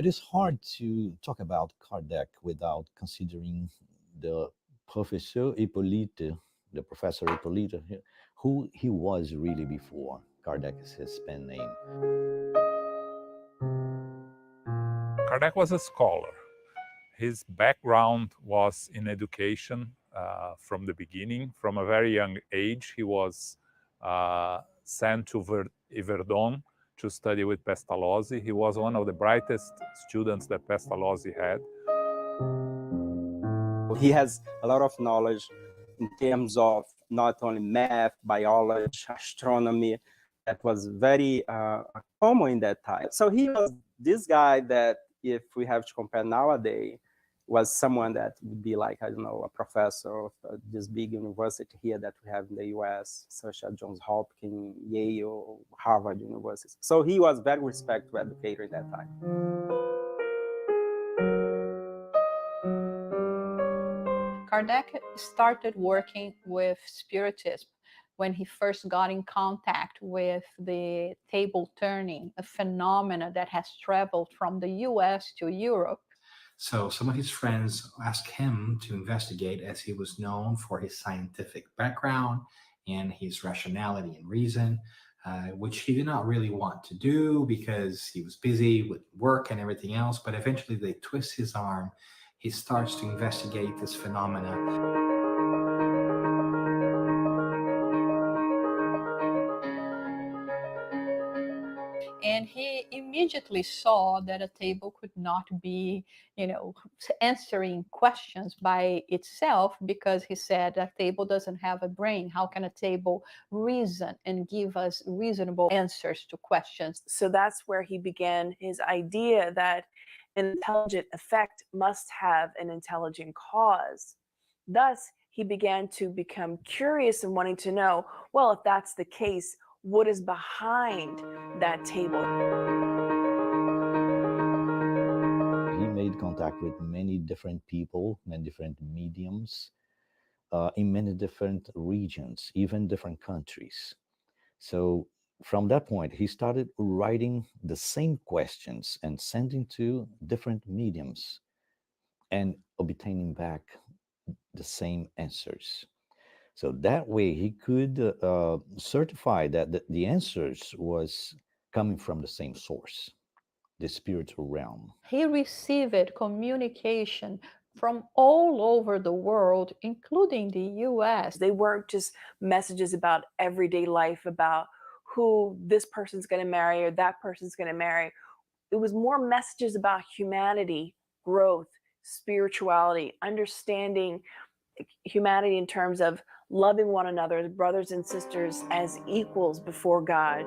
is hard to talk about Kardec without considering the Professor Hippolyte, the Professor Hippolyte, who he was really before Kardec is his pen name. Kardec was a scholar. His background was in education from the beginning. From a very young age, he was sent to Yverdon to study with Pestalozzi. He was one of the brightest students that Pestalozzi had. He has a lot of knowledge in terms of not only math, biology, astronomy. That was very common in that time. So he was this guy that, if we have to compare nowadays, was someone that would be like, I don't know, a professor of this big university here that we have in the US, such as Johns Hopkins, Yale, Harvard University. So he was very respected educator in that time. Kardec started working with Spiritism when he first got in contact with the table turning, a phenomenon that has traveled from the US to Europe. So some of his friends asked him to investigate, as he was known for his scientific background and his rationality and reason, which he did not really want to do because he was busy with work and everything else. But eventually they twist his arm. He starts to investigate this phenomena. And he immediately saw that a table could not be, answering questions by itself, because he said a table doesn't have a brain. How can a table reason and give us reasonable answers to questions? So that's where he began his idea that an intelligent effect must have an intelligent cause. Thus, he began to become curious and wanting to know, well, if that's the case, what is behind that table? He made contact with many different people, many different mediums, in many different regions, even different countries. So from that point, he started writing the same questions and sending to different mediums and obtaining back the same answers. So that way he could certify that the answers was coming from the same source, the spiritual realm. He received communication from all over the world, including the US. They weren't just messages about everyday life, about who this person's going to marry or that person's going to marry. It was more messages about humanity, growth, spirituality, understanding humanity in terms of loving one another, brothers and sisters, as equals before God.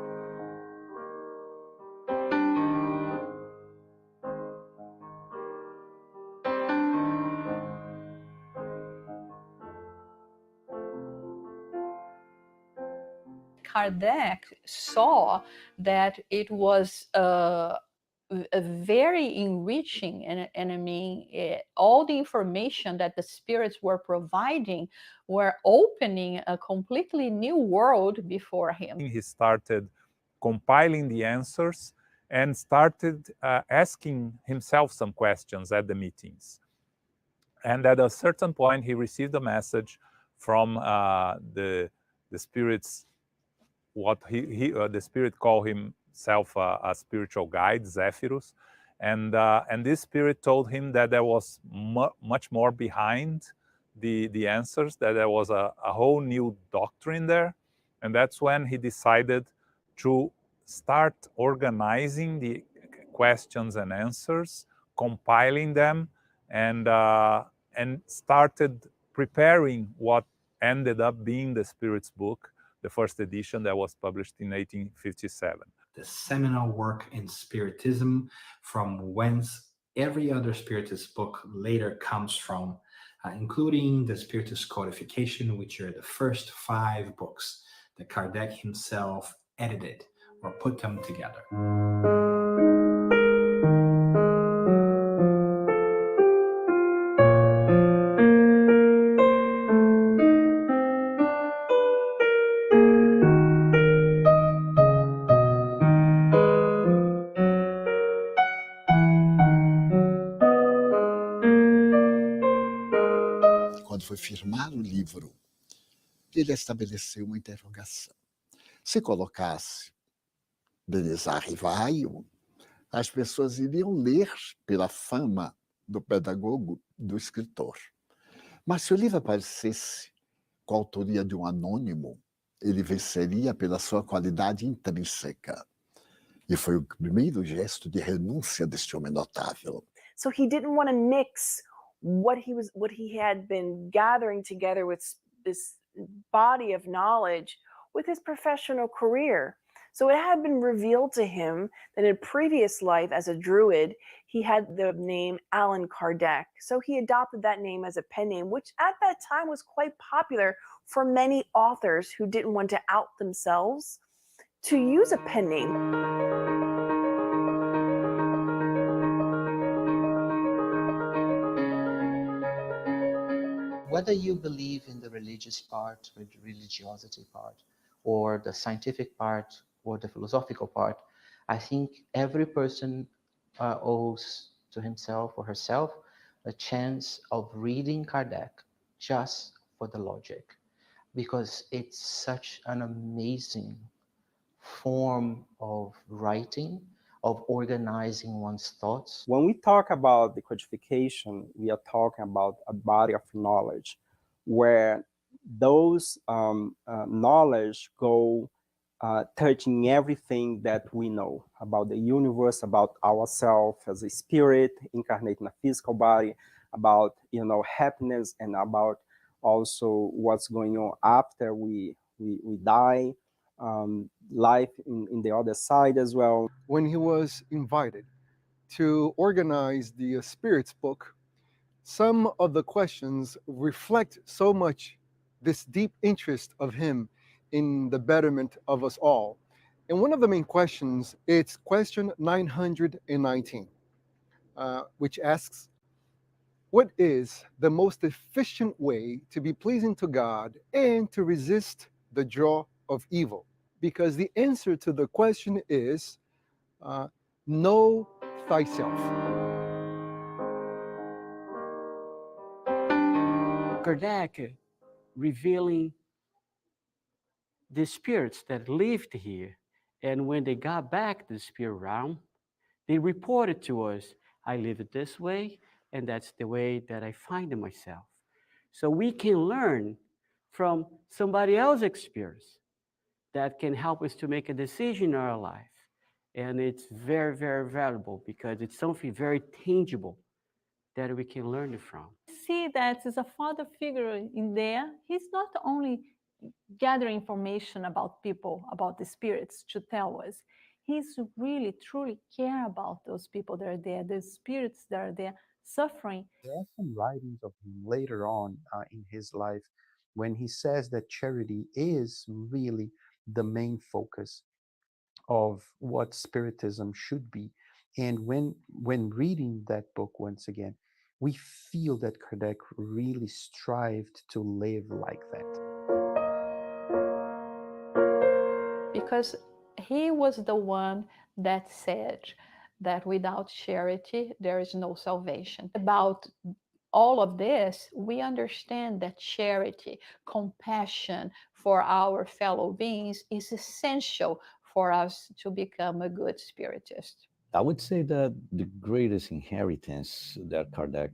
Kardec saw that it was a very enriching, and I mean, all the information that the spirits were providing were opening a completely new world before him. He started compiling the answers and started asking himself some questions at the meetings. And at a certain point, he received a message from the spirits, what the spirit called himself a spiritual guide, Zephyrus, and this spirit told him that there was much more behind the answers, that there was a whole new doctrine there, and that's when he decided to start organizing the questions and answers, compiling them, and started preparing what ended up being the Spirit's book, the first edition that was published in 1857. The seminal work in Spiritism, from whence every other Spiritist book later comes from, including the Spiritist Codification, which are the first 5 books that Kardec himself edited or put them together. firmar o livro, ele estabeleceu uma interrogação. Se colocasse Benezar Rivaio, as pessoas iriam ler pela fama do pedagogo, do escritor. Mas se o livro aparecesse com a autoria de um anônimo, ele venceria pela sua qualidade intrínseca. E foi o primeiro gesto de renúncia deste homem notável. So he didn't want to mix what he had been gathering together with this body of knowledge with his professional career. So it had been revealed to him that in a previous life as a druid, he had the name Allan Kardec. So he adopted that name as a pen name, which at that time was quite popular for many authors who didn't want to out themselves to use a pen name. Whether you believe in the religious part, religiosity part, or the scientific part, or the philosophical part, I think every person owes to himself or herself a chance of reading Kardec just for the logic, because it's such an amazing form of writing, of organizing one's thoughts. When we talk about the codification, we are talking about a body of knowledge where those knowledge go touching everything that we know about the universe, about ourselves as a spirit incarnate in a physical body, about happiness, and about also what's going on after we die, life in the other side as well. When he was invited to organize the Spirits book, some of the questions reflect so much this deep interest of him in the betterment of us all. And one of the main questions, it's question 919, which asks, what is the most efficient way to be pleasing to God and to resist the draw of evil? Because the answer to the question is, know thyself. Kardec revealing the spirits that lived here, and when they got back to the spirit realm, they reported to us, I live it this way, and that's the way that I find myself. So we can learn from somebody else's experience that can help us to make a decision in our life. And it's very, very valuable because it's something very tangible that we can learn from. See that as a father figure in there, he's not only gathering information about people, about the spirits to tell us. He's really, truly care about those people that are there, the spirits that are there suffering. There are some writings of him later on in his life when he says that charity is really the main focus of what Spiritism should be. And when reading that book once again, we feel that Kardec really strived to live like that. Because he was the one that said that without charity, there is no salvation. About all of this, we understand that charity, compassion for our fellow beings is essential for us to become a good spiritist. I would say that the greatest inheritance that Kardec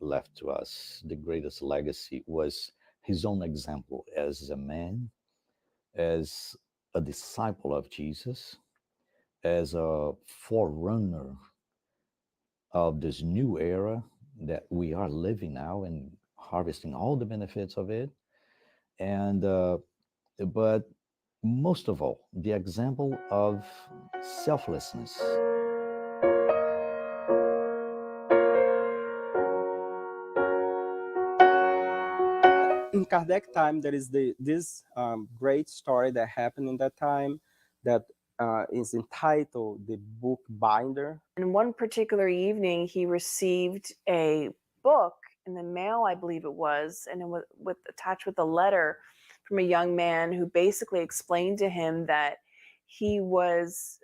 left to us, the greatest legacy, was his own example as a man, as a disciple of Jesus, as a forerunner of this new era that we are living now and harvesting all the benefits of it. And but most of all, the example of selflessness. In Kardec time, there is this great story that happened in that time that is entitled The Book Binder. And one particular evening, he received a book in the mail, I believe it was, and it was attached with a letter from a young man who basically explained to him that he was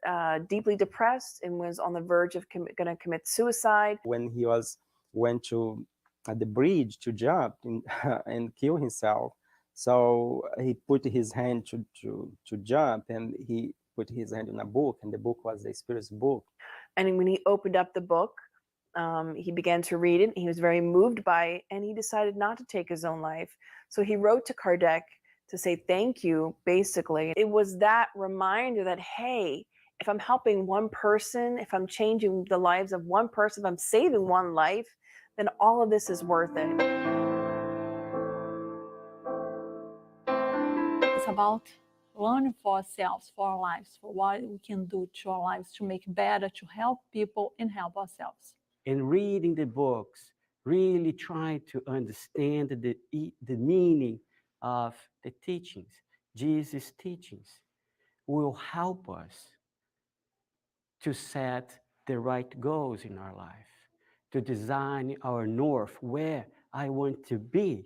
deeply depressed and was on the verge of going to commit suicide. When he went to at the bridge to jump and kill himself. So he put his hand to jump, and he put his hand in a book, and the book was the Spirit's book. And when he opened up the book, he began to read it. He was very moved by it, and he decided not to take his own life. So he wrote to Kardec to say thank you, basically. It was that reminder that, hey, if I'm helping one person, if I'm changing the lives of one person, if I'm saving one life, then all of this is worth it. It's about learning for ourselves, for our lives, for what we can do to our lives to make it better, to help people and help ourselves. And reading the books, really trying to understand the meaning of the teachings, Jesus' teachings, will help us to set the right goals in our life, to design our north, where I want to be.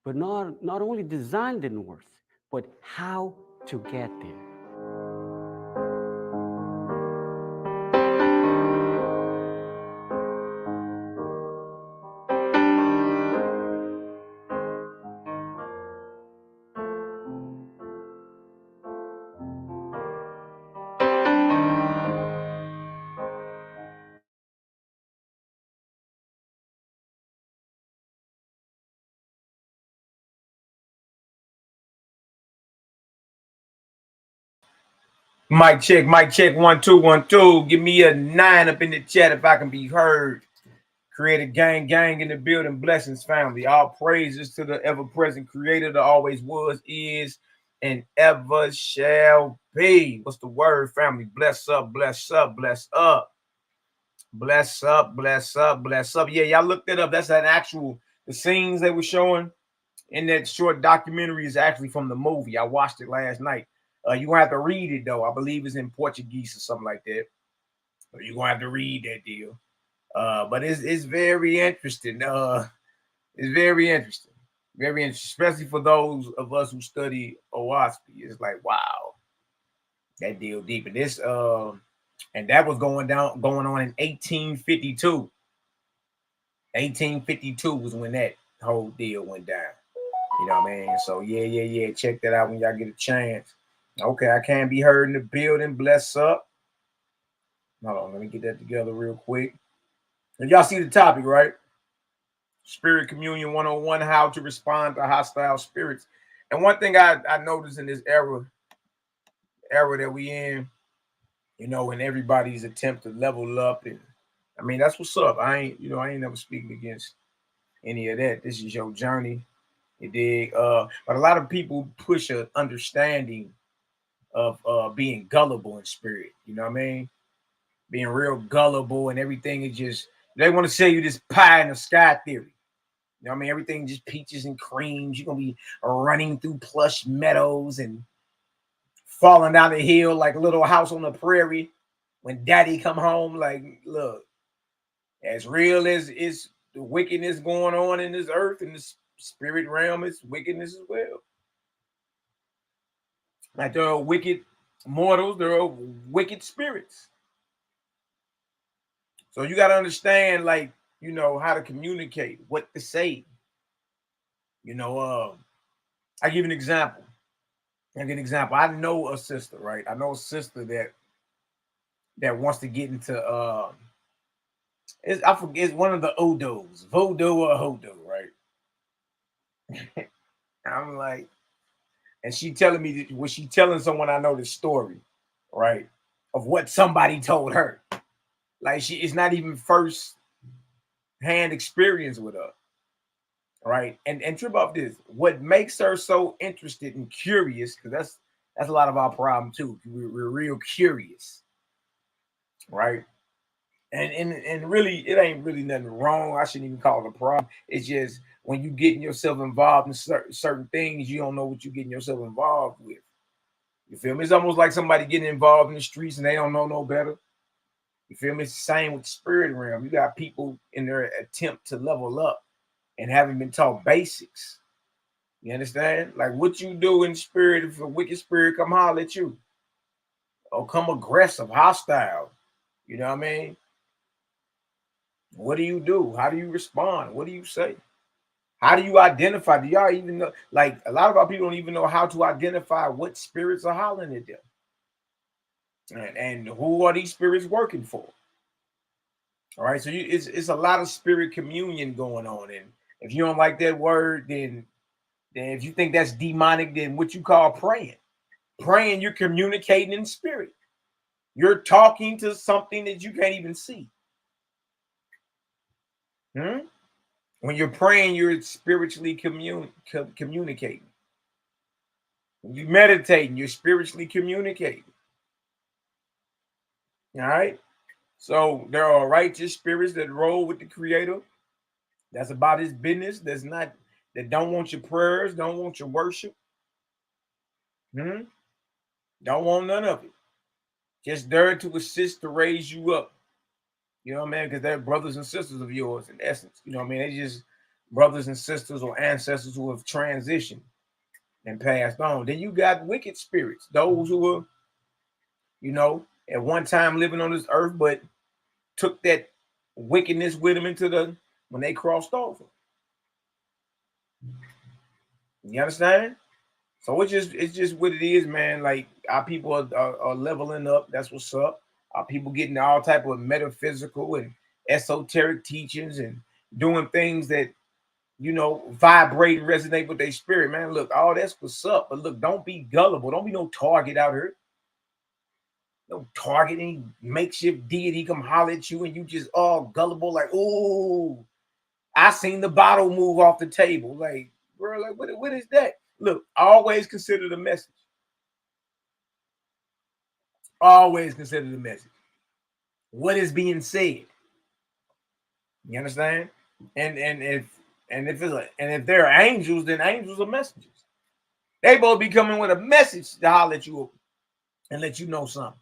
But not only design the north, but how to get there. Mic check, 1 2 1 2. Give me a 9 up in the chat if I can be heard. Create a gang in the building. Blessings, family. All praises to the ever-present Creator that always was, is, and ever shall be. What's the word, family? Bless up, bless up, bless up. Bless up, bless up, bless up. Yeah, y'all looked it up. That's an actual, the scenes they were showing in that short documentary is actually from the movie. I watched it last night. You're going to have to read it, though. I believe it's in Portuguese or something like that. You're going to have to read that deal. But it's very interesting. It's very interesting. Very interesting, especially for those of us who study OASP. It's like, wow, that deal deep. And this, and that was going on in 1852. 1852 was when that whole deal went down. You know what I mean? So yeah. Check that out when y'all get a chance. Okay, I can't be heard in the building. Bless up. Hold on, let me get that together real quick. And y'all see the topic, right? Spirit Communion 101, how to respond to hostile spirits. And one thing I noticed in this era that we in, you know, in everybody's attempt to level up, and I mean that's what's up. I ain't never speaking against any of that. This is your journey. You dig? But a lot of people push an understanding of being gullible in spirit. You know what I mean? Being real gullible and everything is just, they want to sell you this pie in the sky theory. You know what I mean? Everything just peaches and creams. You're going to be running through plush meadows and falling down the hill like a little house on the prairie when daddy come home. Like, look, as real as is the wickedness going on in this earth, in this spirit realm, it's wickedness as well. Like there are wicked mortals, there are wicked spirits. So you got to understand, like, you know, how to communicate, what to say. You know, I give an example. I know a sister, right? I know a sister that wants to get into I forget, it's one of the Odos, voodoo or hoodoo, right? I'm like, and she telling me that, was she telling someone I know this story, right? Of what somebody told her. Like it's not even first hand experience with her. Right. And trip off this. What makes her so interested and curious, because that's a lot of our problem too. We're real curious. Right. And really, it ain't really nothing wrong. I shouldn't even call it a problem. It's just when you getting yourself involved in certain things, you don't know what you're getting yourself involved with. You feel me? It's almost like somebody getting involved in the streets and they don't know no better. You feel me? It's the same with the spirit realm. You got people in their attempt to level up and haven't been taught basics. You understand? Like what you do in spirit, if a wicked spirit come holler at you, or come aggressive, hostile. You know what I mean? What do you do? How do you respond? What do you say? How do you identify? Do y'all even know? Like, a lot of our people don't even know how to identify what spirits are hollering at them, and who are these spirits working for. All right, so it's a lot of spirit communion going on, and if you don't like that word, then if you think that's demonic, then what you call praying. Praying, you're communicating in spirit. You're talking to something that you can't even see. When you're praying, you're spiritually communicating. When you're meditating, you're spiritually communicating. All right? So there are righteous spirits that roll with the Creator. That's about his business. That don't want your prayers, don't want your worship. Don't want none of it. Just there to assist to raise you up. You know what I mean? Because they're brothers and sisters of yours in essence. You know what I mean? They're just brothers and sisters or ancestors who have transitioned and passed on. Then you got wicked spirits, those who were, at one time living on this earth, but took that wickedness with them when they crossed over. You understand? So it's just what it is, man. Like, our people are leveling up. That's what's up. Our people getting all type of metaphysical and esoteric teachings and doing things that, vibrate and resonate with their spirit, man. Look, all that's what's up. But look, don't be gullible. Don't be no target out here. No target, any makeshift deity come holler at you and you just all gullible, like, oh, I seen the bottle move off the table. Like, bro, like, what is that? Look, always consider the message. Always consider the message. What is being said? You understand? And if there are angels, then angels are messengers. They both be coming with a message to holler at you and let you know something.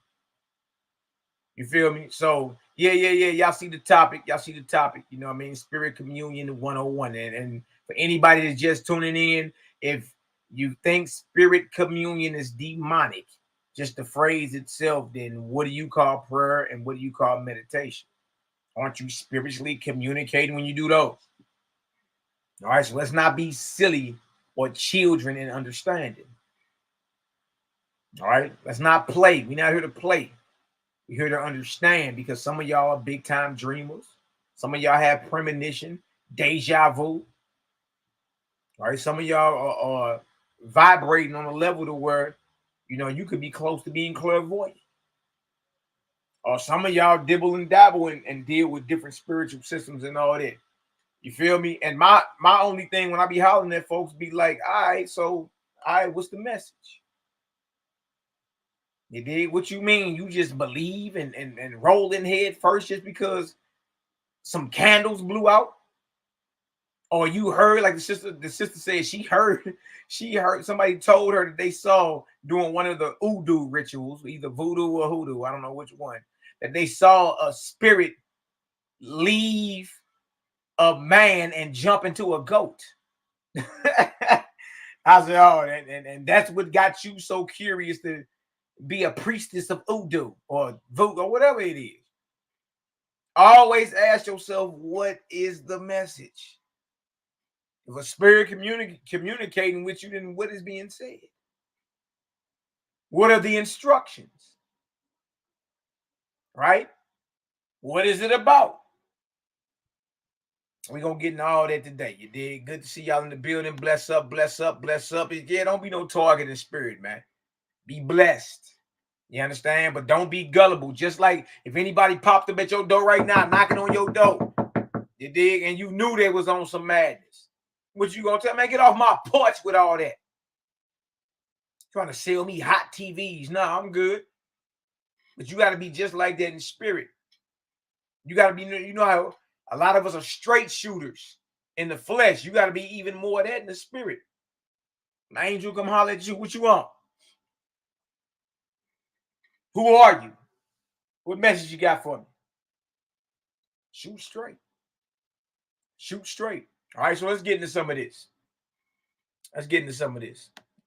You feel me? So yeah. Y'all see the topic. You know what I mean? Spirit Communion 101. And for anybody that's just tuning in, if you think Spirit Communion is demonic, just the phrase itself, then what do you call prayer and what do you call meditation? Aren't you spiritually communicating when you do those? All right, so let's not be silly or children in understanding. All right, let's not play. We're not here to play. We're here to understand, because some of y'all are big time dreamers. Some of y'all have premonition, deja vu. All right, some of y'all are vibrating on a level to where, you could be close to being clairvoyant. Or some of y'all dibble and dabble and deal with different spiritual systems and all that. You feel me? And my only thing when I be hollering at folks be like, all right, what's the message? You dig? What you mean? You just believe and roll in head first just because some candles blew out? Or you heard, like the sister said, she heard somebody told her that they saw doing one of the voodoo rituals, either voodoo or hoodoo, I don't know which one, that they saw a spirit leave a man and jump into a goat. I said, oh, and that's what got you so curious to be a priestess of voodoo or voodoo or whatever it is. Always ask yourself, what is the message? If a spirit communicating with you, then what is being said? What are the instructions? Right? What is it about? We're going to get into all that today. You did. Good to see y'all in the building. Bless up, bless up, bless up. Yeah, don't be no target in spirit, man. Be blessed. You understand? But don't be gullible. Just like if anybody popped up at your door right now, knocking on your door, you dig? And you knew they was on some madness. What you gonna tell me? Man, get off my porch with all that. Trying to sell me hot TVs. No, I'm good. But you got to be just like that in spirit. You got to be, how a lot of us are straight shooters in the flesh. You got to be even more of that in the spirit. An angel come holler at you. What you want? Who are you? What message you got for me? Shoot straight. Shoot straight. All right, so let's get into some of this.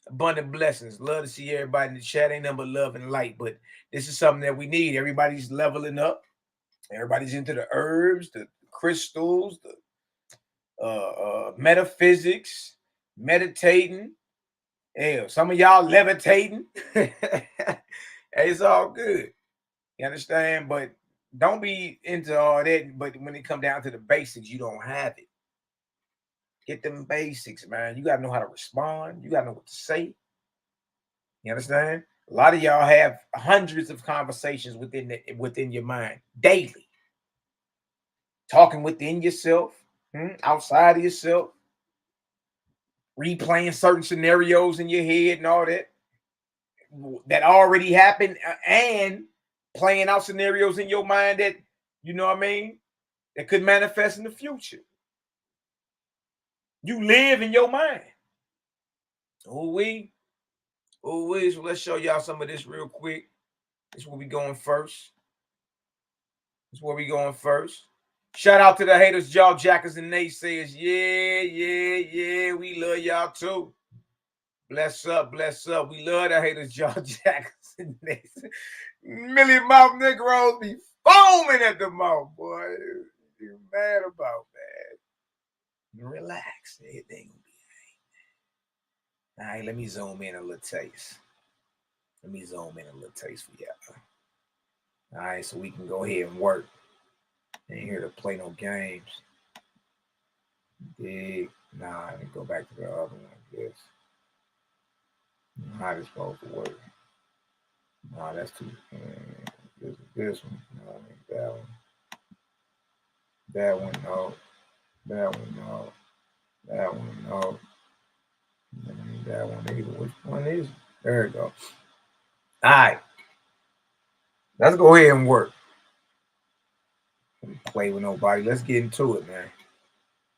Abundant blessings. Love to see everybody in the chat. Ain't nothing but love and light, but this is something that we need. Everybody's leveling up. Everybody's into the herbs, the crystals, the metaphysics, meditating. Hell, some of y'all levitating. It's all good. You understand? But don't be into all that. But when it come down to the basics, you don't have it. Get them basics, man. You got to know how to respond. You got to know what to say. You understand? A lot of y'all have hundreds of conversations within your mind daily. Talking within yourself, outside of yourself. Replaying certain scenarios in your head and all that already happened, and playing out scenarios in your mind that, you know what I mean, that could manifest in the future. You live in your mind. So let's show y'all some of this real quick. This is where we going first. Shout out to the haters, jaw jackers, and naysayers. Yeah. We love y'all too. Bless up. We love the haters, jaw jackers, and naysayers. Million mouth Negroes be foaming at the mouth, boy. You mad about that? Relax. Everything gonna be all right. All right, let me zoom in a little taste. for y'all. All right, so we can go ahead and work. Ain't here to play no games. Dig. Nah, let me go back to the other one, I guess. How this supposed to work? Nah, that's too. This one. No, that one. That one, no. That one, no. That one, no. That one either. Which one is it? There we go. All right. Let's go ahead and work. Don't play with nobody. Let's get into it, man.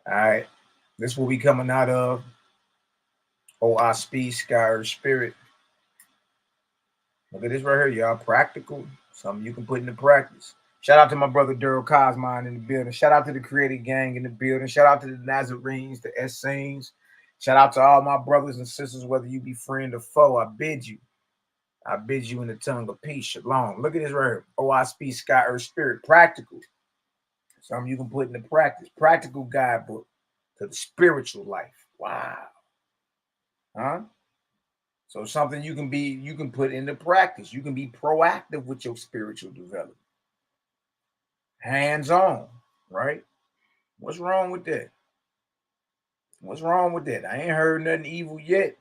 All right. This will be coming out of I Speak, Sky or Spirit. Look at this right here, y'all. Practical. Something you can put into practice. Shout out to my brother Daryl Cosmine in the building. Shout out to the Creative Gang in the building. Shout out to the Nazarenes, the Essenes. Shout out to all my brothers and sisters, whether you be friend or foe. I bid you in the tongue of peace. Shalom. Look at this right here. I Speak, Sky or Spirit. Practical. Something you can put into practice. Practical guidebook to the spiritual life. Wow. Huh? So something you can put into practice. You can be proactive with your spiritual development. Hands-on, right? What's wrong with that? I ain't heard nothing evil yet.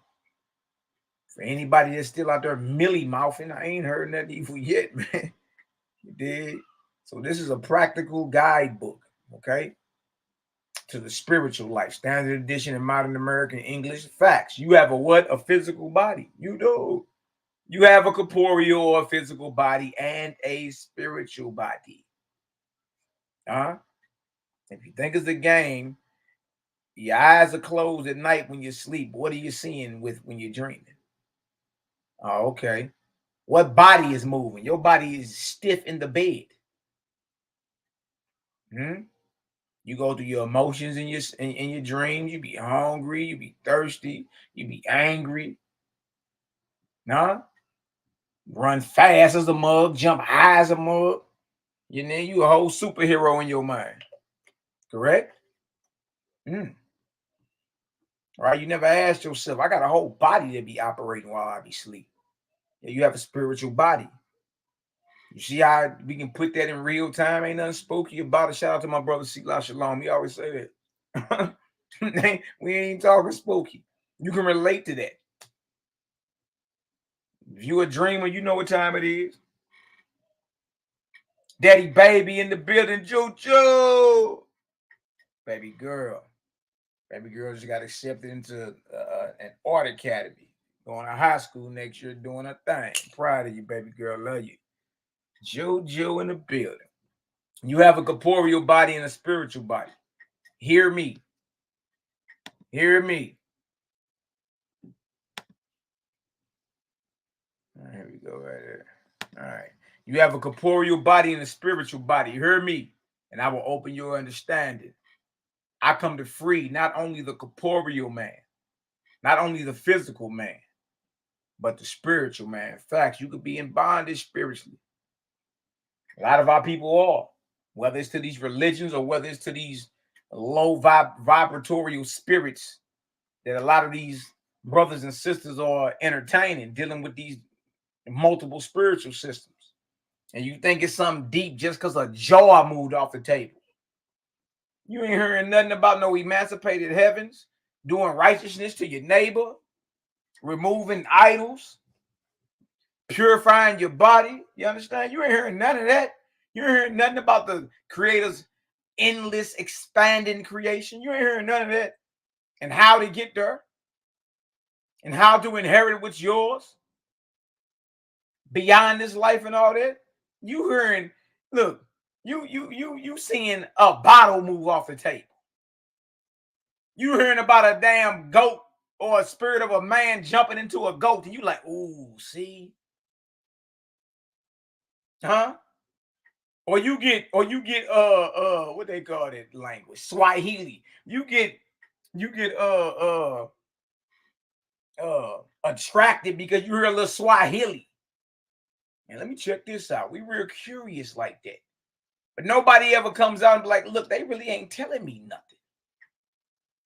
For anybody that's still out there milly-mouthing, I ain't heard nothing evil yet, man. You did. So this is a practical guidebook, okay? To the spiritual life. Standard edition in modern American English. Facts. You have a what? A physical body. You do. You have a corporeal or physical body and a spiritual body. If you think it's a game, your eyes are closed at night when you sleep. What are you seeing when you're dreaming? Oh, okay. What body is moving? Your body is stiff in the bed. You go through your emotions in your dreams. You be hungry. You be thirsty. You be angry. Run fast as a mug. Jump high as a mug. You a whole superhero in your mind. Correct? Right? You never asked yourself, I got a whole body that be operating while I be asleep. You have a spiritual body. You see how we can put that in real time? Ain't nothing spooky about it. Shout out to my brother Selah Shalom. He always say that. We ain't talking spooky. You can relate to that. If you a dreamer, you know what time it is. Daddy baby in the building, Juju. Baby girl just got accepted into an art academy. Going to high school next year, doing a thing. Proud of you, baby girl. Love you. Juju in the building. You have a corporeal body and a spiritual body. Hear me. Here we go right there. All right. You have a corporeal body and a spiritual body. Hear me, and I will open your understanding. I come to free not only the corporeal man, not only the physical man, but the spiritual man. In fact, you could be in bondage spiritually. A lot of our people are. whether it's to these religions or whether it's to these low vibratorial spirits that a lot of these brothers and sisters are entertaining, dealing with these multiple spiritual systems. And you think it's something deep just because a jaw moved off the table. You ain't hearing nothing about no emancipated heavens, doing righteousness to your neighbor, removing idols, purifying your body. You understand? You ain't hearing none of that. You ain't hearing nothing about the Creator's endless, expanding creation. You ain't hearing none of that. And how to get there. And how to inherit what's yours. Beyond this life and all that. You hearing, look, you seeing a bottle move off the table. You hearing about a damn goat or a spirit of a man jumping into a goat, and you like, ooh, see? Huh? Or you get what they call that language? Swahili. You get attracted because you hear a little Swahili. And let me check this out. We real curious like that. But nobody ever comes out and be like, look, they really ain't telling me nothing.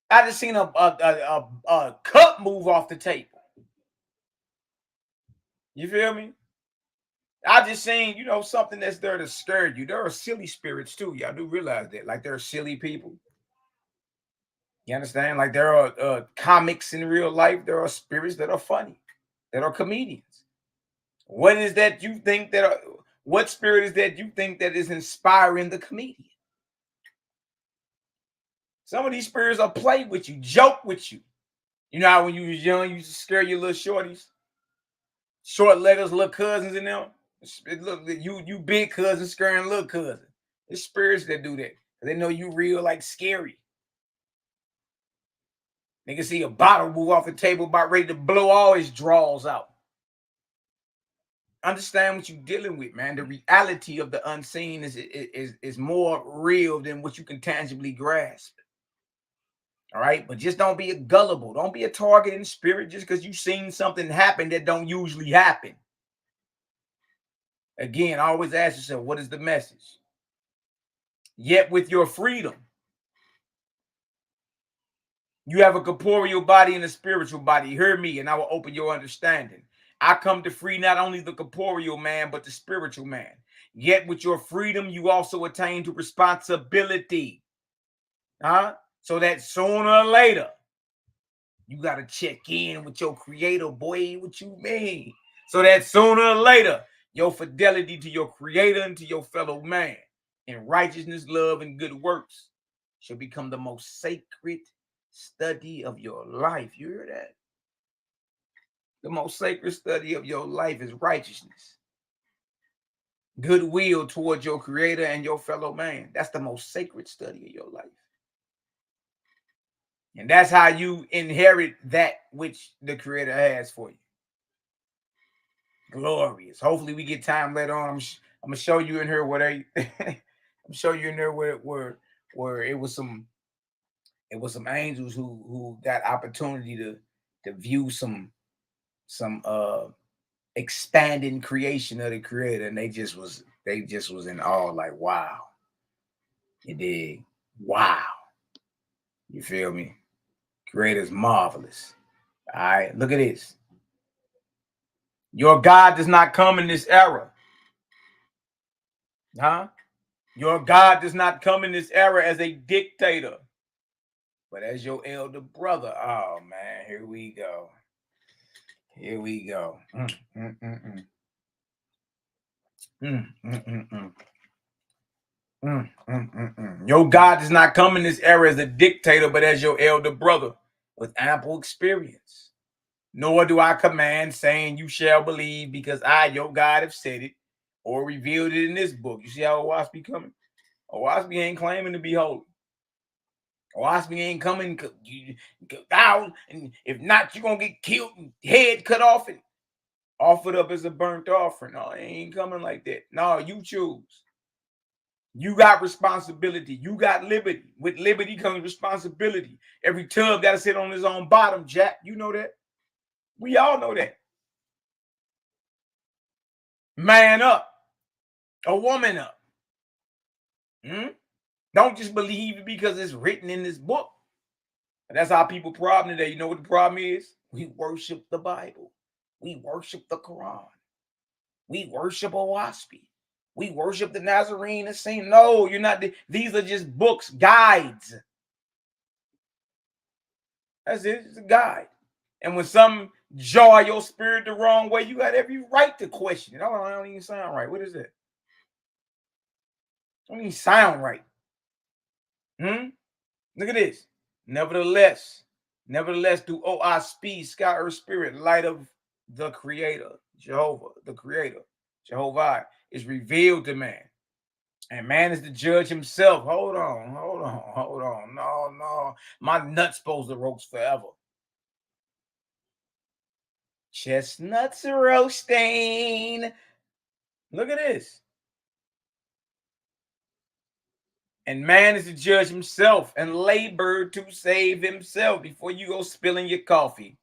I just seen a cup move off the table. You feel me? I just seen, something that's there to stir you. There are silly spirits too. Y'all do realize that. Like there are silly people. You understand? Like there are comics in real life. There are spirits that are funny, that are comedians. What is that you think what spirit is that you think that is inspiring the comedian? Some of these spirits will play with you, joke with you. You know how when you was young, you used to scare your little shorties? Short leggers, little cousins in them. Look, you big cousins scaring little cousin. It's spirits that do that. They know you real, like scary. They can see a bottle move off the table about ready to blow all his drawers out. Understand what you're dealing with, man. The reality of the unseen is more real than what you can tangibly grasp. All right, but just don't be a gullible. Don't be a target in spirit just because you've seen something happen that don't usually happen. Again, always ask yourself, what is the message? Yet with your freedom, you have a corporeal body and a spiritual body. Hear me, and I will open your understanding. I come to free not only the corporeal man, but the spiritual man. Yet with your freedom, you also attain to responsibility. So that sooner or later, you got to check in with your creator, boy. What you mean? So that sooner or later, your fidelity to your creator and to your fellow man in righteousness, love, and good works shall become the most sacred study of your life. You hear that? The most sacred study of your life is righteousness. Goodwill towards your creator and your fellow man. That's the most sacred study of your life. And that's how you inherit that which the creator has for you. Glorious. Hopefully we get time later on. I'm gonna show you in here what I'm show you in there where it was some angels who got opportunity to view some expanding creation of the creator, and they just was in awe, like, wow. You dig? Wow. You feel me? Creator's marvelous. All right, look at this. Your God does not come in this era. Your God does not come in this era as a dictator, but as your elder brother. Oh, man, here we go. Here we go. Your God does not come in this era as a dictator, but as your elder brother with ample experience. Nor do I command, saying you shall believe, because I, your God, have said it or revealed it in this book. You see how Owaski coming? Owaski ain't claiming to be holy. Owaski ain't coming out, and if not, you're going to get killed and head cut off and offered up as a burnt offering. No, it ain't coming like that. No, you choose. You got responsibility. You got liberty. With liberty comes responsibility. Every tub got to sit on his own bottom, Jack. You know that. We all know that. Man up. A woman up. Don't just believe it because it's written in this book. And that's our people problem today. You know what the problem is? We worship the Bible. We worship the Quran. We worship OASPI. We worship the Nazarene and Saint. No, you're not. These are just books, guides. That's it. It's a guide. And when some jar your spirit the wrong way, you got every right to question it. Oh, I don't even sound right. What is that? Don't even sound right. Look at this. Nevertheless, through OASPI, sky, earth, spirit, light of the Creator, Jehovah, the Creator, Jehovah, is revealed to man. And man is to judge himself. Hold on. No. My nuts supposed to roast forever. Chestnuts roasting. Look at this. And man is to judge himself and labor to save himself. Before you go spilling your coffee,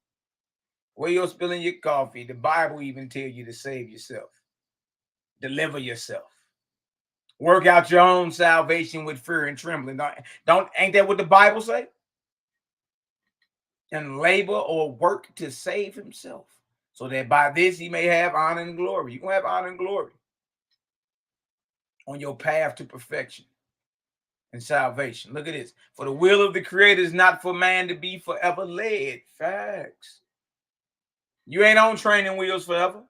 the Bible even tell you to save yourself. Deliver yourself. Work out your own salvation with fear and trembling. Ain't that what the Bible say? And labor or work to save himself, so that by this he may have honor and glory. You're going to have honor and glory on your path to perfection and salvation. Look at this. For the will of the Creator is not for man to be forever led. Facts. You ain't on training wheels forever.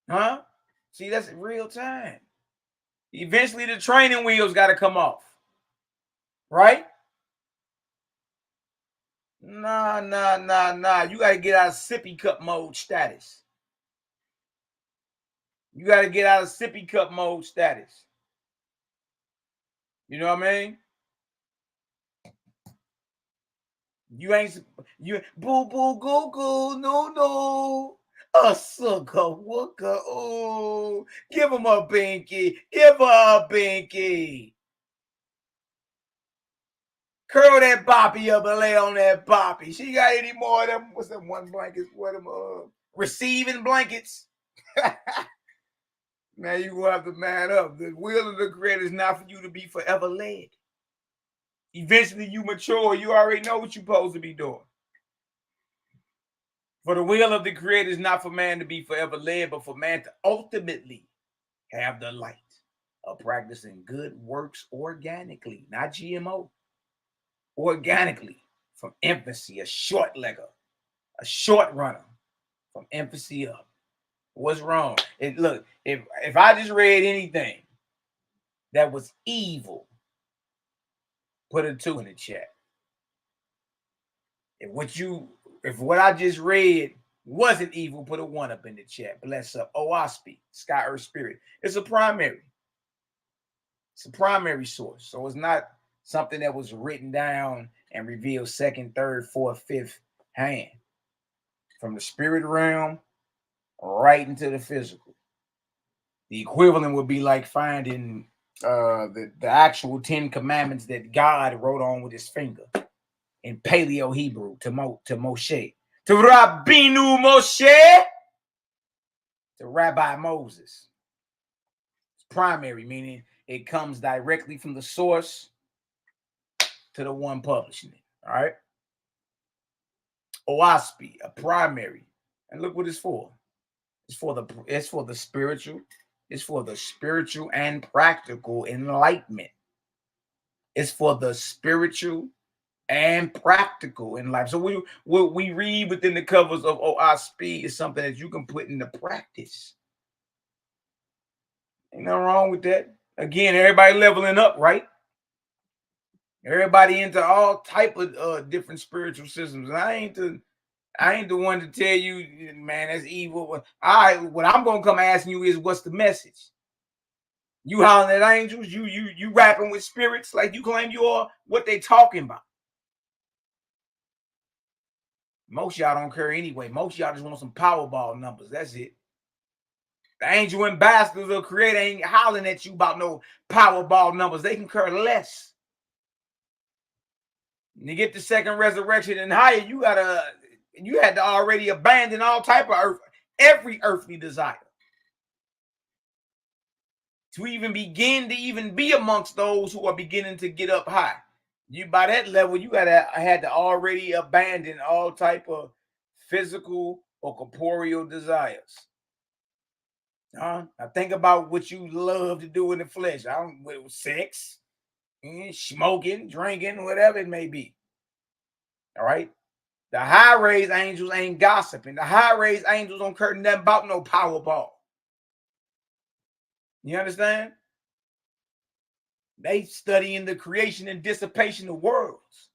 Huh? See, that's real time. Eventually the training wheels got to come off. Right? Nah. You got to get out of sippy cup mode status. You got to get out of sippy cup mode status. You know what I mean? You boo boo goo goo, no. A sucker wooker. Oh, give him a binky. Give her a binky. Curl that boppy up and lay on that boppy. She got any more of them? What's them one blankets? What them receiving blankets? Now you gonna have to man up. The will of the Creator is not for you to be forever led. Eventually you mature, you already know what you're supposed to be doing. For the will of the Creator is not for man to be forever led, but for man to ultimately have the light of practicing good works organically, not GMO. Organically, from infancy, a short legger, a short runner, from infancy up. What's wrong? Look, if I just read anything that was evil, put a 2 in the chat. If what I just read wasn't evil, put a 1 up in the chat. Bless up. OASPI, sky, earth, spirit. It's a primary. It's a primary source. So it's not something that was written down and revealed second, third, fourth, fifth hand. From the spirit realm right into the physical. The equivalent would be like finding the actual 10 commandments that God wrote on with his finger in Paleo Hebrew to Moshe. To Rabbinu Moshe. To Rabbi Moses. It's primary, meaning it comes directly from the source to the one publishing it. All right. OASPI, a primary. And look what it's for. It's for the spiritual. It's for the spiritual and practical enlightenment. It's for the spiritual and practical in life. So what we read within the covers of OASPI is something that you can put into practice. Ain't nothing wrong with that. Again, everybody leveling up, right? Everybody into all type of different spiritual systems. And I ain't the one to tell you, man, that's evil. What I'm gonna come asking you is, what's the message? You hollering at angels, you rapping with spirits like you claim you are. What they talking about? Most y'all don't care anyway. Most y'all just want some Powerball numbers. That's it. The angel ambassadors of Creator ain't hollering at you about no Powerball numbers. They can care less. When you get the second resurrection and higher, you had to already abandon all type of every earthly desire to even begin to even be amongst those who are beginning to get up high. You by that level, you had to already abandon all type of physical or corporeal desires. Now think about what you love to do in the flesh. Sex, smoking, drinking, whatever it may be. All right. The high raised angels ain't gossiping. The high raised angels don't care nothing about no Powerball. You understand? They studying the creation and dissipation of worlds.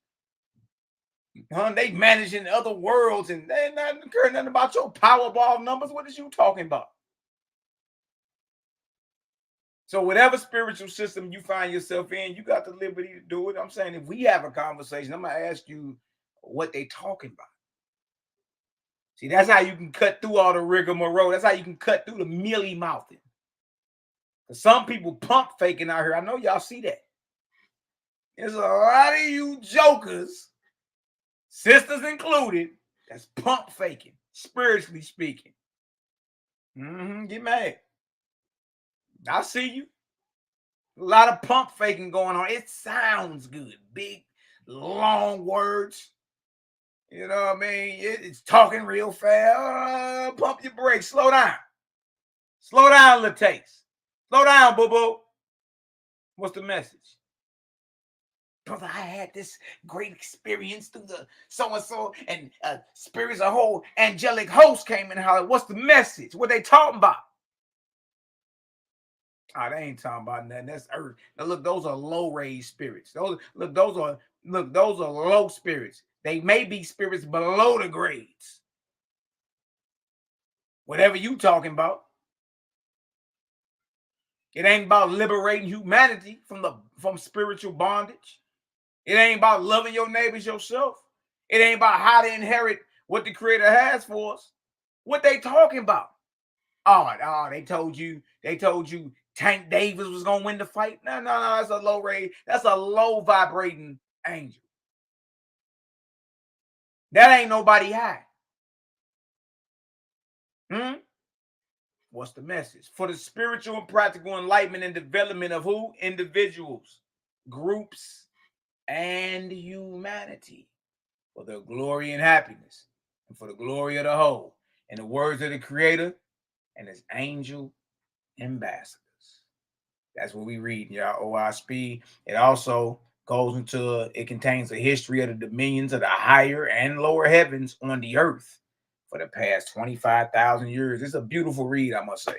They managing other worlds, and they not care nothing about your Powerball numbers. What is you talking about? So whatever spiritual system you find yourself in, you got the liberty to do it. I'm saying if we have a conversation, I'm going to ask you what they talking about. See, that's how you can cut through all the rigmarole. That's how you can cut through the mealy mouthing. Some people pump faking out here. I know y'all see that. There's a lot of you jokers, sisters included, that's pump faking, spiritually speaking. Get mad. I see you. A lot of pump faking going on. It sounds good. Big, long words. You know what I mean? It's talking real fast. Pump your brakes. Slow down. Slow down, Latace. Slow down, boo-boo. What's the message? Brother, I had this great experience through the so-and-so and spirits, a whole angelic host came in and hollered. What's the message? What they talking about? Oh, they ain't talking about nothing. That's earth. Now look, those are low-raised spirits. Those are low spirits. They may be spirits below the grades. Whatever you talking about. It ain't about liberating humanity from spiritual bondage. It ain't about loving your neighbors yourself. It ain't about how to inherit what the Creator has for us. What they talking about? Oh, they told you Tank Davis was gonna win the fight. No, that's a low rate. That's a low vibrating angel. That ain't nobody high. What's the message? For the spiritual and practical enlightenment and development of who? Individuals, groups, and humanity. For their glory and happiness. And for the glory of the whole. In the words of the Creator and his angel ambassadors. That's what we read, y'all. OISP. It also goes into, it contains a history of the dominions of the higher and lower heavens on the earth for the past 25,000 years. It's a beautiful read, I must say.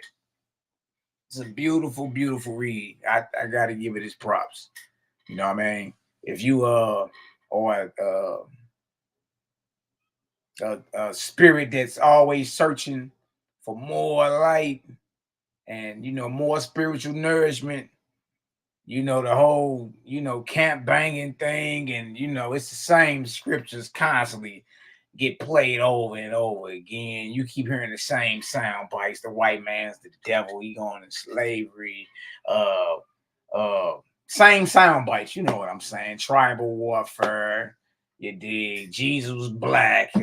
It's a beautiful, beautiful read. I got to give it its props. You know what I mean? If you a spirit that's always searching for more light and, more spiritual nourishment, the whole, camp banging thing, and, it's the same scriptures constantly get played over and over again. You keep hearing the same sound bites. The white man's the devil. He going to slavery. Same sound bites. You know what I'm saying? Tribal warfare. You dig? Jesus was black.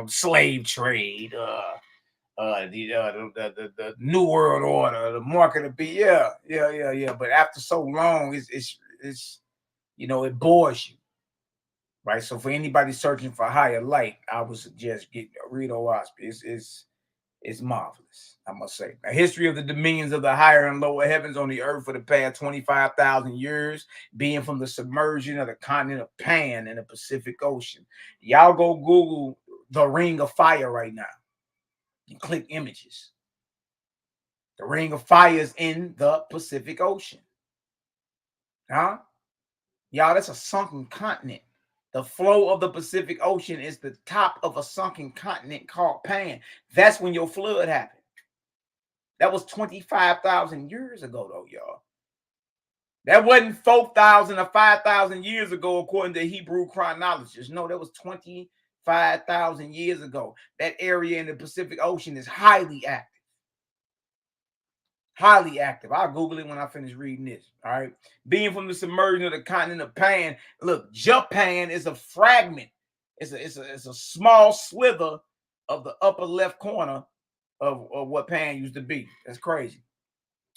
Slave trade. The New World Order, the mark of the beast. Yeah. But after so long, it's it bores you, right? So for anybody searching for higher light, I would suggest read OISP. It's marvelous, I must say. A history of the dominions of the higher and lower heavens on the earth for the past 25,000 years, being from the submersion of the continent of Pan in the Pacific Ocean. Y'all go Google the Ring of Fire right now. You click images. The Ring of Fire is in the Pacific Ocean. Y'all, that's a sunken continent. The flow of the Pacific Ocean is the top of a sunken continent called Pan. That's when your flood happened. That was 25,000 years ago, though, y'all. That wasn't 4,000 or 5,000 years ago, according to Hebrew chronologists. No, that was 25,000 years ago. That area in the Pacific Ocean is highly active. Highly active. I'll Google it when I finish reading this. All right. Being from the submersion of the continent of Pan. Look, Japan is a fragment. It's a small slither of the upper left corner of what Pan used to be. That's crazy.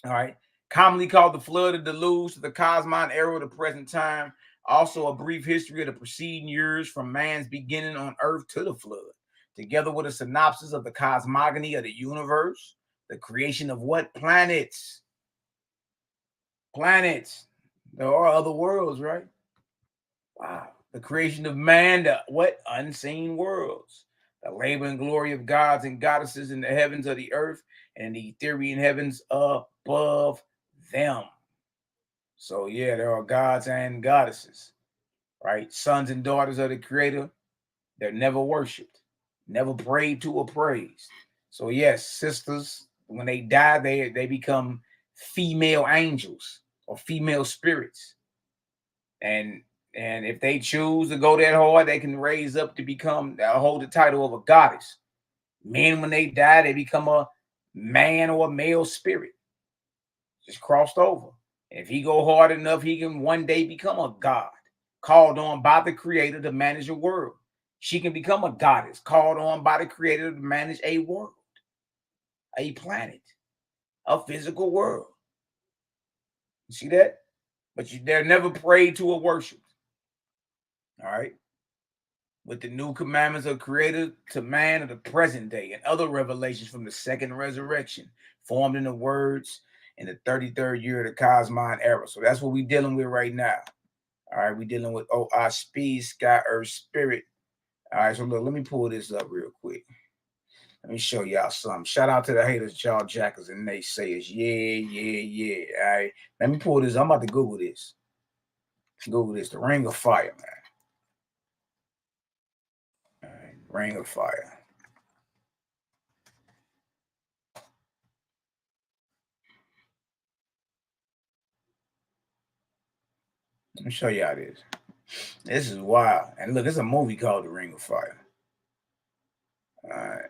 All right. Commonly called the flood of deluge, the cosmon era of the present time. Also a brief history of the preceding years from man's beginning on earth to the flood, together with a synopsis of the cosmogony of the universe, the creation of what? Planets. Planets. There are other worlds, right? Wow. The creation of man, the what? Unseen worlds. The labor and glory of gods and goddesses in the heavens of the earth and the Ethereal heavens above them. So yeah, there are gods and goddesses, right? Sons and daughters of the Creator. They're never worshipped, never prayed to or praised. So yes, sisters, when they die, they become female angels or female spirits. And if they choose to go that hard, they can raise up to become, hold the title of a goddess. Men, when they die, they become a man or a male spirit. Just crossed over. If he go hard enough, he can one day become a god, called on by the Creator to manage a world. She can become a goddess, called on by the Creator to manage a world, a planet, a physical world. You see that? But they're never prayed to or worshipped. All right? With the new commandments of Creator to man of the present day and other revelations from the second resurrection, formed in the words in the 33rd year of the Cosmon era. So that's what we're dealing with right now. All right, we're dealing with our speed, sky, earth, spirit. All right, so look, let me pull this up real quick. Let me show y'all something. Shout out to the haters, jaw jackers, and naysayers. Yeah. All right, let me pull this. I'm about to Google this. Google this, the Ring of Fire, man. All right, Ring of Fire. Let me show y'all this. This is wild. And look, it's a movie called The Ring of Fire. All right.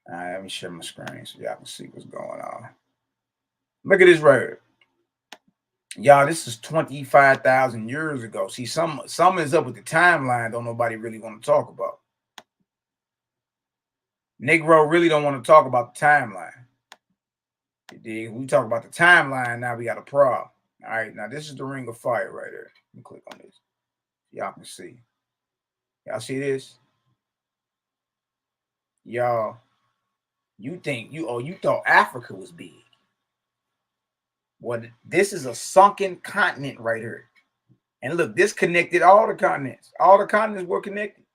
All right, let me share my screen so y'all can see what's going on. Look at this right here. Y'all, this is 25,000 years ago. See, some is up with the timeline don't nobody really want to talk about. Negro really don't want to talk about the timeline. We talk about the timeline, now we got a problem. All right, now this is the Ring of Fire right here. Let me click on this. Y'all can see. Y'all see this? Y'all, you thought Africa was big. Well, this is a sunken continent right here. And look, this connected all the continents. All the continents were connected.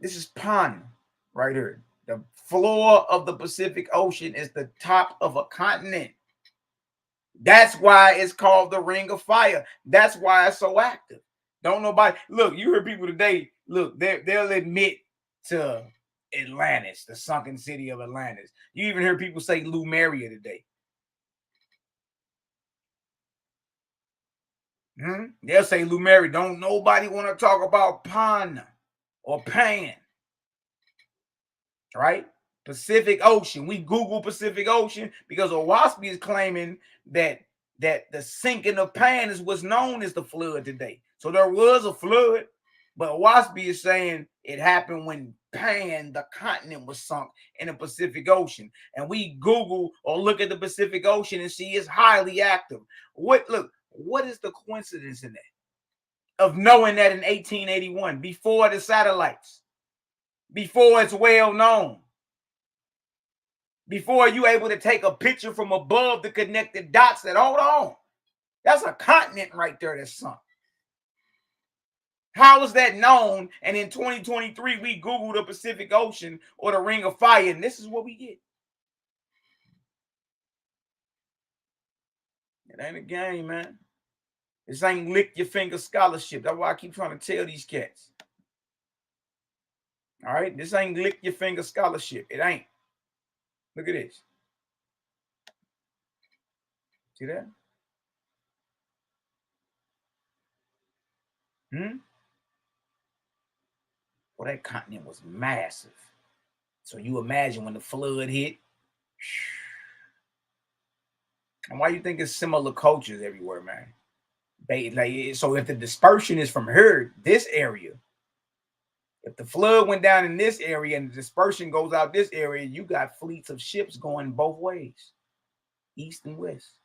This is Pan right here. The floor of the Pacific Ocean is the top of a continent. That's why it's called the Ring of Fire. That's why it's so active. Don't nobody look. You heard people today. Look, they'll admit to Atlantis, the sunken city of Atlantis. You even heard people say Lumeria today. They'll say Lumeria. Don't nobody want to talk about Pan or Pan. Right? Pacific Ocean. We Google Pacific Ocean because Owaspy is claiming that the sinking of Pan is what's known as the flood today. So there was a flood, but Owaspy is saying it happened when Pan, the continent, was sunk in the Pacific Ocean. And we Google or look at the Pacific Ocean and see it's highly active. What is the coincidence in that? Of knowing that in 1881, before the satellites, before it's well known, before you able to take a picture from above the connected dots that, hold on, that's a continent right there that's sunk. How is that known? And in 2023, we Google the Pacific Ocean or the Ring of Fire, and this is what we get. It ain't a game, man. This ain't lick your finger scholarship. That's why I keep trying to tell these cats. All right, this ain't lick your finger scholarship. It ain't. Look at this. See that? Well, that continent was massive. So you imagine when the flood hit. And why you think it's similar cultures everywhere, man? So if the dispersion is from here, this area, If the flood went down in this area and the dispersion goes out this area, you got fleets of ships going both ways, east and west.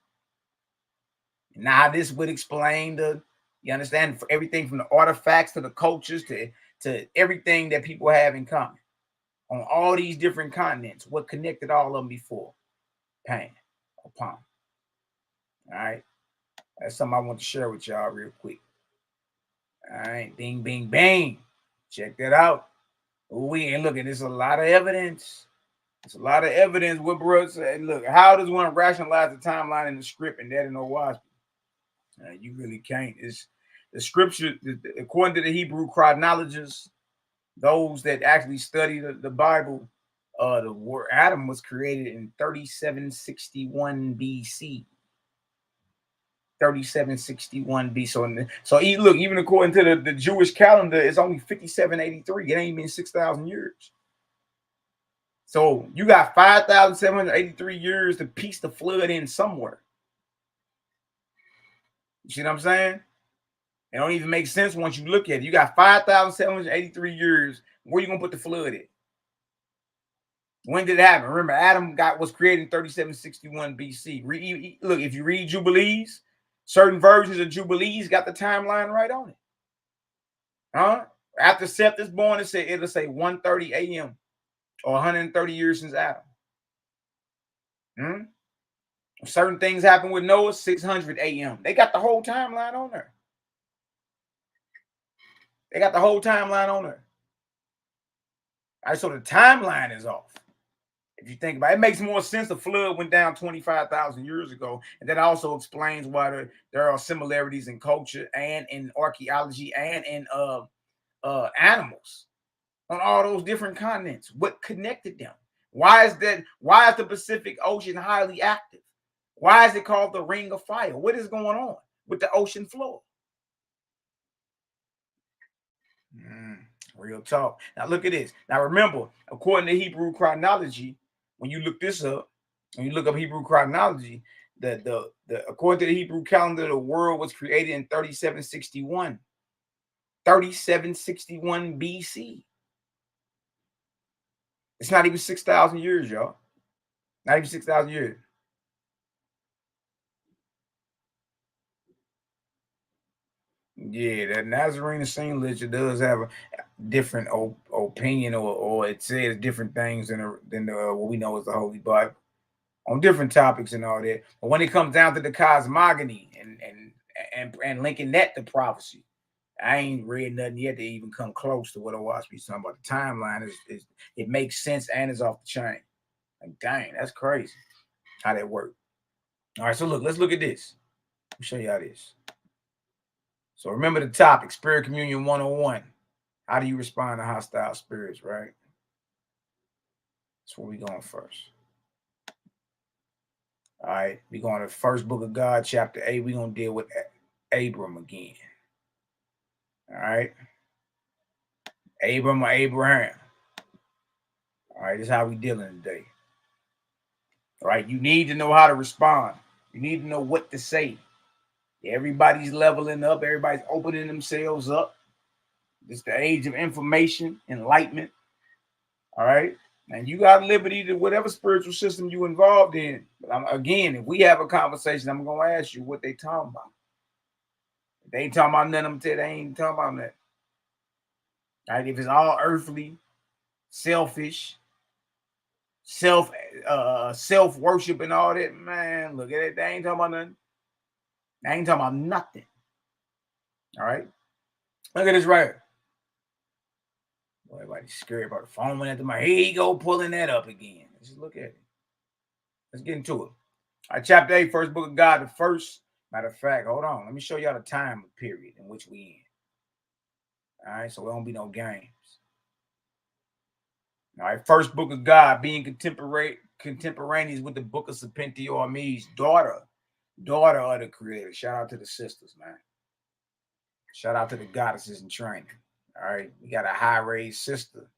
Now this would explain you understand, for everything from the artifacts to the cultures to everything that people have in common on all these different continents. What connected all of them before? Pain or palm. All right. That's something I want to share with y'all real quick. All right. Bing, bing, bang. Check that out. We ain't looking. There's a lot of evidence. There's a lot of evidence. What bro said. Look, how does one rationalize the timeline in the script and that in no wise? You really can't. It's the scripture, according to the Hebrew chronologists, those that actually study the Bible, the word Adam was created in 3761 BC. 3761 BC. So look, even according to the Jewish calendar, it's only 5783. It ain't been 6,000 years. So you got 5,783 years to piece the flood in somewhere. You see what I'm saying? It don't even make sense once you look at it. You got 5,783 years. Where you gonna put the flood in? When did it happen? Remember, Adam was created in 3761 BC. Look, if you read Jubilees, certain versions of Jubilees got the timeline right on it. After Seth is born, it'll say 1:30 a.m. or 130 years since Adam. Certain things happen with Noah, 600 a.m. They got the whole timeline on there. They got the whole timeline on there. All right, so the timeline is off. If you think about it, it makes more sense the flood went down 25,000 years ago. And that also explains why there are similarities in culture and in archaeology and in animals on all those different continents. What connected them? Why is the Pacific Ocean highly active? Why is it called the Ring of Fire? What is going on with the ocean floor? Real talk. Now look at this. Now remember, according to Hebrew chronology, when you look this up, when you look up Hebrew chronology, according to the Hebrew calendar, the world was created in 3761. 3761 BC. It's not even 6,000 years, y'all. Not even 6,000 years. Yeah, that Nazarene Saint Ledger does have a different opinion, or it says different things than what we know as the Holy Bible on different topics and all that. But when it comes down to the cosmogony and linking that to prophecy, I ain't read nothing yet to even come close to what I watched me talking about. The timeline is it makes sense and is off the chain. Like, dang, that's crazy how that worked. All right, so look, let's look at this. Let me show you how this. So remember the topic, Spirit Communion 101. How do you respond to hostile spirits, right? That's where we're going first. All right, we're going to the first book of God, chapter 8. We're going to deal with Abram again. All right. Abram or Abraham. All right, this is how we dealing today. All right, you need to know how to respond. You need to know what to say. Everybody's leveling up. Everybody's opening themselves up. It's the age of information, enlightenment. All right. And you got liberty to whatever spiritual system you involved in. But again, if we have a conversation, I'm going to ask you what they talking about. If they ain't talking about nothing, I'm going to tell you they ain't talking about that. All right. If it's all earthly, selfish, self-worship and all that, man, look at it. They ain't talking about nothing. They ain't talking about nothing. All right. Look at this right here. Boy, everybody's scared about the phone went into my head. Here you go, pulling that up again. Let's just look at it. Let's get into it. All right, chapter 8, first book of God, the first. Matter of fact, hold on. Let me show y'all the time period in which we in. All right, so there won't be no games. All right, first book of God, being contemporaneous with the book of Serpenti or Hermes, daughter of the Creator. Shout out to the sisters, man. Shout out to the goddesses in training. All right, we got a high-raised sister.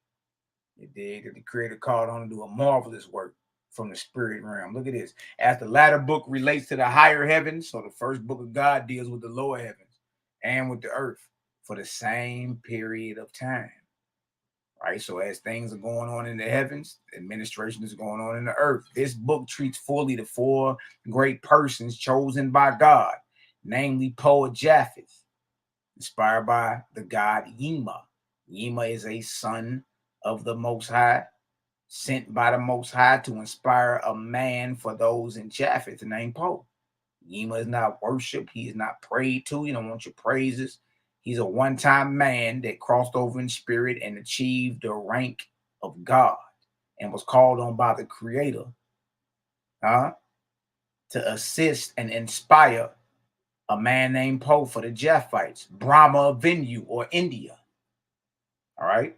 You dig? That the Creator called on to do a marvelous work from the spirit realm. Look at this. As the latter book relates to the higher heavens, so the first book of God deals with the lower heavens and with the earth for the same period of time. right? So as things are going on in the heavens, administration is going on in the earth. This book treats fully the four great persons chosen by God, namely poet Japheth, inspired by the god Yima. Yima is a son of the Most High, sent by the Most High to inspire a man for those in Japheth named Poe. Yima is not worshipped. He is not prayed to. You don't want your praises. He's a one-time man that crossed over in spirit and achieved the rank of God and was called on by the Creator to assist and inspire a man named Poe for the Japhites, Brahma of Venu or India. All right.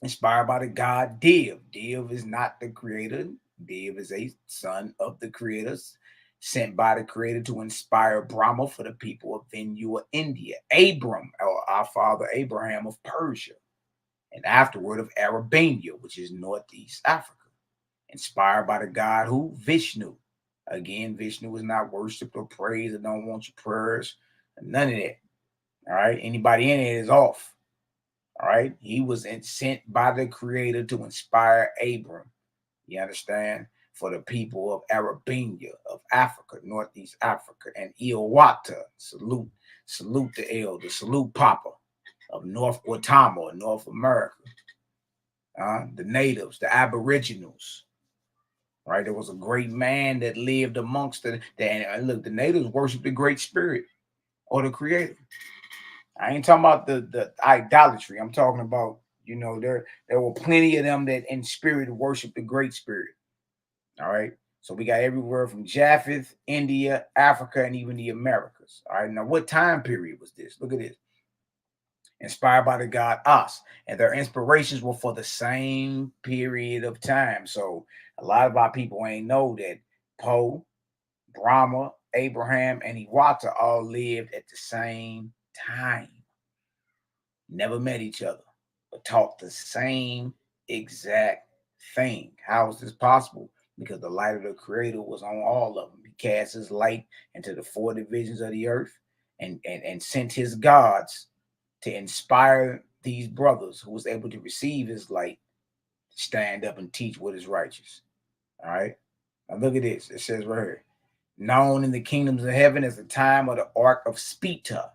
Inspired by the god Div. Div is not the creator. Div is a son of the creators, sent by the creator to inspire Brahma for the people of Venu or India. Abram, or our father Abraham of Persia, and afterward of Arabania, which is northeast Africa. Inspired by the god who? Vishnu. Again, Vishnu is not worshipped or praised, and don't want your prayers, none of that. All right. Anybody in it is off. All right. He was sent by the creator to inspire Abram. You understand? For the people of Arabania, of Africa, northeast Africa, and Iowata. Salute the elder, salute Papa of North Guatemala, or North America. The natives, the aboriginals. Right? There was a great man that lived amongst the look, the natives worship the Great Spirit or the creator. I ain't talking about the idolatry. I'm talking about, you know, there were plenty of them that in spirit worship the Great Spirit. All right. So we got everywhere from Japheth, India, Africa, and even the Americas. All right. Now, what time period was this? Look at this. Inspired by the god As, and their inspirations were for the same period of time. So a lot of our people ain't know that Poe, Brahma, Abraham, and Iwata all lived at the same time. Never met each other, but taught the same exact thing. How is this possible? Because the light of the creator was on all of them. He cast his light into the four divisions of the earth and sent his gods to inspire these brothers who was able to receive his light to stand up and teach what is righteous. All right. Now look at this. It says right here, known in the kingdoms of heaven as the time of the Ark of Spita.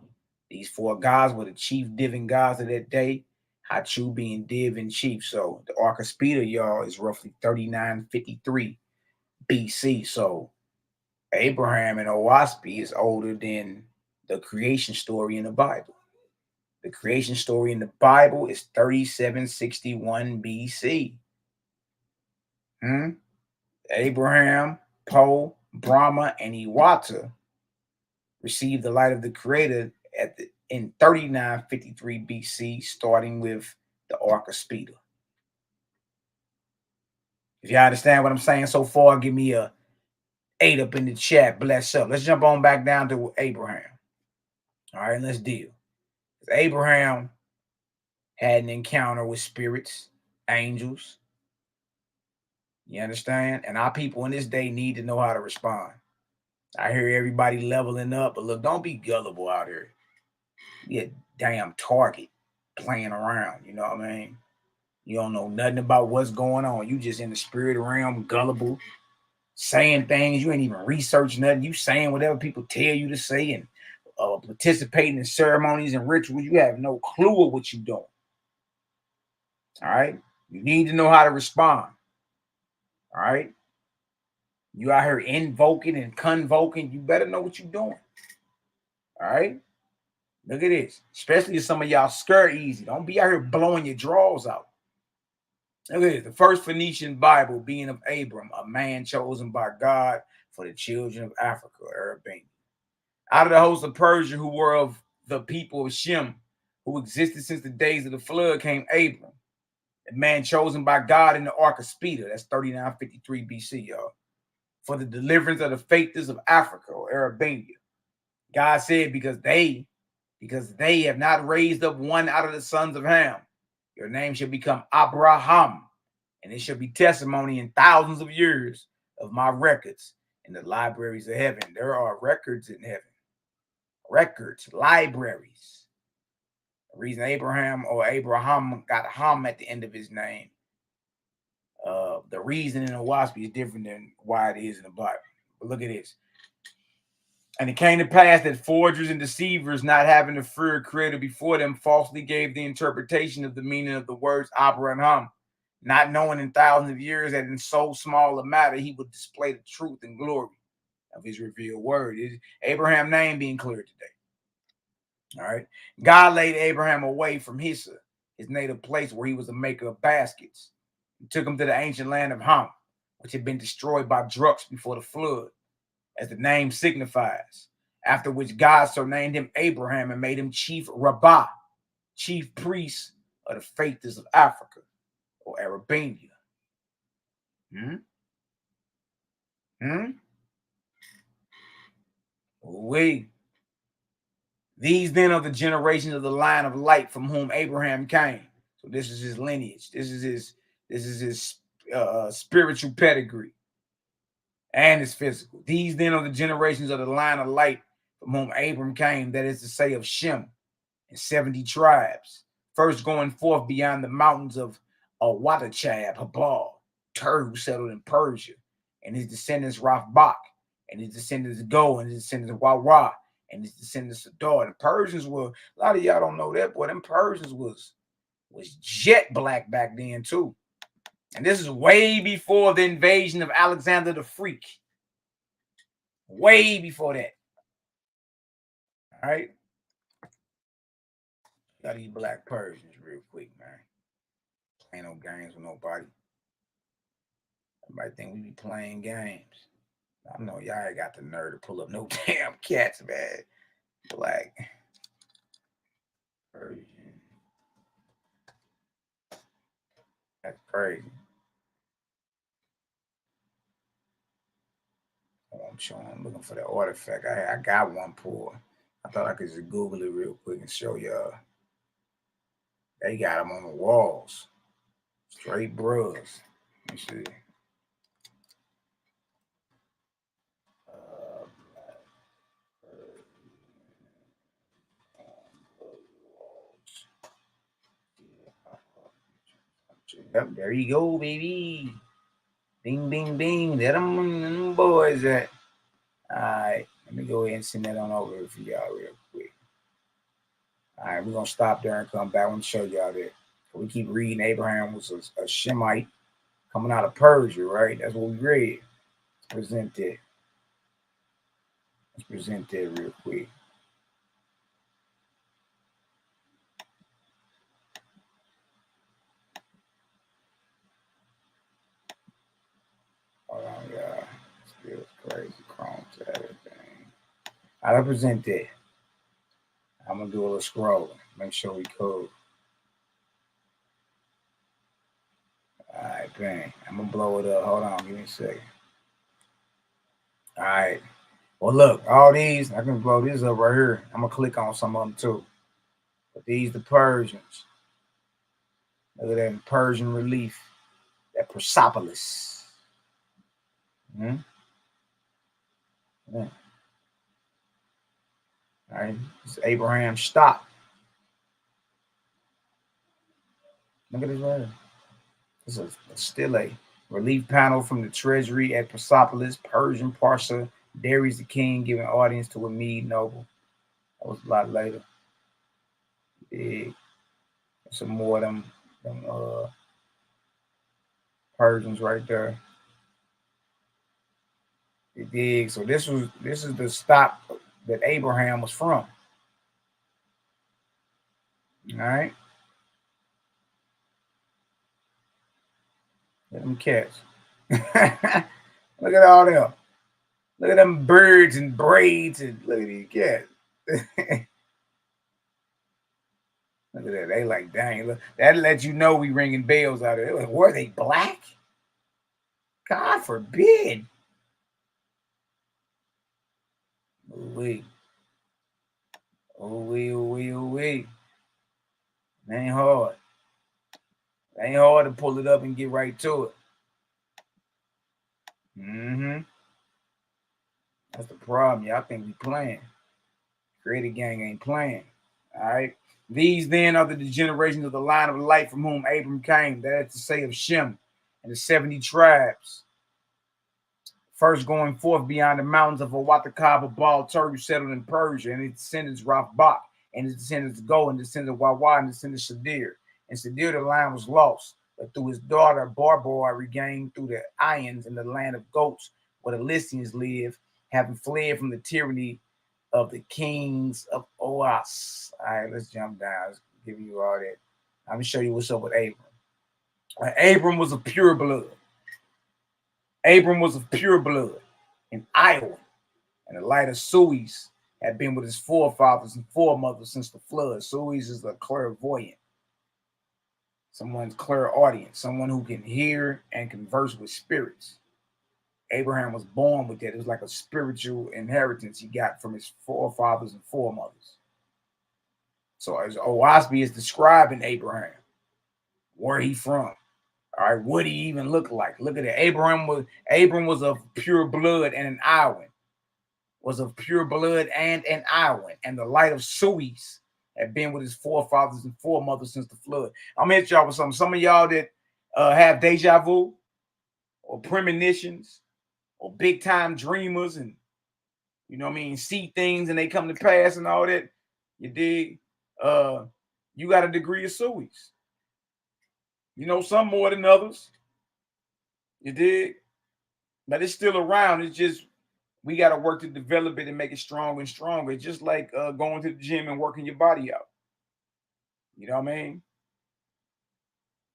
These four gods were the chief divine gods of that day, Hachu being div in chief. So the Ark of Spita, y'all, is roughly 3953 BC. So Abraham and Owaspi is older than the creation story in the Bible. The creation story in the Bible is 3761 BC. Abraham, Poe, Brahma, and Iwata received the light of the creator in 3953 BC, starting with the Ark of Spita. If you understand what I'm saying so far, give me a 8 up in the chat. Bless up. Let's jump on back down to Abraham. All right, let's deal. Abraham had an encounter with spirits, angels. You understand? And our people in this day need to know how to respond. I hear everybody leveling up, but look, don't be gullible out here. Be a damn target playing around. You know what I mean? You don't know nothing about what's going on. You just in the spirit realm, gullible, saying things. You ain't even researched nothing. You saying whatever people tell you to say and participating in ceremonies and rituals. You have no clue of what you're doing. All right? You need to know how to respond. All right? You out here invoking and convoking. You better know what you're doing. All right? Look at this. Especially if some of y'all scare easy. Don't be out here blowing your drawers out. Look at this. The first Phoenician Bible being of Abram, a man chosen by God for the children of Africa, Arabia. Out of the host of Persia, who were of the people of Shem, who existed since the days of the flood, came Abram, a man chosen by God in the Ark of Spita. That's 3953 BC, y'all. For the deliverance of the faithless of Africa or Arabia. God said, because they have not raised up one out of the sons of Ham, your name shall become Abraham, and it shall be testimony in thousands of years of my records in the libraries of heaven. There are records in heaven. Records, libraries. The reason Abraham or Abraham got Ham at the end of his name, the reason in the WASP is different than why it is in the Bible. But look at this. And it came to pass that forgers and deceivers, not having the fear of Creator before them, falsely gave the interpretation of the meaning of the words Abra and Ham, not knowing in thousands of years that in so small a matter he would display the truth and glory of his revealed word. Abraham's name being clear today. All right. God laid Abraham away from his native place where he was a maker of baskets, and took him to the ancient land of Ham, which had been destroyed by droughts before the flood, as the name signifies, after which God so named him Abraham and made him chief rabbah, chief priest of the faiths of Africa or Arabania. These then are the generations of the line of light from whom Abraham came. So this is his lineage. This is his spiritual pedigree and his physical. These then are the generations of the line of light from whom Abram came, that is to say, of Shem, and 70 tribes, first going forth beyond the mountains of Awatachab, Habal, Tur, who settled in Persia, and his descendants Raphbach, and his descendants Go, and his descendants Wawah, and his descendants Adar. The Persians were, a lot of y'all don't know that, boy, them Persians was jet black back then too. And this is way before the invasion of Alexander the Freak. Way before that. All right. Got these black Persians real quick, man. Ain't no games with nobody. Everybody think we be playing games. I know y'all ain't got the nerve to pull up no damn cats, man. Black Persian. That's crazy. I'm showing. I'm looking for the artifact. I got one pulled. I thought I could just Google it real quick and show y'all. They got them on the walls. Straight bros. Let me see. Yep, there you go, baby. Bing, bing, bing. There them boys at. All right, let me go ahead and send that on over for y'all real quick. All right, we're going to stop there and come back. I want to show y'all that. We keep reading Abraham was a Shemite coming out of Persia, right? That's what we read. Let's present that. Let's present that real quick. Hold on, y'all. This feels crazy. Chrome to everything. I'll present that. I'm going to do a little scrolling. Make sure we code. All right, bang. I'm going to blow it up. Hold on. Give me a second. All right. Well, look, all these, I can blow this up right here. I'm going to click on some of them too. But these the Persians. Look at that Persian relief. That Persepolis. Yeah. All right. It's Abraham stock. Look at this right here. This is still a relief panel from the treasury at Persepolis. Persian Parsa. Darius the king giving audience to a Mede noble. That was a lot later. Big. Some more of them Persians right there. You dig? So this is the stock that Abraham was from. All right. Let them catch. Look at all them. Look at them birds and braids and look at these cats. Look at that. They like, dang, look, that lets you know we ringing bells out there. Like, were they black? God forbid. Ooh-wee. Ooh-wee, ooh-wee, ooh-wee. It ain't hard. It ain't hard to pull it up and get right to it. That's the problem. Y'all think we playing. Creative gang ain't playing. All right. These then are the generations of the line of light from whom Abram came, that is to say of Shem and the 70 tribes. First going forth beyond the mountains of Awatakab, Baal, Turu settled in Persia, and his descendants Raphbach, and his descendants Go, and descendants Wawa, and descendants Shadir. And Shadir, the line was lost, but through his daughter Barbara regained through the Ions in the land of goats, where the Lycians live, having fled from the tyranny of the kings of Oas. All right, let's jump down. Let's give you all that. I'm gonna show you what's up with Abram. Abram was of pure blood. Abram was of pure blood in Iowa, and the light of Suez had been with his forefathers and foremothers since the flood. Suez is a clairvoyant, someone's clairaudient, someone who can hear and converse with spirits. Abraham was born with that. It was like a spiritual inheritance he got from his forefathers and foremothers. So as Oasby is describing Abraham, where he from, all right, what he even looked like. Look at it. Abram was of pure blood and an Iowan. Was of pure blood and an Iowan. And the light of Suez had been with his forefathers and foremothers since the flood. I'm gonna hit y'all with something. Some of y'all that have deja vu or premonitions or big time dreamers, and you know what I mean, see things and they come to pass and all that. You dig? You got a degree of Suez. You know, some more than others. You dig? But it's still around. It's just we got to work to develop it and make it stronger and stronger. It's just like going to the gym and working your body out. You know what I mean?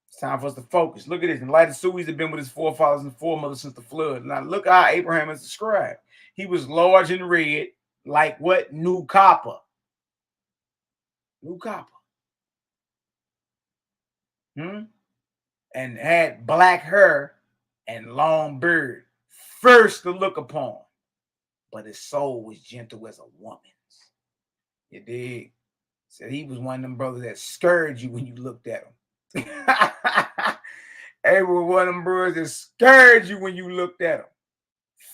It's time for us to focus. Look at this. The light of Suez had been with his forefathers and foremothers since the flood. Now look how Abraham is described. He was large and red, like what? New copper. New copper. And had black hair and long beard, first to look upon, but his soul was gentle as a woman's. You dig? Said he was one of them brothers that scared you when you looked at him. Abram was one of them brothers that scared you when you looked at him.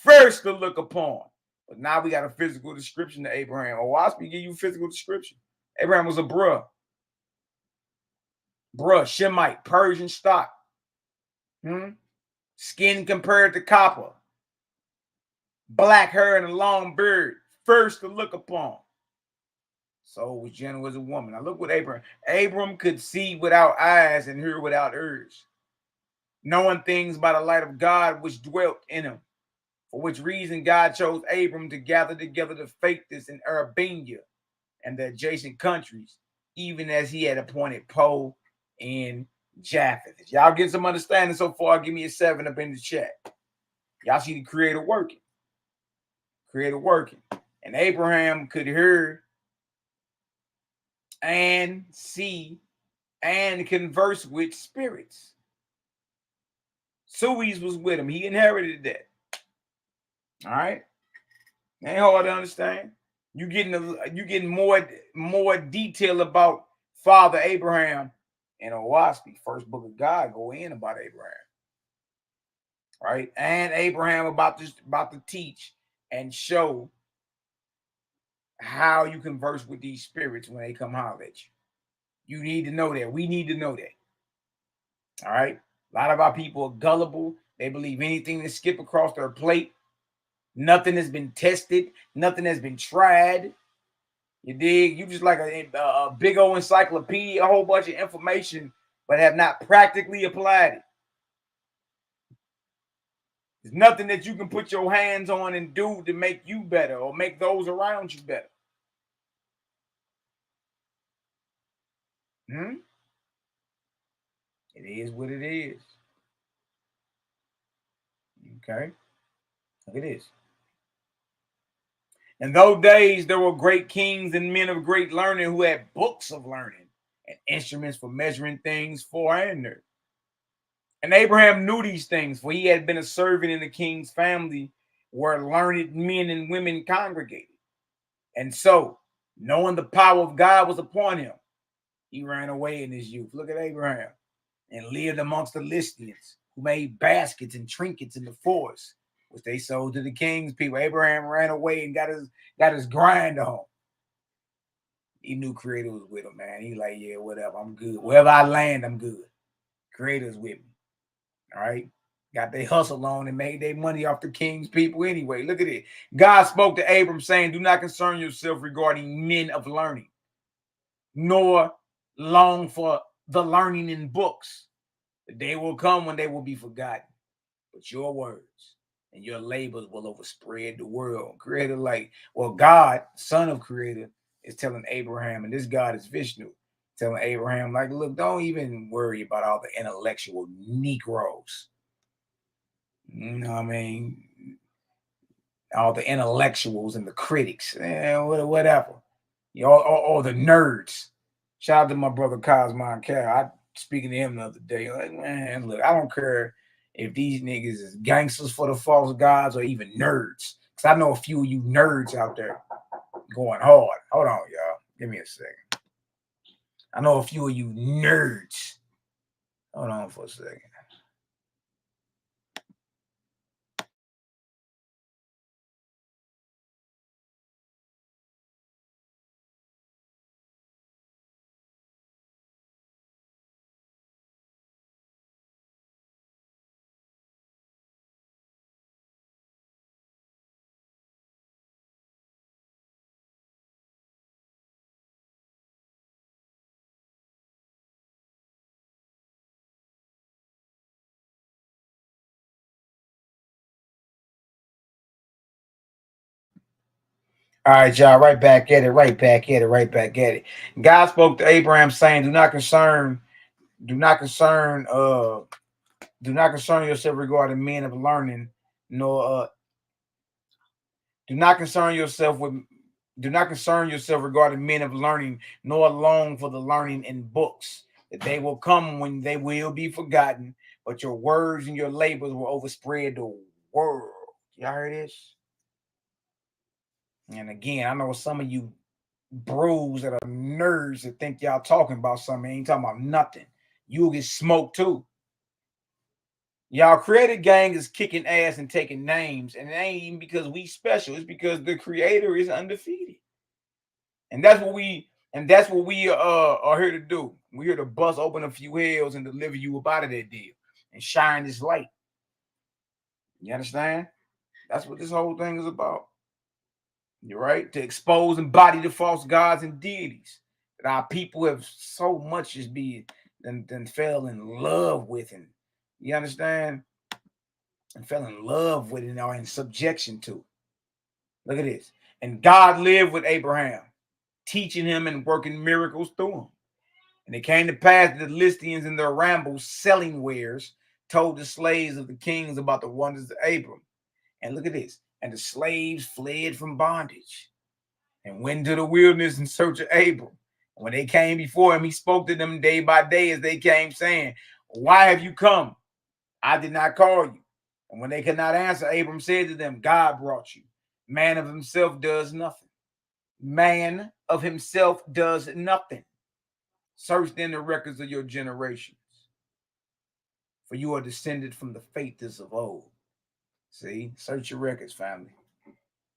First to look upon. But now we got a physical description to Abraham. Or Wasp give you a physical description. Abraham was a bruh. Bruh, Shemite, Persian stock. Skin compared to copper. Black hair and a long beard. First to look upon. Soul was gentle as a woman. Now look what Abram. Abram could see without eyes and hear without ears. Knowing things by the light of God which dwelt in him. For which reason God chose Abram to gather together the faithless in Arabia and the adjacent countries, even as he had appointed Poe and Japheth. Y'all get some understanding so far? Give me a 7 up in the chat. Y'all see the Creator working. Creator working. And Abraham could hear and see and converse with spirits. Suez was with him. He inherited that. All right. Ain't hard to understand. You getting more detail about Father Abraham and Owaski. First book of God go in about Abraham. Right? And Abraham about to teach and show how you converse with these spirits when they come holler at you. You need to know that. We need to know that. All right. A lot of our people are gullible. They believe anything that skip across their plate. Nothing has been tested. Nothing has been tried. You dig? You just like a big old encyclopedia, a whole bunch of information, but have not practically applied it. There's nothing that you can put your hands on and do to make you better or make those around you better. It is what it is. Okay. Look at this. In those days, there were great kings and men of great learning who had books of learning and instruments for measuring things fore and near. And Abraham knew these things, for he had been a servant in the king's family where learned men and women congregated. And so, knowing the power of God was upon him, he ran away in his youth. Look at Abraham. And lived amongst the Lycians, who made baskets and trinkets in the forest, which they sold to the king's people. Abraham ran away and got his grind on. He knew Creator was with him, man. He like, yeah, whatever, I'm good. Wherever I land, I'm good. Creator's with me. All right. Got their hustle on and made their money off the king's people anyway. Look at it. God spoke to Abram saying, do not concern yourself regarding men of learning, nor long for the learning in books. The day will come when they will be forgotten. But your words and your labors will overspread the world. Creator, like, well, God, son of Creator, is telling Abraham, and this God is Vishnu, telling Abraham, like, look, don't even worry about all the intellectual Negroes. You know what I mean? All the intellectuals and the critics, whatever. You know, or the nerds. Shout out to my brother Cosmo Cal. I speaking to him the other day. Like, man, look, I don't care if these niggas is gangsters for the false gods or even nerds. Because I know a few of you nerds out there going hard. Hold on, y'all. Give me a second. I know a few of you nerds. Hold on for a second. All right, y'all, right back at it. God spoke to Abraham saying, do not concern yourself regarding men of learning, nor do not concern yourself regarding men of learning, nor long for the learning in books. That they will come when they will be forgotten, but your words and your labors will overspread the world. Y'all heard this? And again, I know some of you bros that are nerds that think y'all talking about something, ain't talking about nothing. You'll get smoked too. Y'all created gang is kicking ass and taking names, and it ain't even because we special. It's because the Creator is undefeated, and that's what we are here to do. We're here to bust open a few hells and deliver you up out of that deal and shine this light. You understand? That's what this whole thing is about. You're right, to expose and body the false gods and deities that our people have so much as than fell in love with, and you understand, and fell in love with and are in subjection to. Look at this. And God lived with Abraham, teaching him and working miracles through him. And it came to pass that the Listians in their rambles selling wares told the slaves of the kings about the wonders of Abram. And look at this. And the slaves fled from bondage and went to the wilderness in search of Abram. And when they came before him, he spoke to them day by day as they came, saying, why have you come? I did not call you. And when they could not answer, Abram said to them, God brought you. Man of himself does nothing. Man of himself does nothing. Search then the records of your generations, for you are descended from the faithers of old. See, search your records, family.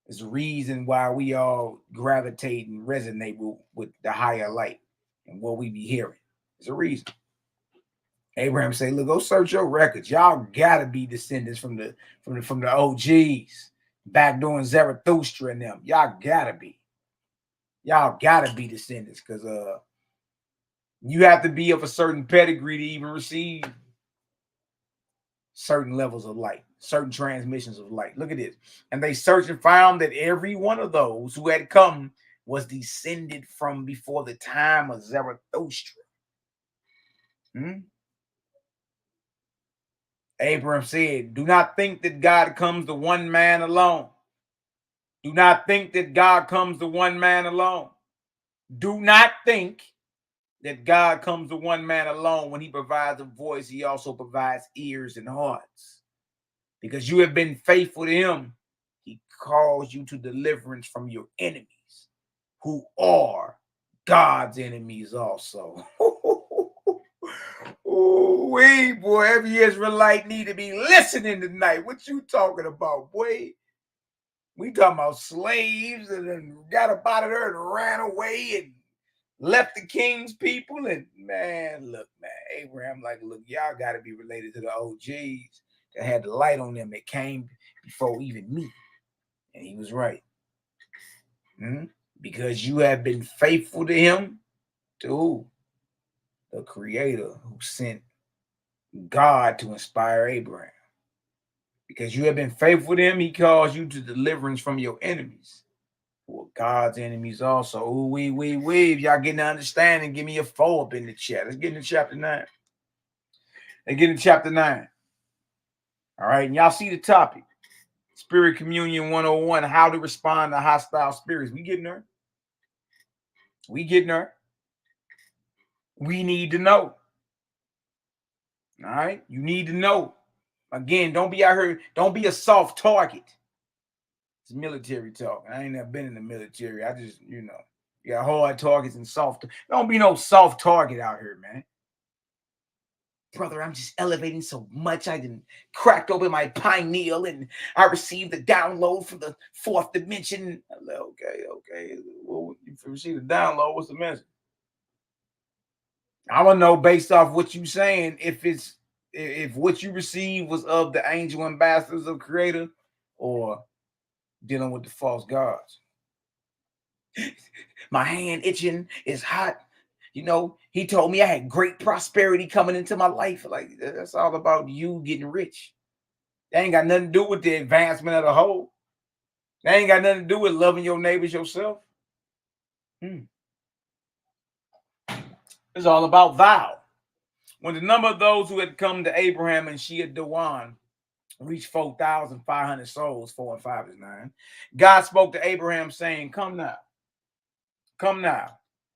It's the reason why we all gravitate and resonate with the higher light and what we be hearing. There's a reason. Abraham said, look, go search your records. Y'all gotta be descendants from the OGs back during Zarathustra and them. Y'all gotta be descendants, because you have to be of a certain pedigree to even receive certain levels of light, certain transmissions of light. Look at this. And they searched and found that every one of those who had come was descended from before the time of Zarathustra. Abraham said, do not think that God comes to one man alone. Do not think that God comes to one man alone. Do not think that God comes to one man alone. When he provides a voice, he also provides ears and hearts. Because you have been faithful to him, he calls you to deliverance from your enemies, who are God's enemies also. Ooh, boy, every Israelite need to be listening tonight. What you talking about, boy? We talking about slaves and then got up out of there and ran away and left the king's people, and man, look, man, Abraham, like, look, y'all got to be related to the OGs that had the light on them that came before even me. And he was right. Because you have been faithful to him, to who? The creator who sent God to inspire Abraham. Because you have been faithful to him, he calls you to deliverance from your enemies. Well, God's enemies also. Ooh, we. If y'all getting to understanding, give me a 4 up in the chat. Let's get into chapter 9. Let's get into chapter 9. All right, and y'all see the topic. Spirit Communion 101, how to respond to hostile spirits. We getting there. We getting there. We need to know. All right, you need to know. Again, don't be out here, don't be a soft target. It's military talk. I ain't never been in the military. I just, you got hard targets and soft. Don't be no soft target out here, man. Brother, I'm just elevating so much. I didn't cracked open my pineal and I received the download from the 4th dimension. Okay. Well, if you receive the download, what's the message? I want to know based off what you saying if what you received was of the angel ambassadors of Creator or dealing with the false gods. My hand itching is hot. He told me I had great prosperity coming into my life. Like, that's all about you getting rich. That ain't got nothing to do with the advancement of the whole. That ain't got nothing to do with loving your neighbors yourself. It's all about vow. When the number of those who had come to Abraham and she at Dewan reached 4,500 souls, 4 and 5 is 9, God spoke to Abraham saying, come now.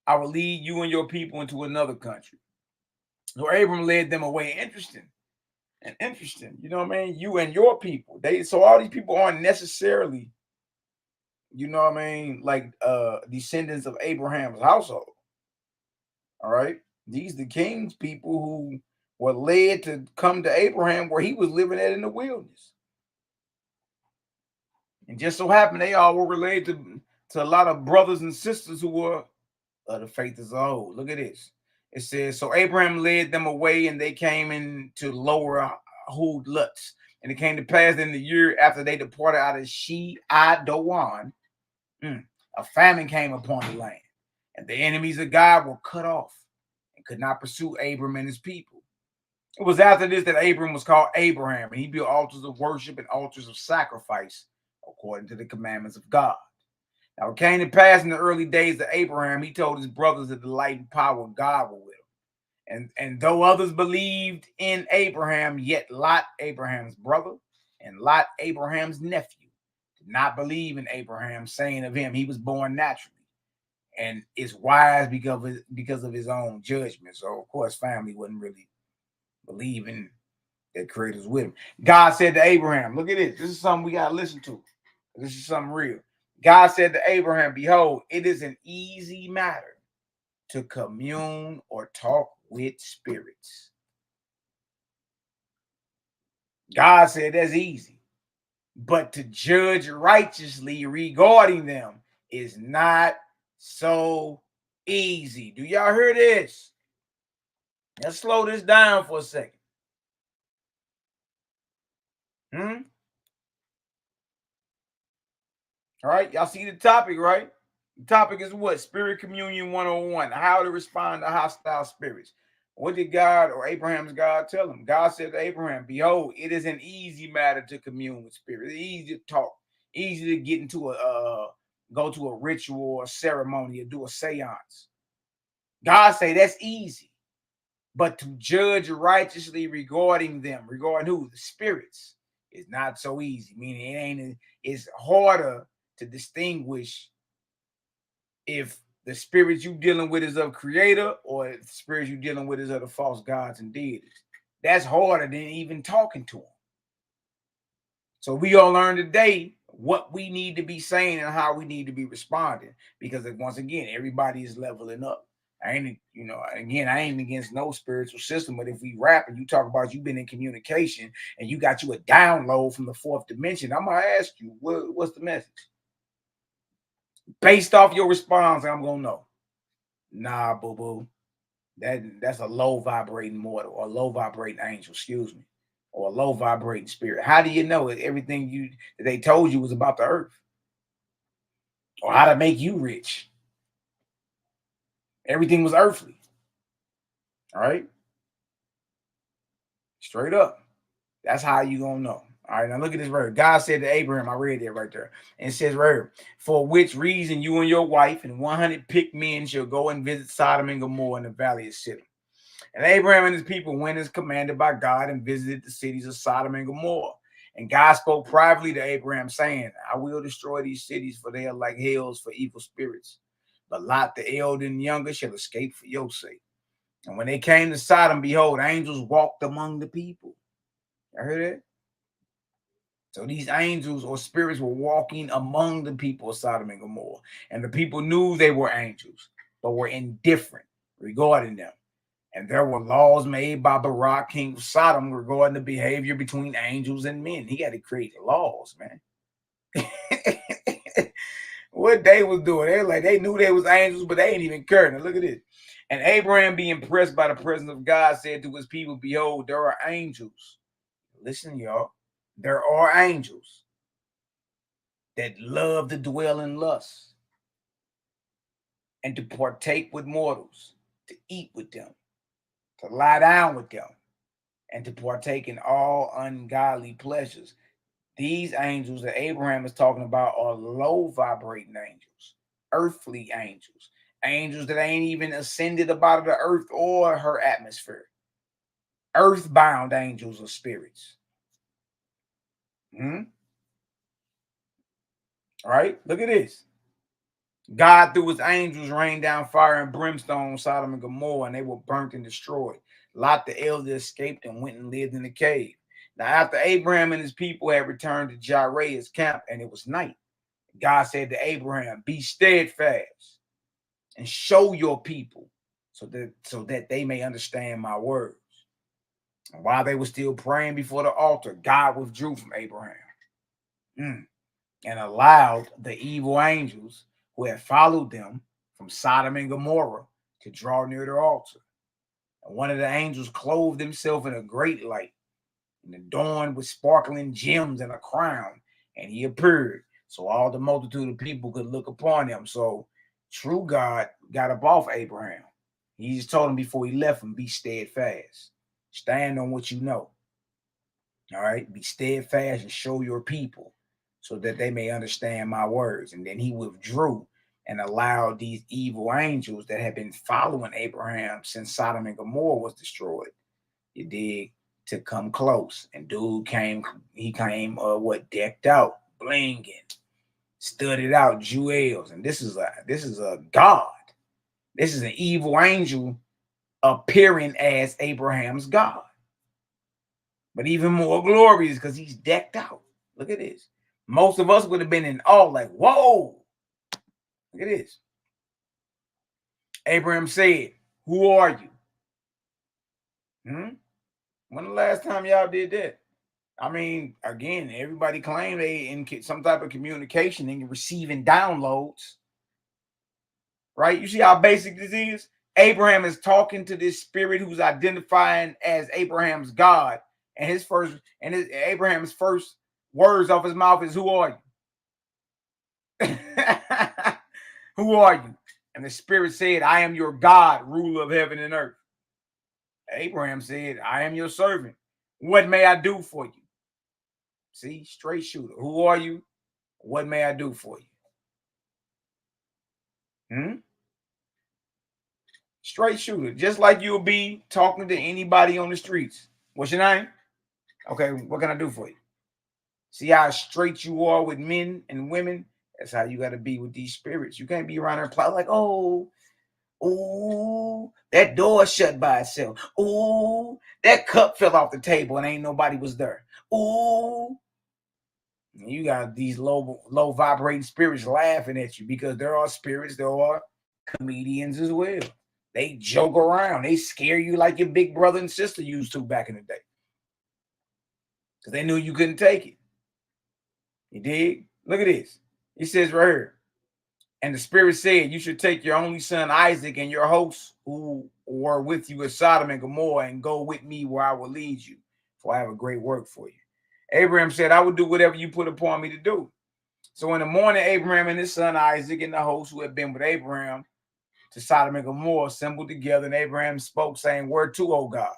I will lead you and your people into another country. So Abraham led them away. Interesting. You know what I mean? You and your people. So all these people aren't necessarily, you know what I mean, like descendants of Abraham's household. All right. These are the king's people who were led to come to Abraham where he was living at in the wilderness. And just so happened they all were related to a lot of brothers and sisters who were of the faith as a whole. Look at this. It says, so Abraham led them away and they came into lower Hud-Lutz. And it came to pass in the year after they departed out of She-I-Dowan, a famine came upon the land. And the enemies of God were cut off and could not pursue Abram and his people. It was after this that Abram was called Abraham, and he built altars of worship and altars of sacrifice according to the commandments of God. Now it came to pass in the early days of Abraham, he told his brothers that the light and power of God were with him. And though others believed in Abraham, yet Lot, Abraham's brother, and Lot, Abraham's nephew, did not believe in Abraham, saying of him, he was born naturally and is wise because of his own judgment. So, of course, family wouldn't really believe in that Creator's with him. God said to Abraham, look at this. This is something we got to listen to. This is something real. God said to Abraham, behold, it is an easy matter to commune or talk with spirits. God said that's easy. But to judge righteously regarding them is not so easy. Do y'all hear this? Let's slow this down for a second. All right, y'all see the topic, right? The topic is what? Spirit Communion 101, how to respond to hostile spirits. What did God or Abraham's God tell him? God said to Abraham, behold, it is an easy matter to commune with spirits. It's easy to talk, easy to get into go to a ritual or ceremony or do a seance. God say that's easy. But to judge righteously regarding them, regarding who? The spirits, is not so easy. Meaning it's harder to distinguish if the spirits you dealing with is of Creator or if the spirits you dealing with is of the false gods and deities. That's harder than even talking to them. So we all learn today what we need to be saying and how we need to be responding, because once again, everybody is leveling up. I ain't against no spiritual system, but if we rap and you talk about you've been in communication and you got you a download from the 4th dimension, I'm gonna ask you, what's the message? Based off your response, I'm gonna know. Nah, boo-boo. That's a low vibrating mortal, or low vibrating angel, excuse me, or a low vibrating spirit. How do you know everything that they told you was about the earth? Or how to make you rich? Everything was earthly. All right? Straight up. That's how you gonna know. All right, now look at this word. God said to Abraham, I read that right there. And it says right here, for which reason you and your wife and 100 picked men shall go and visit Sodom and Gomorrah in the valley of Siddim. And Abraham and his people went as commanded by God and visited the cities of Sodom and Gomorrah. And God spoke privately to Abraham, saying, I will destroy these cities, for they are like hells for evil spirits. But Lot, the elder and younger, shall escape for your sake. And when they came to Sodom, behold, angels walked among the people. You heard that? So these angels or spirits were walking among the people of Sodom and Gomorrah. And the people knew they were angels, but were indifferent regarding them. And there were laws made by Barak, king of Sodom, regarding the behavior between angels and men. He had to create the laws, man. What they was doing, they knew they was angels, but they ain't even caring. Now look at this. And Abraham, being impressed by the presence of God, said to his people, behold, there are angels. Listen, y'all. There are angels that love to dwell in lust and to partake with mortals, to eat with them, to lie down with them, and to partake in all ungodly pleasures. These angels that Abraham is talking about are low vibrating angels, earthly angels, angels that ain't even ascended about the earth or her atmosphere. Earthbound angels or spirits. All right, look at this. God, through his angels, rained down fire and brimstone on Sodom and Gomorrah, and they were burnt and destroyed. Lot the elder escaped and went and lived in the cave. Now, after Abraham and his people had returned to Jireh, his camp, and it was night, God said to Abraham, be steadfast and show your people so that they may understand my words. And while they were still praying before the altar, God withdrew from Abraham and allowed the evil angels who had followed them from Sodom and Gomorrah to draw near the altar. And one of the angels clothed himself in a great light and adorned with sparkling gems and a crown, and he appeared so all the multitude of people could look upon him. So true God got up off Abraham. He just told him before he left him, be steadfast. Stand on what you know. All right, be steadfast and show your people so that they may understand my words. And then he withdrew and allowed these evil angels that had been following Abraham since Sodom and Gomorrah was destroyed, you dig, to come close. And dude came decked out, blinging, studded out jewels. And this is a God. This is an evil angel appearing as Abraham's God. But even more glorious because he's decked out. Look at this. Most of us would have been in awe, like, whoa. Look at this. Abraham said, who are you? When the last time y'all did that? I mean, again, everybody claimed they in some type of communication and receiving downloads. Right? You see how basic this is? Abraham is talking to this spirit who's identifying as Abraham's God. And Abraham's first words off his mouth is, who are you? Who are you? And the spirit said, I am your God, ruler of heaven and earth. Abraham said, I am your servant. What may I do for you? See, straight shooter. Who are you? What may I do for you? Straight shooter. Just like you'll be talking to anybody on the streets. What's your name? Okay, what can I do for you? See how straight you are with men and women? That's how you got to be with these spirits. You can't be around there plot like, oh, that door shut by itself. Oh, that cup fell off the table and ain't nobody was there. Oh, you got these low vibrating spirits laughing at you because there are spirits, there are comedians as well. They joke around. They scare you like your big brother and sister used to back in the day. Because they knew you couldn't take it. You dig? Look at this. It says right here. And the Spirit said, you should take your only son Isaac and your hosts who were with you at Sodom and Gomorrah and go with me where I will lead you, for I have a great work for you. Abraham said, I will do whatever you put upon me to do. So in the morning, Abraham and his son Isaac and the hosts who had been with Abraham to Sodom and Gomorrah assembled together, and Abraham spoke, saying, where to, O God?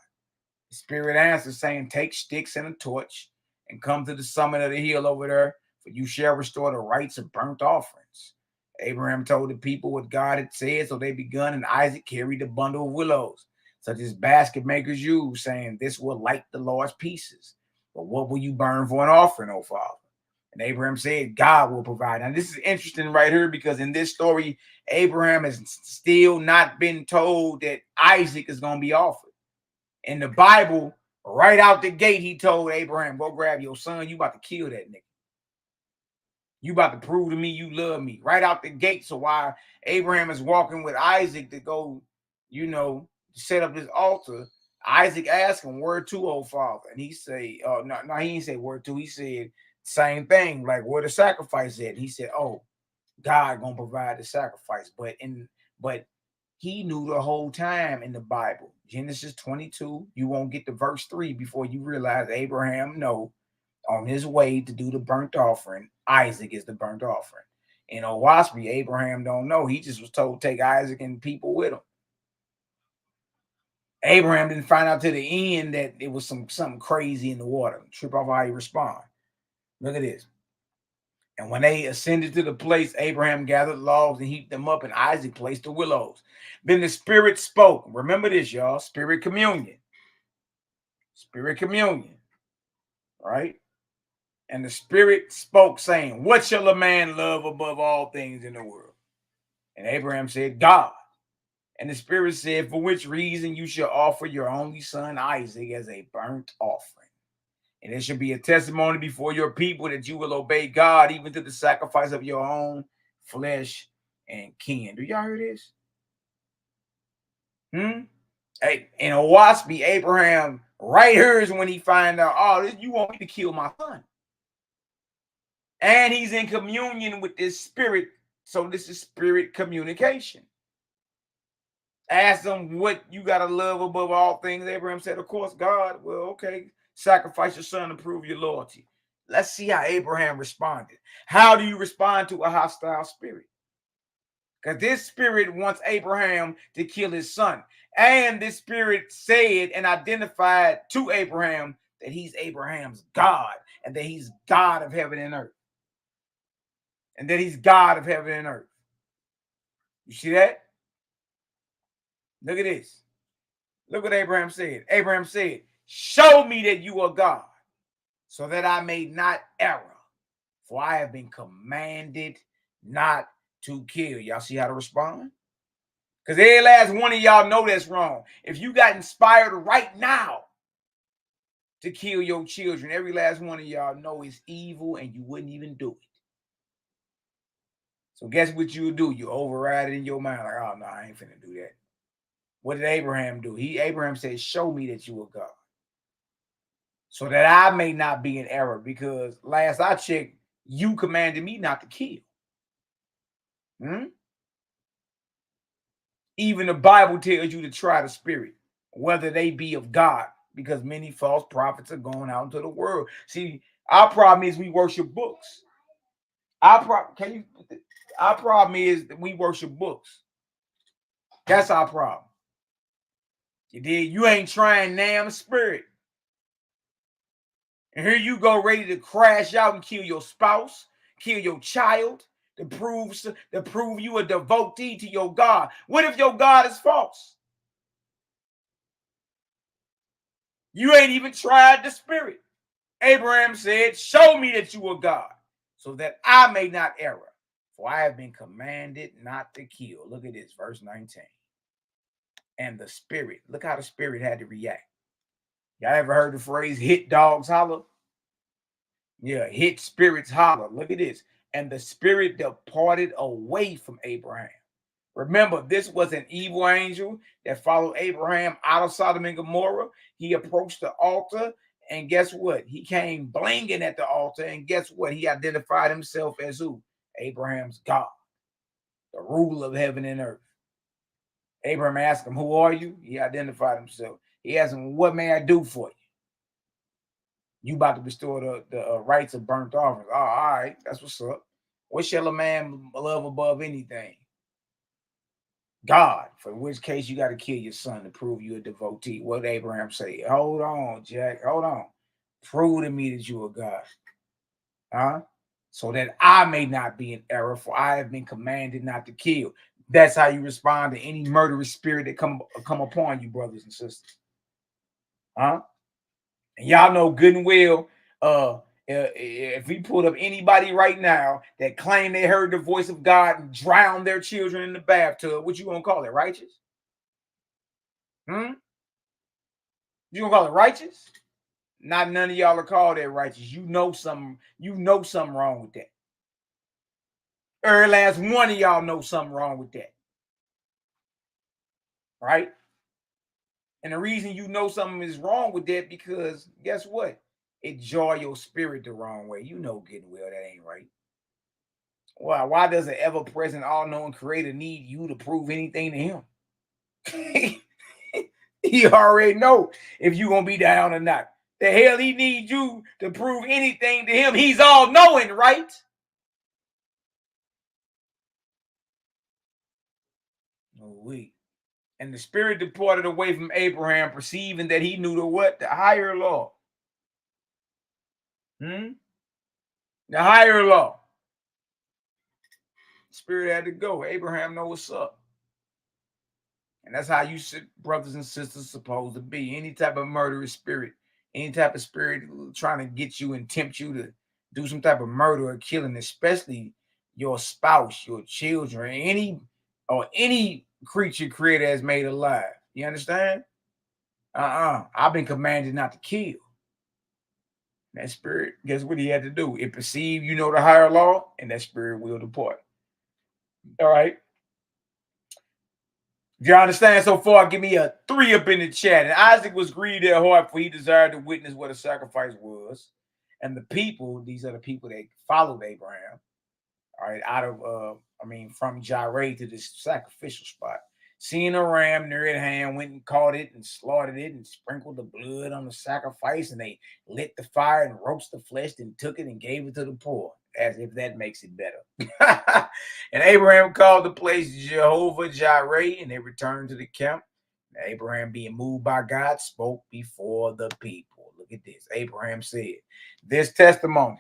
The Spirit answered, saying, take sticks and a torch and come to the summit of the hill over there, for you shall restore the rights of burnt offerings. Abraham told the people what God had said, so they begun, and Isaac carried a bundle of willows, such as basket makers use, saying, this will light the Lord's pieces. But what will you burn for an offering, O Father? And Abraham said, God will provide. Now, this is interesting right here, because in this story, Abraham has still not been told that Isaac is going to be offered. In the Bible, right out the gate, he told Abraham, go grab your son. You about to kill that nigga. You about to prove to me you love me. Right out the gate. So while Abraham is walking with Isaac to go, you know, set up his altar, Isaac asked him, where to, O Father? And he say, no, he didn't say where to. He said, same thing, like where the sacrifice at. He said, oh, God gonna provide the sacrifice. But he knew the whole time in the Bible. Genesis 22, you won't get to verse 3 before you realize Abraham know on his way to do the burnt offering, Isaac is the burnt offering. In Owaspi, Abraham don't know. He just was told take Isaac and people with him. Abraham didn't find out to the end that it was something crazy in the water. Trip off how he respond. Look at this. And when they ascended to the place, Abraham gathered logs and heaped them up, and Isaac placed the willows. Then the Spirit spoke. Remember this, y'all. Spirit communion. Spirit communion. Right? And the Spirit spoke, saying, what shall a man love above all things in the world? And Abraham said, God. And the Spirit said, for which reason you shall offer your only son Isaac as a burnt offering. And it shall be a testimony before your people that you will obey God, even to the sacrifice of your own flesh and kin. Do y'all hear this? Hey, in Owaspi, Abraham right here is when he find out, oh, you want me to kill my son. And he's in communion with this Spirit. So this is spirit communication. Ask them what you got to love above all things. Abraham said, of course, God. Well, okay. Sacrifice your son to prove your loyalty. Let's see how Abraham responded. How do you respond to a hostile spirit? Because this spirit wants Abraham to kill his son. And this spirit said and identified to Abraham that he's Abraham's God and that he's God of heaven and earth. And that he's God of heaven and earth. You see that? Look at this. Look what Abraham said. Abraham said, show me that you are God, so that I may not err. For I have been commanded not to kill. Y'all see how to respond? Because every last one of y'all know that's wrong. If you got inspired right now to kill your children, every last one of y'all know it's evil and you wouldn't even do it. So guess what you do? You override it in your mind like, oh, no, I ain't finna do that. What did Abraham do? Abraham said, show me that you are God, so that I may not be in error, because last I checked, you commanded me not to kill. Even the Bible tells you to try the spirit, whether they be of God, because many false prophets are going out into the world. See, our problem is we worship books. Our problem is that we worship books. That's our problem. You ain't trying damn spirit. And here you go ready to crash out and kill your spouse, kill your child, to prove you a devotee to your God. What if your God is false? You ain't even tried the spirit. Abraham said, show me that you are God, so that I may not err. For I have been commanded not to kill. Look at this, verse 19. And the spirit, look how the spirit had to react. Y'all ever heard the phrase, hit dogs holler? Yeah, hit spirits holler. Look at this. And the spirit departed away from Abraham. Remember, this was an evil angel that followed Abraham out of Sodom and Gomorrah. He approached the altar, and guess what? He came blinging at the altar, and guess what? He identified himself as who? Abraham's God. the ruler of heaven and earth. Abraham asked him, who are you? He identified himself. He asked him, what may I do for you? You about to restore the rights of burnt offerings. Oh, all right, that's what's up. What shall a man love above anything? God, for which case you got to kill your son to prove you a devotee. What did Abraham say? Hold on, Jack, hold on. Prove to me that you are God. Huh? So that I may not be in error, for I have been commanded not to kill. That's how you respond to any murderous spirit that come upon you, brothers and sisters. Huh? And y'all know good and well, if we pulled up anybody right now that claimed they heard the voice of God and drowned their children in the bathtub, what you gonna call it? Righteous? You gonna call it righteous? Not none of y'all are called that righteous. You know something wrong with that. Every last one of y'all know something wrong with that. Right? And the reason you know something is wrong with that, because guess what? It jar your spirit the wrong way. You know good and well that ain't right. Why does an ever-present, all-knowing creator need you to prove anything to him? He already know if you're going to be down or not. The hell he needs you to prove anything to him? He's all-knowing, right? Oh, wait. And the spirit departed away from Abraham, perceiving that he knew the what? The higher law. The higher law. Spirit had to go. Abraham know what's up. And that's how you brothers and sisters supposed to be. Any type of murderous spirit, any type of spirit trying to get you and tempt you to do some type of murder or killing, especially your spouse, your children, any creature created as made alive. You understand? I've been commanded not to kill. That spirit, guess what he had to do? It perceived, the higher law, and that spirit will depart. All right. If you understand so far, give me a 3 up in the chat. And Isaac was greedy at heart, for he desired to witness what a sacrifice was. And the people, these are the people that followed Abraham, all right, from Jireh to this sacrificial spot. Seeing a ram near at hand, went and caught it and slaughtered it and sprinkled the blood on the sacrifice, and they lit the fire and roasted the flesh and took it and gave it to the poor, as if that makes it better. And Abraham called the place Jehovah Jireh, and they returned to the camp. And Abraham, being moved by God, spoke before the people. Look at this. Abraham said, this testimony,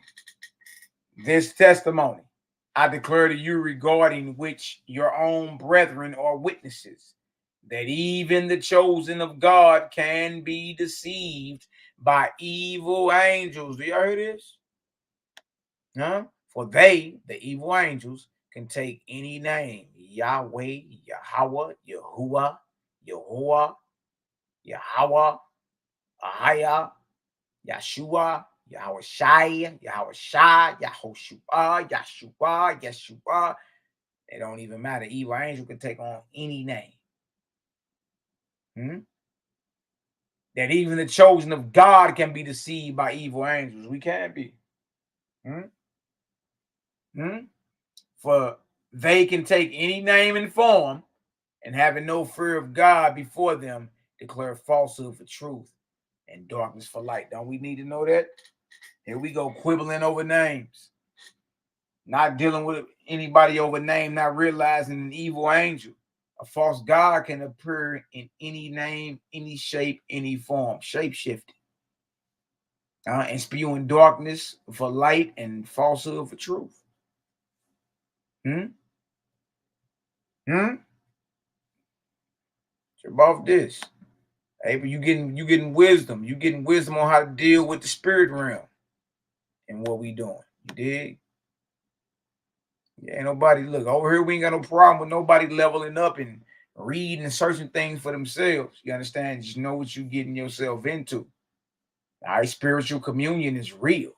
I declare to you, regarding which your own brethren are witnesses, that even the chosen of God can be deceived by evil angels. Do y'all hear this? Huh? For they, the evil angels, can take any name: Yahweh, Yahweh, Yahuwah, Yahuwah, Yahweh, Ahia, Yeshua, Yahushai, Yahushai, Yahushua, Yeshua, Yeshua. It don't even matter. Evil angel can take on any name. That even the chosen of God can be deceived by evil angels. We can't be. For they can take any name and form, and having no fear of God before them, declare falsehood for truth and darkness for light. Don't we need to know that? Here we go, quibbling over names. Not dealing with anybody over name, not realizing an evil angel, a false God, can appear in any name, any shape, any form, shape-shifting. And spewing darkness for light and falsehood for truth. It's about this. Hey, but you getting wisdom. You getting wisdom on how to deal with the spirit realm and what we doing. You dig? Yeah, ain't nobody, look, over here we ain't got no problem with nobody leveling up and reading and searching things for themselves. You understand? Just know what you're getting yourself into. All right, spiritual communion is real.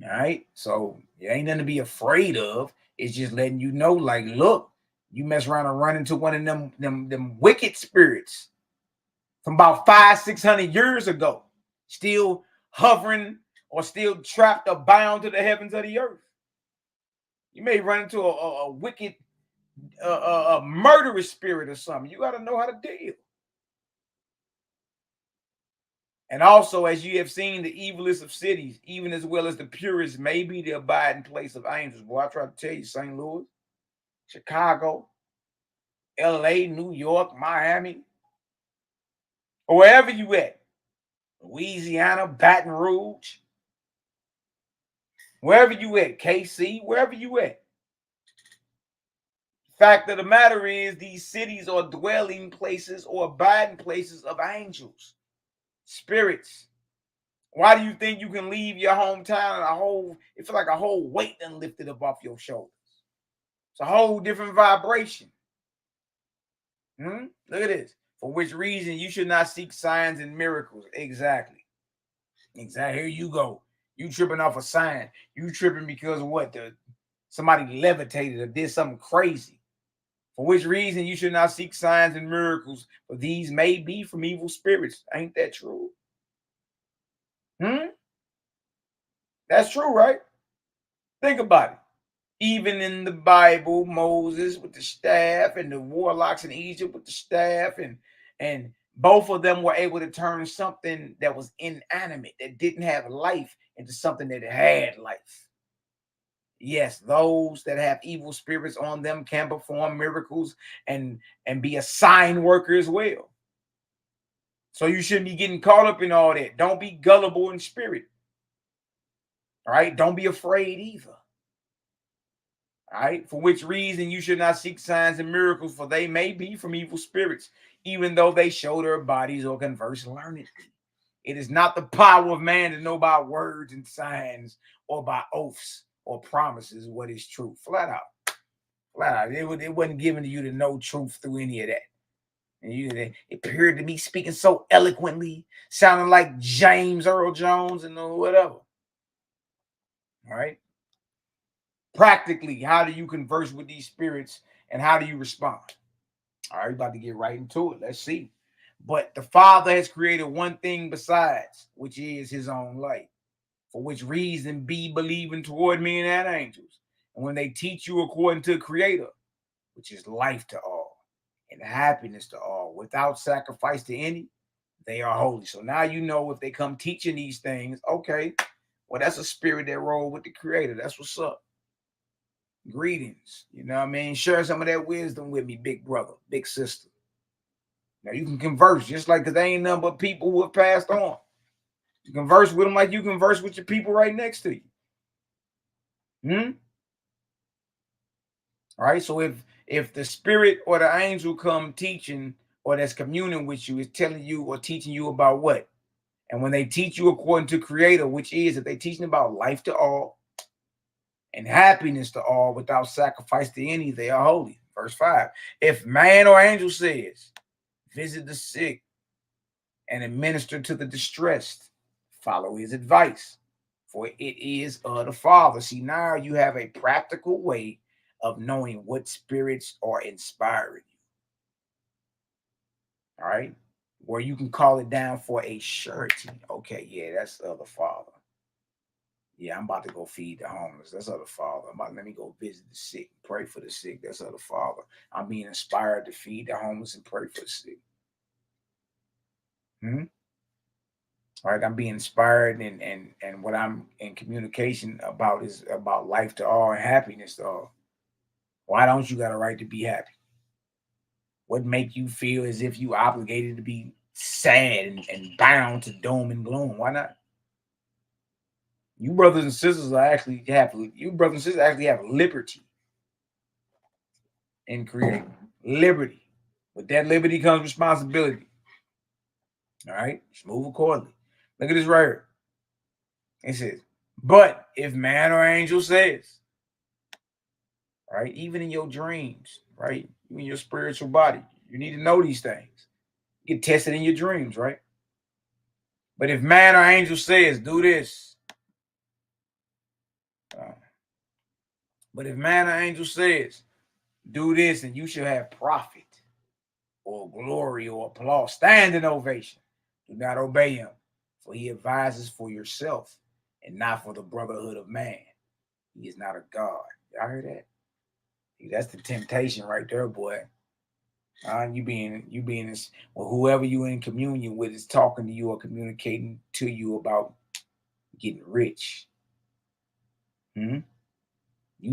All right, so it ain't nothing to be afraid of. It's just letting you know, like, look, you mess around and run into one of them wicked spirits from about 500-600 years ago, still hovering or still trapped or bound to the heavens of the earth. You may run into a wicked, a murderous spirit or something. You got to know how to deal. And also, as you have seen, the evilest of cities, even as well as the purest, may be the abiding place of angels. Boy, I try to tell you, St. Louis, Chicago, LA, New York, Miami, or wherever you at, Louisiana, Baton Rouge, wherever you at, KC, wherever you at. Fact of the matter is, these cities are dwelling places or abiding places of angels, spirits. Why do you think you can leave your hometown and it feels like a whole weight done lifted up off your shoulders? It's a whole different vibration. Look at this. For which reason you should not seek signs and miracles. Exactly. Here you go. You tripping off a sign. You tripping because of what? Somebody levitated or did something crazy. For which reason you should not seek signs and miracles, for these may be from evil spirits. Ain't that true? That's true, right? Think about it. Even in the Bible, Moses with the staff and the warlocks in Egypt with the staff, and both of them were able to turn something that was inanimate, that didn't have life, into something that had life. Yes, those that have evil spirits on them can perform miracles and be a sign worker as well. So you shouldn't be getting caught up in all that. Don't be gullible in spirit. All right? Don't be afraid either. All right? For which reason you should not seek signs and miracles, for they may be from evil spirits, even though they show their bodies or converse learnedly. It is not the power of man to know by words and signs or by oaths or promises what is true. Flat out. Flat out. It wasn't given to you to know truth through any of that. And it appeared to be speaking so eloquently, sounding like James Earl Jones and whatever. All right. Practically, how do you converse with these spirits and how do you respond? All right, about to get right into it. Let's see. But the Father has created one thing besides, which is his own light. For which reason be believing toward men and angels. And when they teach you according to the Creator, which is life to all and happiness to all, without sacrifice to any, they are holy. So now you know if they come teaching these things, okay, well, that's a spirit that roll with the Creator. That's what's up. Greetings. You know what I mean? Share some of that wisdom with me, big brother, big sister. Now you can converse just like, because there ain't nothing but people who have passed on. You converse with them like you converse with your people right next to you. All right. So if the spirit or the angel come teaching or that's communing with you, is telling you or teaching you about what? And when they teach you according to Creator, which is that they teaching about life to all and happiness to all without sacrifice to any, they are holy. Verse 5. If man or angel says, visit the sick and administer to the distressed, follow his advice, for it is of the Father. See, now you have a practical way of knowing what spirits are inspiring you. All right? Where you can call it down for a surety. Okay, yeah, that's of the Father. Yeah, I'm about to go feed the homeless. That's of the Father. Let me go visit the sick, pray for the sick. That's of the Father. I'm being inspired to feed the homeless and pray for the sick. All right, I'm being inspired, and what I'm in communication about is about life to all and happiness to all. Why don't you got a right to be happy? What make you feel as if you obligated to be sad and bound to doom and gloom? Why not? You brothers and sisters actually have liberty in creating liberty. With that liberty comes responsibility. All right, just move accordingly. Look at this right here. It says, but if man or angel says, right, even in your dreams, right, in your spiritual body, you need to know these things. You get tested in your dreams, right? But if man or angel says, do this. But if man or angel says, do this, and you shall have profit or glory or applause, standing ovation, do not obey him, for he advises for yourself and not for the brotherhood of man. He is not a God. Y'all heard that? That's the temptation right there, boy. You being this, well, whoever you in communion with is talking to you or communicating to you about getting rich. You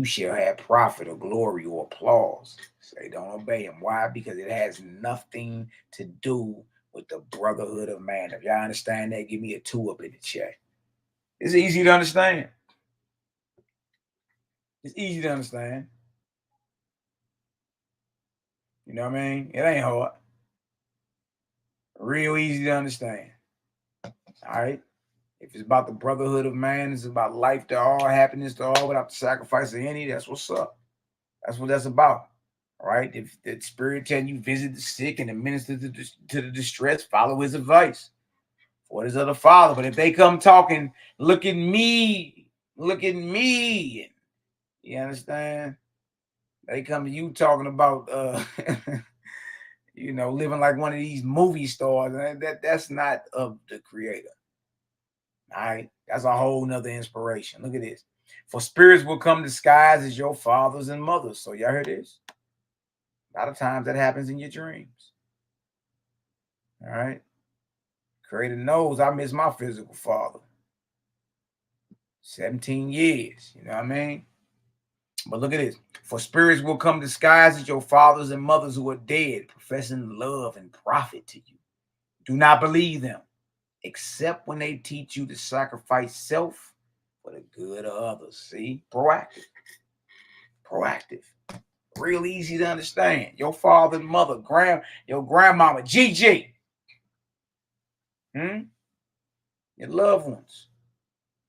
shall have profit or glory or applause. Say, don't obey him. Why? Because it has nothing to do with the brotherhood of man. If y'all understand that, give me a 2 up in the chat. It's easy to understand. It's easy to understand. You know what I mean? It ain't hard. Real easy to understand. All right? If it's about the brotherhood of man, it's about life to all, happiness to all, without the sacrifice of any, that's what's up. That's what that's about. All right? If the spirit telling you visit the sick and administer to the distressed, follow his advice. What is of the Father? But if they come talking, look at me, you understand? They come to you talking about living like one of these movie stars. That's not of the Creator. All right, that's a whole nother inspiration. Look at this. For spirits will come disguised as your fathers and mothers. So y'all heard this? A lot of times that happens in your dreams. All right. Creator knows I miss my physical father. 17 years. You know what I mean? But look at this. For spirits will come disguised as your fathers and mothers who are dead, professing love and profit to you. Do not believe them, except when they teach you to sacrifice self for the good of others. See? Proactive. Real easy to understand. Your father and mother, your grandmama, Gigi. Your loved ones.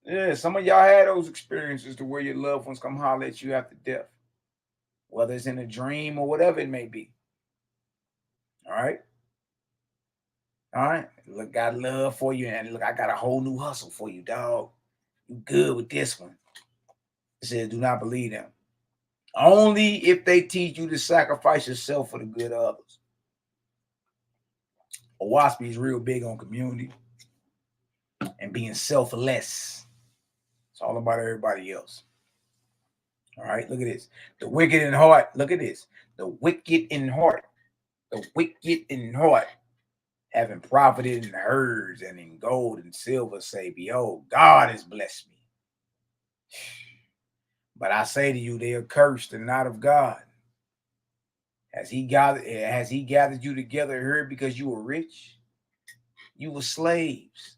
Yeah, some of y'all had those experiences to where your loved ones come holler at you after death, whether it's in a dream or whatever it may be. All right? Look, got love for you, and look, I got a whole new hustle for you, dog. You good with this one. It says, do not believe them. Only if they teach you to sacrifice yourself for the good of others. YHWH's is real big on community and being selfless. It's all about everybody else. All right, look at this. The wicked in heart. Look at this. The wicked in heart. Having profited in herds and in gold and silver, say, behold, God has blessed me. But I say to you, they are cursed and not of God. Has he gathered you together here because you were rich? You were slaves.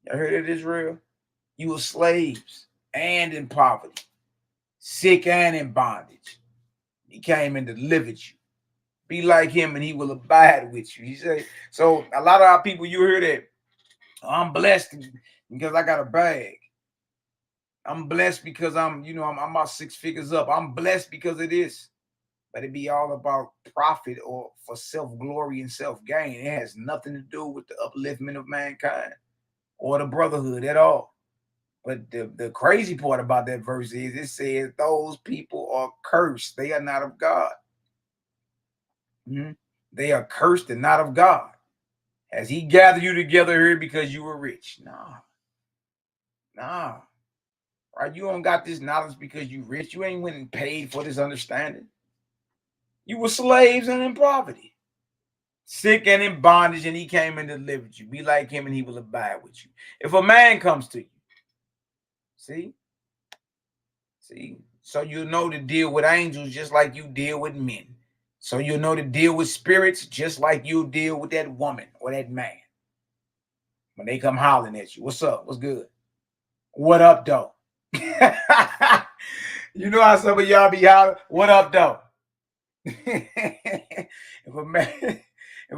You heard of Israel? You were slaves and in poverty, sick and in bondage. He came and delivered you. Be like him and he will abide with you. He said, so a lot of our people, you hear that, I'm blessed because I got a bag. I'm blessed because I'm about 6 figures up. I'm blessed because of this. But it be all about profit or for self-glory and self-gain. It has nothing to do with the upliftment of mankind or the brotherhood at all. But the crazy part about that verse is it says those people are cursed. They are not of God. They are cursed and not of God. Has he gathered you together here because you were rich? No. Right? You don't got this knowledge because you rich. You ain't went and paid for this understanding. You were slaves and in poverty, sick and in bondage, and he came and delivered you. Be like him and he will abide with you. If a man comes to you, see, so you know to deal with angels just like you deal with men. So you know to deal with spirits just like you deal with that woman or that man. When they come hollering at you, what's up? What's good? What up, though? You know how some of y'all be hollering, what up, though? If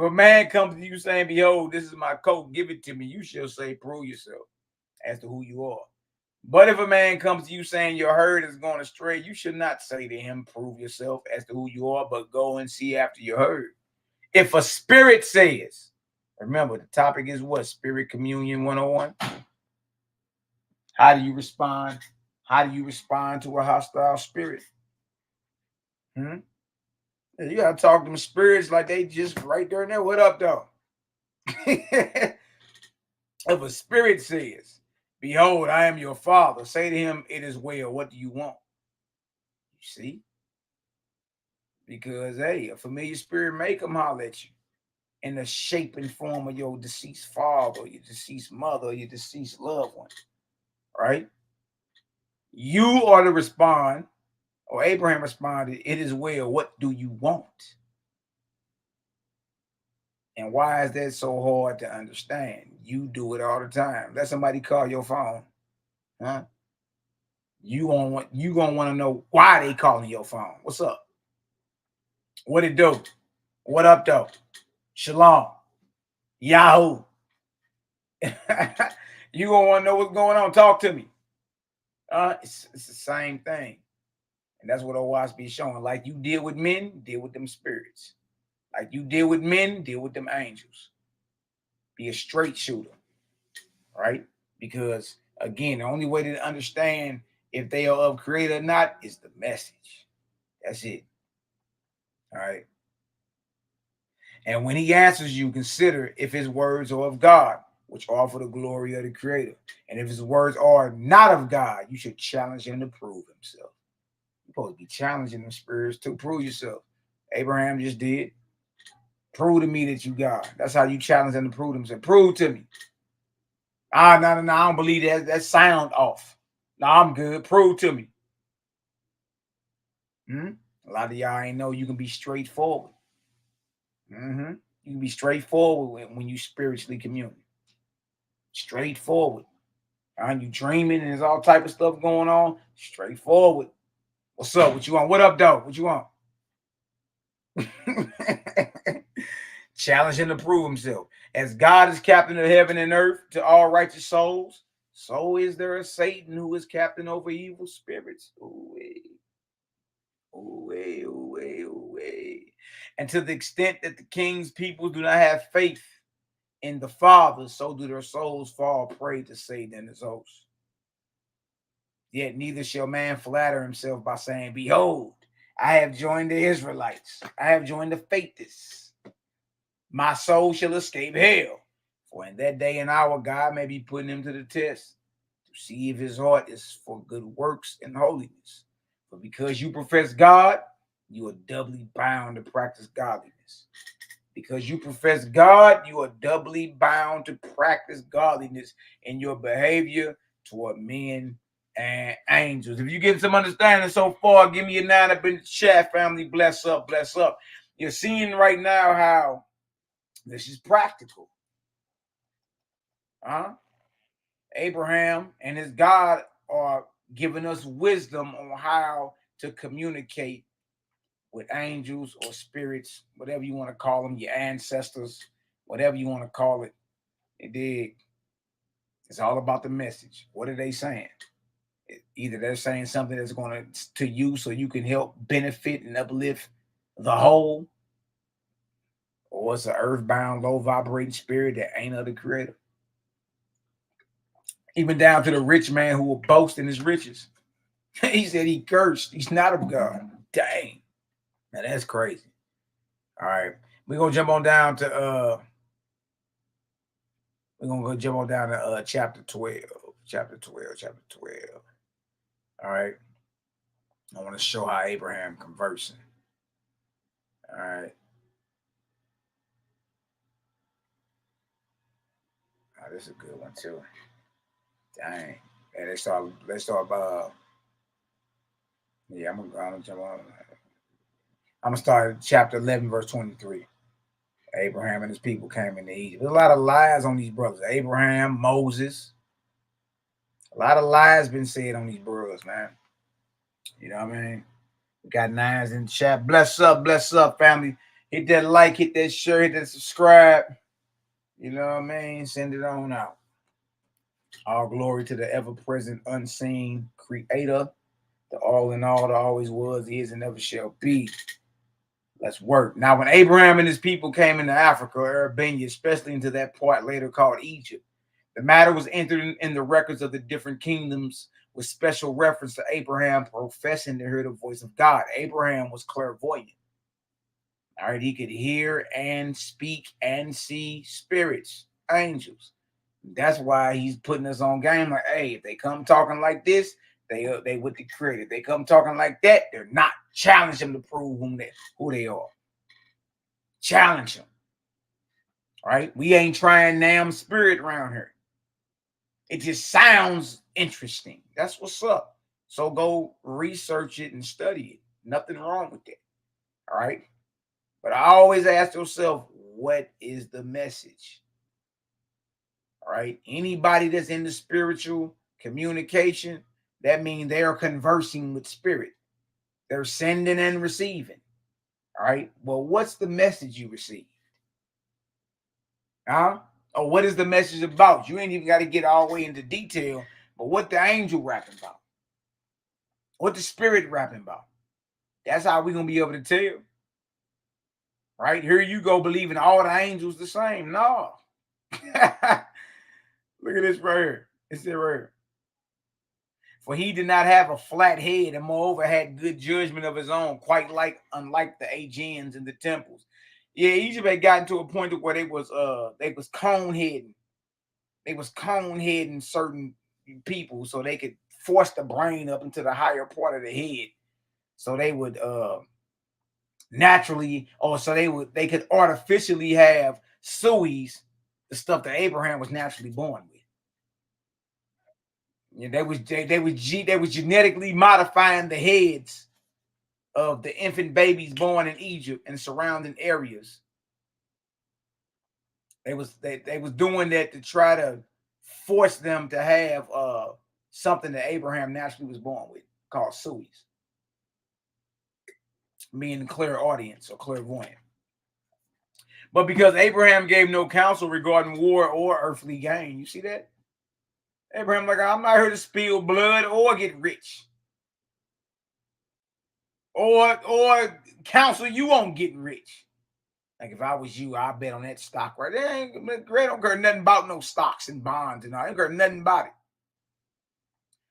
a man comes to you saying, behold, this is my coat, give it to me, you shall say, prove yourself as to who you are. But if a man comes to you saying your herd is going astray, you should not say to him, prove yourself as to who you are, but go and see after your herd. If a spirit says, remember the topic is what? Spirit Communion 101. How do you respond? How do you respond to a hostile spirit? You gotta talk to them spirits like they just right there and there. What up, though? If a spirit says, behold, I am your father, say to him, it is well. What do you want? see? Because, hey, a familiar spirit may come holler at you in the shape and form of your deceased father, or your deceased mother, or your deceased loved one, right? You are to respond, or Abraham responded, it is well, what do you want? And why is that so hard to understand? You do it all the time. Let somebody call your phone, huh? You gonna want to know why they calling your phone. What's up? What it do? What up though? Shalom. Yahoo. You gonna want to know what's going on. Talk to me. It's the same thing. And that's what OWAS be showing. Like you deal with men, deal with them spirits. Like you deal with men, deal with them angels. Be a straight shooter, right? Because again, the only way to understand if they are of creator or not is the message. That's it. All right. And when he answers you, consider if his words are of God, which are for the glory of the creator. And if his words are not of God, you should challenge him to prove himself. You're supposed to be challenging the spirits to prove yourself. Abraham just did. Prove to me that you God. That's how you challenge them to prove themselves. Prove to me. No, I don't believe that. That sound off. No, I'm good. Prove to me. A lot of y'all ain't know you can be straightforward. You can be straightforward when you spiritually commune. Straightforward. You dreaming and there's all type of stuff going on. Straightforward. What's up? What you want? What up, dog? What you want? Challenge him to prove himself. As God is captain of heaven and earth to all righteous souls, so is there a Satan who is captain over evil spirits. And to the extent that the king's people do not have faith in the Father, so do their souls fall prey to Satan and his hosts. Yet neither shall man flatter himself by saying, behold, I have joined the Israelites. I have joined the faithists. My soul shall escape hell. For in that day and hour, God may be putting him to the test to see if his heart is for good works and holiness. But because you profess God, you are doubly bound to practice godliness. Because you profess God, you are doubly bound to practice godliness in your behavior toward men and angels. If you get some understanding so far, give me a 9 up in the chat, family. Bless up, bless up. You're seeing right now how this is practical. Abraham and his God are giving us wisdom on how to communicate with angels or spirits, whatever you want to call them, your ancestors, whatever you want to call it. It's all about the message. What are they saying? Either they're saying something that's going to you so you can help benefit and uplift the whole, or it's an earthbound, low vibrating spirit that ain't of the creator. Even down to the rich man who will boast in his riches. He said he cursed. He's not of God. Dang. Now that's crazy. All right. We're going to jump on down to chapter 12. Chapter 12. All right. I want to show how Abraham conversing. All right. Oh, this is a good one too. Dang. Yeah, let's start yeah, I'm gonna jump on. I'm gonna start at chapter 11, verse 23. Abraham and his people came into Egypt. There's a lot of lies on these brothers. Abraham, Moses. A lot of lies been said on these brothers, man. You know what I mean? We got 9s in the chat. Bless up, family. Hit that like, hit that share, hit that subscribe. You know what I mean? Send it on out. All glory to the ever-present, unseen creator, the all in all, the always was, is, and never shall be. Let's work. Now, when Abraham and his people came into Africa, Arabia, especially into that part later called Egypt, the matter was entered in the records of the different kingdoms with special reference to Abraham professing to hear the voice of God. Abraham was clairvoyant. All right, he could hear and speak and see spirits, angels. That's why he's putting us on game like, hey, if they come talking like this, They with the Creator. They come talking like that, they're not. Challenge them to prove who they are. Challenge them. Right? We ain't trying damn spirit around here. It just sounds interesting. That's what's up. So go research it and study it. Nothing wrong with that. All right. But I always ask yourself, what is the message? All right. Anybody that's in the spiritual communication, that means they are conversing with spirit. They're sending and receiving. All right. Well, what's the message you received? Huh? Or what is the message about? You ain't even got to get all the way into detail, but what the angel rapping about? What the spirit rapping about? That's how we're going to be able to tell. Right? Here you go believing all the angels the same. No. Look at this right here. It's it right here. For he did not have a flat head, and moreover had good judgment of his own, unlike the Aegeans in the temples. Yeah, Egypt had gotten to a point where they was cone heading. They was cone heading certain people so they could force the brain up into the higher part of the head. So they would naturally, or so they could artificially have suis, the stuff that Abraham was naturally born with. Yeah, they was genetically modifying the heads of the infant babies born in Egypt and surrounding areas. They was doing that to try to force them to have something that Abraham naturally was born with, called suis, meaning clairaudience or clairvoyant. But because Abraham gave no counsel regarding war or earthly gain, you see that? Abraham, like, I'm not here to spill blood or get rich. Or counsel you on getting rich. Like, if I was you, I'd bet on that stock right there. I don't care nothing about no stocks and bonds and all. I don't care nothing about it.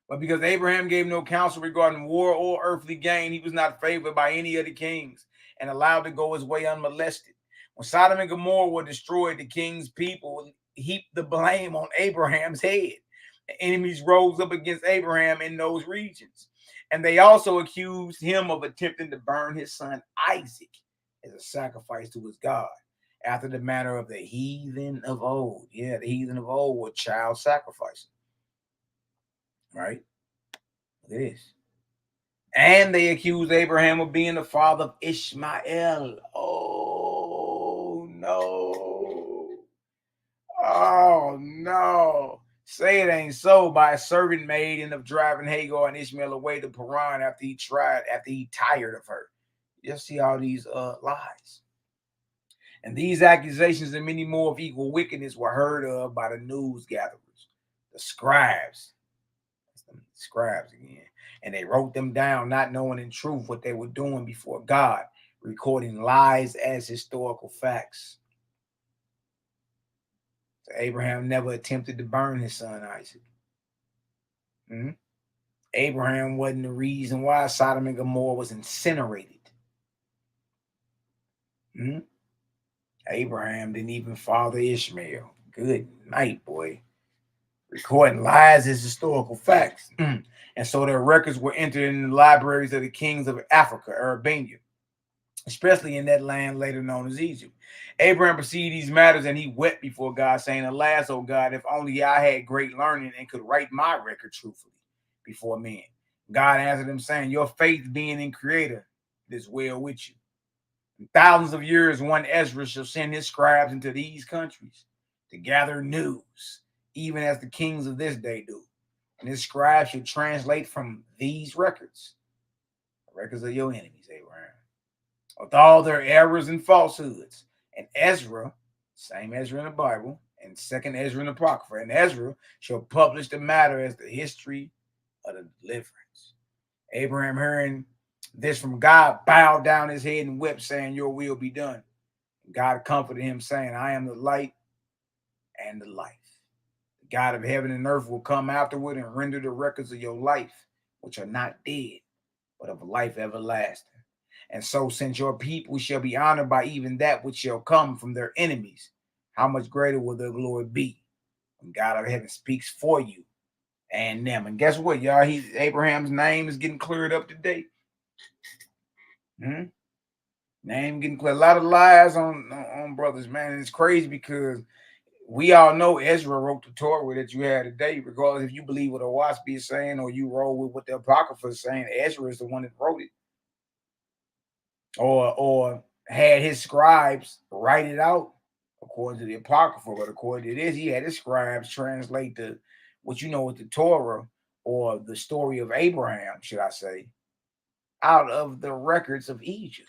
But because Abraham gave no counsel regarding war or earthly gain, he was not favored by any of the kings and allowed to go his way unmolested. When Sodom and Gomorrah were destroyed, the king's people heaped the blame on Abraham's head. The enemies rose up against Abraham in those regions. And they also accused him of attempting to burn his son Isaac as a sacrifice to his God, after the manner of the heathen of old. Yeah, the heathen of old were child sacrificing. Right? Look at this. And they accused Abraham of being the father of Ishmael. Oh, no. Oh, no. Say it ain't so, by a servant maid and of driving Hagar and Ishmael away to Paran after he tired of her. You see all these lies. And these accusations and many more of equal wickedness were heard of by the news gatherers, the scribes. That's the scribes again. And they wrote them down, not knowing in truth what they were doing before God, recording lies as historical facts. So Abraham never attempted to burn his son Isaac. Abraham wasn't the reason why Sodom and Gomorrah was incinerated. Abraham didn't even father Ishmael. Good night, boy. Recording lies as historical facts. And so their records were entered in the libraries of the kings of Africa, Arabia, especially in that land later known as Egypt. Abraham perceived these matters and he wept before God, saying, alas, O God, if only I had great learning and could write my record truthfully before men. God answered him, saying, your faith being in Creator is well with you. In thousands of years, one Ezra shall send his scribes into these countries to gather news, even as the kings of this day do. And his scribes shall translate from these records, the records of your enemies, Abraham, with all their errors and falsehoods. And Ezra, same Ezra in the Bible, and second Ezra in the Apocrypha, and Ezra shall publish the matter as the history of the deliverance. Abraham, hearing this from God, bowed down his head and wept, saying, your will be done. And God comforted him, saying, I am the light and the life. The God of heaven and earth will come afterward and render the records of your life, which are not dead, but of life everlasting. And so, since your people shall be honored by even that which shall come from their enemies, how much greater will their glory be when God of heaven speaks for you and them. And guess what, y'all? Abraham's name is getting cleared up today. Name getting cleared. A lot of lies on brothers, man. And it's crazy because we all know Ezra wrote the Torah that you had today, regardless if you believe what a wasp is saying or you roll with what the Apocrypha is saying. Ezra is the one that wrote it, or had his scribes write it out according to the Apocrypha. But according to this, he had his scribes translate what you know with the Torah, or the story of Abraham, should I say, out of the records of Egypt.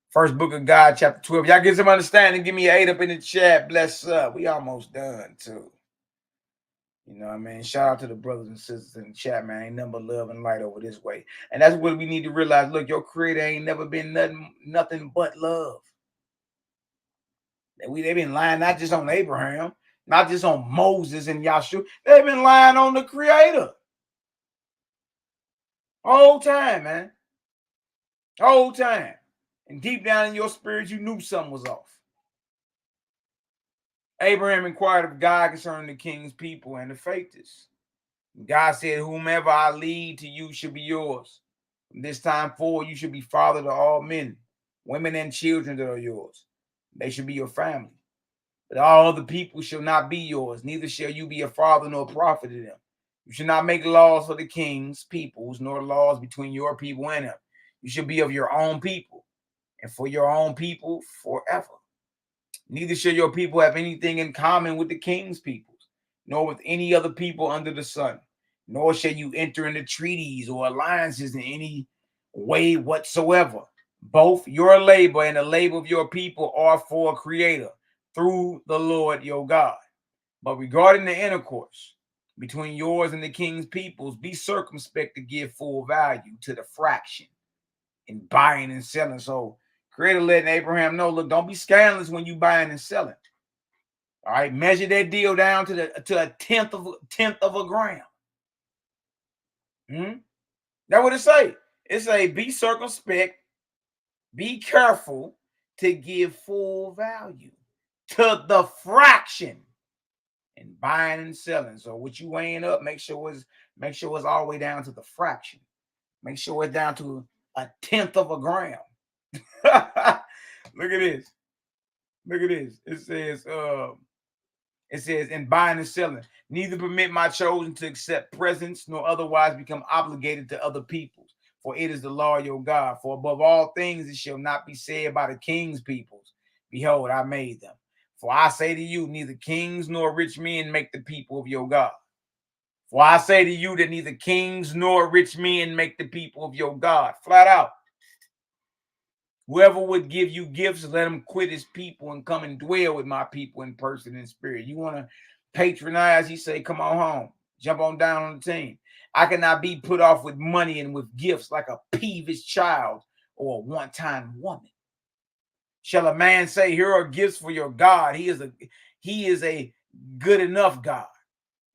First book of God, chapter 12. Y'all get some understanding. Give me an 8 up in the chat. Bless up. We almost done, too. You know what I mean? Shout out to the brothers and sisters in the chat, man. Ain't nothing but love and light over this way. And that's what we need to realize. Look, your creator ain't never been nothing but love. They've been lying not just on Abraham, not just on Moses and Yahshua. They've been lying on the creator. Whole time, man. Whole time. And deep down in your spirit, you knew something was off. Abraham inquired of God concerning the king's people and the faithless. God said, whomever I lead to you should be yours. From this time forward, you should be father to all men, women, and children that are yours. They should be your family. But all other people shall not be yours, neither shall you be a father nor a prophet to them. You should not make laws for the king's peoples, nor laws between your people and them. You should be of your own people, and for your own people forever. Neither shall your people have anything in common with the king's peoples, nor with any other people under the sun. Nor shall you enter into treaties or alliances in any way whatsoever. Both your labor and the labor of your people are for a creator through the Lord your God. But regarding the intercourse between yours and the king's peoples, be circumspect to give full value to the fraction in buying and selling. So creator letting Abraham know, look, don't be scandalous when you buying and selling. All right, measure that deal down to a tenth of a gram. That's what it say. It say, be circumspect, be careful to give full value to the fraction in buying and selling. So what you weighing up, make sure it's all the way down to the fraction. Make sure it's down to a tenth of a gram. Look at this. Look at this. It says, in buying and selling, neither permit my chosen to accept presents, nor otherwise become obligated to other peoples. For it is the law of your God. For above all things, it shall not be said by the king's peoples, behold, I made them. For I say to you, neither kings nor rich men make the people of your God. For I say to you that neither kings nor rich men make the people of your God. Flat out. Whoever would give you gifts, let him quit his people and come and dwell with my people in person and spirit. You want to patronize, he say, come on home. Jump on down on the team. I cannot be put off with money and with gifts like a peevish child or a one-time woman. Shall a man say, here are gifts for your God? He is a good enough God.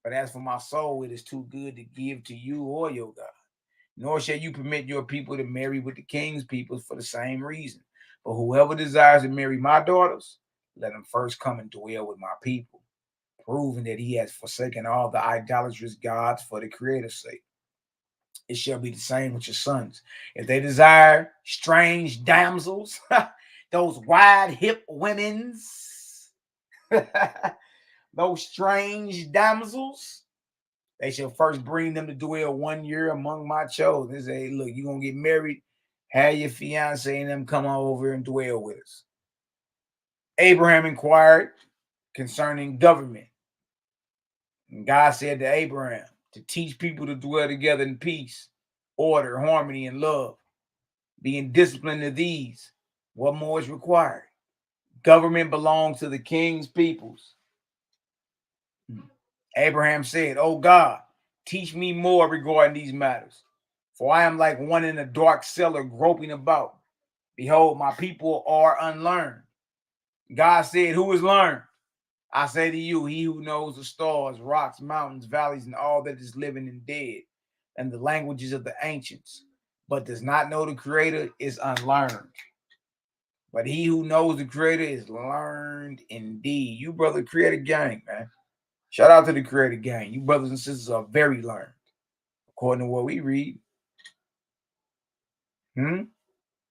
But as for my soul, it is too good to give to you or your God. Nor shall you permit your people to marry with the king's people for the same reason. But whoever desires to marry my daughters, let him first come and dwell with my people, proving that he has forsaken all the idolatrous gods for the Creator's sake. It shall be the same with your sons. If they desire strange damsels, those wide hip women's, those strange damsels, they shall first bring them to dwell 1 year among my chosen. They say, look, you're going to get married, have your fiance and them come on over and dwell with us. Abraham inquired concerning government. And God said to Abraham to teach people to dwell together in peace, order, harmony, and love. Being disciplined to these, what more is required? Government belongs to the king's peoples. Abraham said, oh God, teach me more regarding these matters. For I am like one in a dark cellar groping about. Behold, my people are unlearned. God said, who is learned? I say to you, he who knows the stars, rocks, mountains, valleys, and all that is living and dead, and the languages of the ancients, but does not know the Creator, is unlearned. But he who knows the Creator is learned indeed. You brother Creator gang, man. Shout out to the Creator gang. You brothers and sisters are very learned, according to what we read.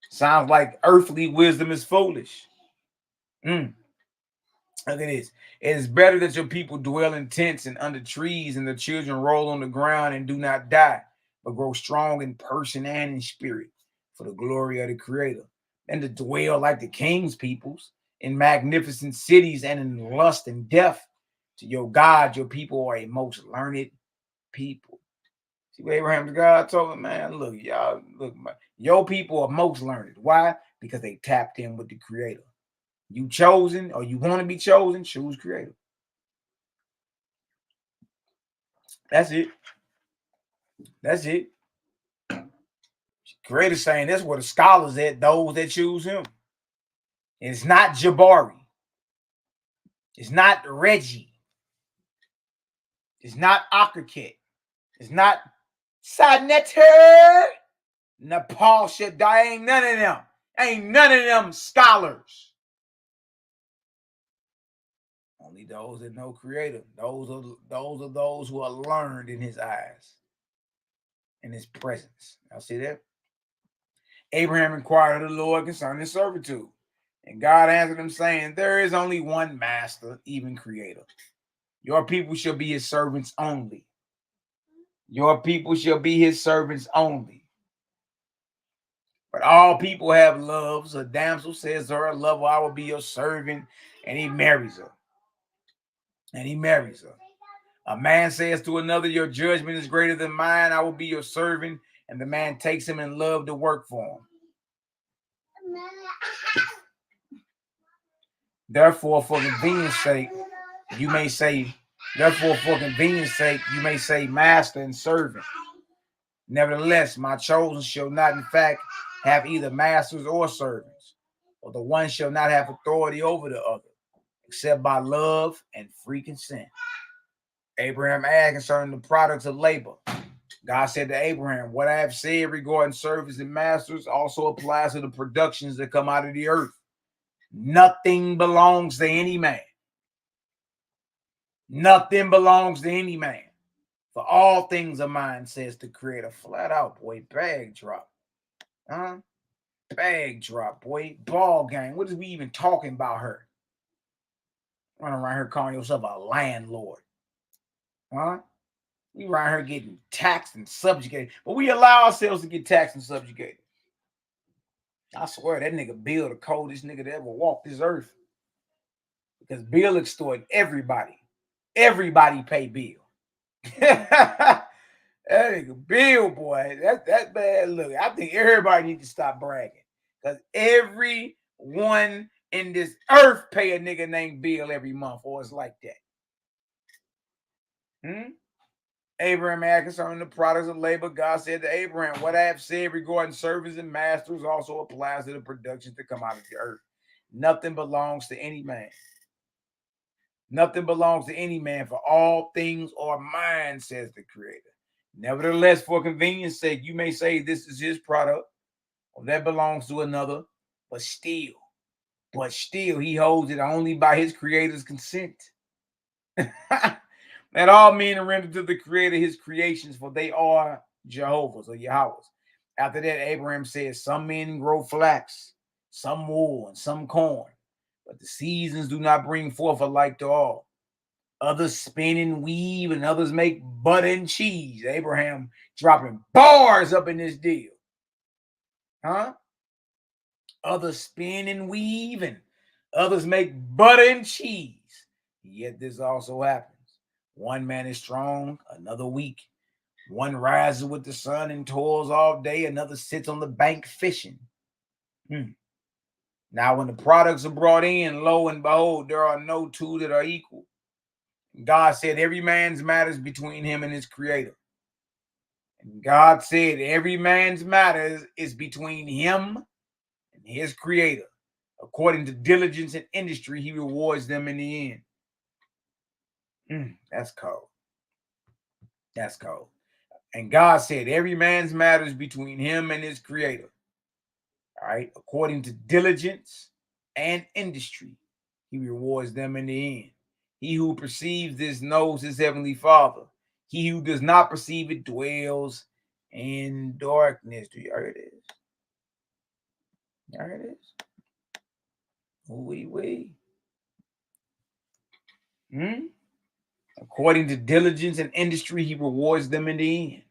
Sounds like earthly wisdom is foolish. Look at this. It is better that your people dwell in tents and under trees, and the children roll on the ground and do not die, but grow strong in person and in spirit for the glory of the Creator, and to dwell like the king's peoples in magnificent cities and in lust and death. To your God, your people are a most learned people. See what Abraham's God told him, man, look, y'all, look, your people are most learned. Why? Because they tapped in with the Creator. You chosen, or you want to be chosen, choose Creator. That's it. That's it. Creator saying that's where the scholars at, those that choose him. And it's not Jabari. It's not Reggie. It's not Akaket. It's not Sadneter. Nepal Shaddai. Ain't none of them. Ain't none of them scholars. Only those that know Creator. Those are those who are learned in his eyes, in his presence. Y'all see that? Abraham inquired of the Lord concerning servitude. And God answered him, saying, there is only one master, even Creator. Your people shall be his servants only. Your people shall be his servants only. But all people have loves. A damsel says to her lover, I will be your servant. And he marries her. A man says to another, your judgment is greater than mine. I will be your servant. And the man takes him in love to work for him. Therefore, for convenience sake, you may say master and servant. Nevertheless, my chosen shall not in fact have either masters or servants, or the one shall not have authority over the other, except by love and free consent. Abraham asked concerning the products of labor. God said to Abraham, what I have said regarding servants and masters also applies to the productions that come out of the earth. Nothing belongs to any man. Nothing belongs to any man. For all things are mine, says the Creator. Flat out, boy. Bag drop. Bag drop, boy. Ball gang. What is we even talking about her? Running around here calling yourself a landlord. We around here getting taxed and subjugated. But we allow ourselves to get taxed and subjugated. I swear that nigga Bill the coldest nigga that ever walked this earth. Because Bill extorted everybody. Everybody pay Bill. That nigga Bill, boy. That bad. Look, I think everybody needs to stop bragging. Because everyone in this earth pay a nigga named Bill every month, or it's like that. Abraham asked concerning the products of labor. God said to Abraham, what I have said regarding servants and masters also applies to the productions that come out of the earth. Nothing belongs to any man. Nothing belongs to any man, for all things are mine, says the Creator. Nevertheless, for convenience sake, you may say this is his product, or that belongs to another, but still he holds it only by his Creator's consent. Let all men render to the Creator his creations, for they are Jehovah's or Yahweh's. After that, Abraham says, some men grow flax, some wool, and some corn, but the seasons do not bring forth alike to all. Others spin and weave, and others make butter and cheese. Abraham dropping bars up in this deal. Others spin and weave, and others make butter and cheese. Yet this also happens. One man is strong, another weak. One rises with the sun and toils all day, another sits on the bank fishing. Now, when the products are brought in, lo and behold, there are no two that are equal. God said every man's matters between him and his Creator. And God said every man's matters is between him and his Creator. According to diligence and industry, he rewards them in the end. That's cold. That's cold. And God said every man's matters between him and his Creator. All right. According to diligence and industry, he rewards them in the end. He who perceives this knows his heavenly Father. He who does not perceive it dwells in darkness. Do you hear this? You hear this? Wee. According to diligence and industry, he rewards them in the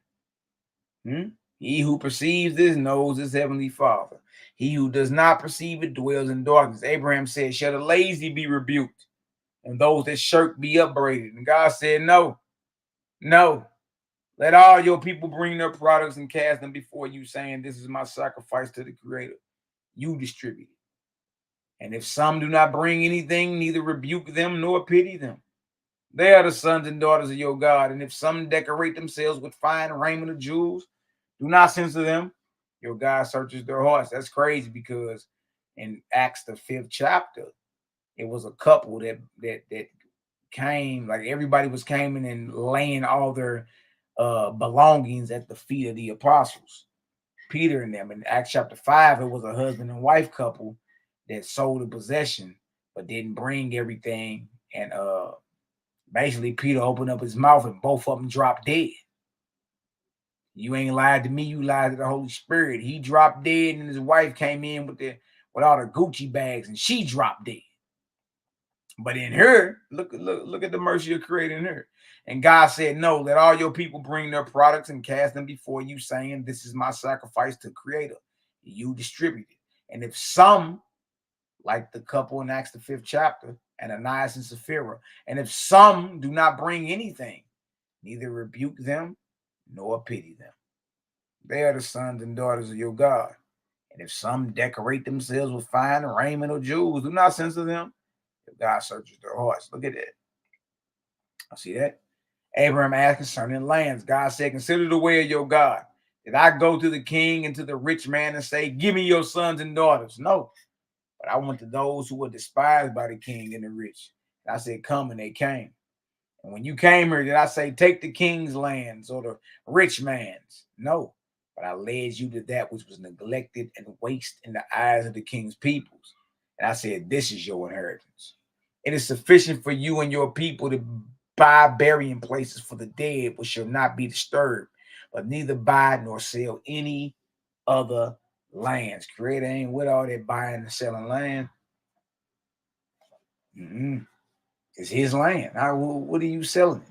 end. He who perceives this knows his heavenly Father. He who does not perceive it dwells in darkness. Abraham said, shall the lazy be rebuked, and those that shirk be upbraided? And God said, no. Let all your people bring their products and cast them before you, saying, this is my sacrifice to the Creator. You distribute it. And if some do not bring anything, neither rebuke them nor pity them. They are the sons and daughters of your God. And if some decorate themselves with fine raiment or jewels, do not censor them. Your God searches their hearts. That's crazy, because in Acts, the 5th chapter, it was a couple that came, like everybody was coming and laying all their belongings at the feet of the apostles, Peter and them. In Acts chapter 5, it was a husband and wife couple that sold a possession but didn't bring everything. And basically Peter opened up his mouth and both of them dropped dead. You ain't lied to me, you lied to the Holy Spirit. He dropped dead, and his wife came in with all the Gucci bags, and she dropped dead. But in her, look at the mercy of creating her. And God said, no, let all your people bring their products and cast them before you, saying, this is my sacrifice to Creator. You distribute it. And if some, like the couple in Acts the 5th chapter, Ananias and Sapphira, and if some do not bring anything, neither rebuke them nor pity them. They are the sons and daughters of your God. And if some decorate themselves with fine raiment or jewels, do not censor them. If God searches their hearts. Look at that. I see that. Abraham asked concerning lands. God said, consider the way of your God. Did I go to the king and to the rich man and say, give me your sons and daughters? No. But I went to those who were despised by the king and the rich. And I said, come, and they came. And when you came here, did I say, take the king's lands or the rich man's? No. But I led you to that which was neglected and waste in the eyes of the king's peoples. And I said, this is your inheritance. It is sufficient for you and your people to buy burying places for the dead, which shall not be disturbed, but neither buy nor sell any other lands. Creator ain't with all that buying and selling land. It's his land. What are you selling?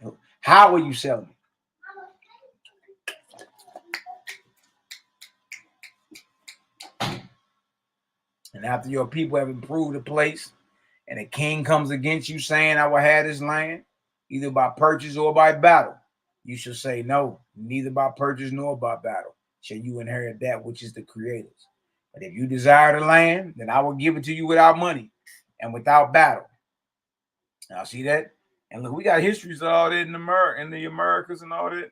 How are you selling it? And after your people have improved the place, and a king comes against you saying, I will have this land, either by purchase or by battle, you shall say, no, neither by purchase nor by battle shall you inherit that which is the Creator's. But if you desire the land, then I will give it to you without money and without battle. Now see that? And look, we got histories of all that in the Americas and all that.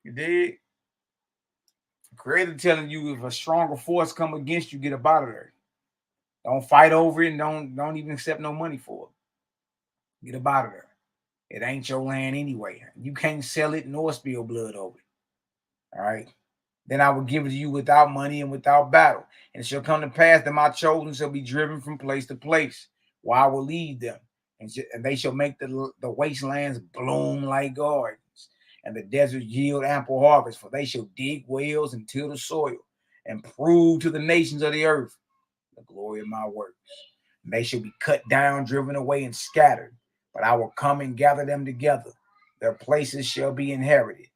You dig? Creator telling you, if a stronger force come against you, get up out of there. Don't fight over it, and don't even accept no money for it. Get up out of there. It ain't your land anyway. You can't sell it nor spill blood over it. All right. Then I will give it to you without money and without battle. And it shall come to pass that my chosen shall be driven from place to place, where I will lead them. And they shall make the wastelands bloom like gardens, and the desert yield ample harvest. For they shall dig wells and till the soil, and prove to the nations of the earth the glory of my works. And they shall be cut down, driven away, and scattered. But I will come and gather them together. Their places shall be inherited.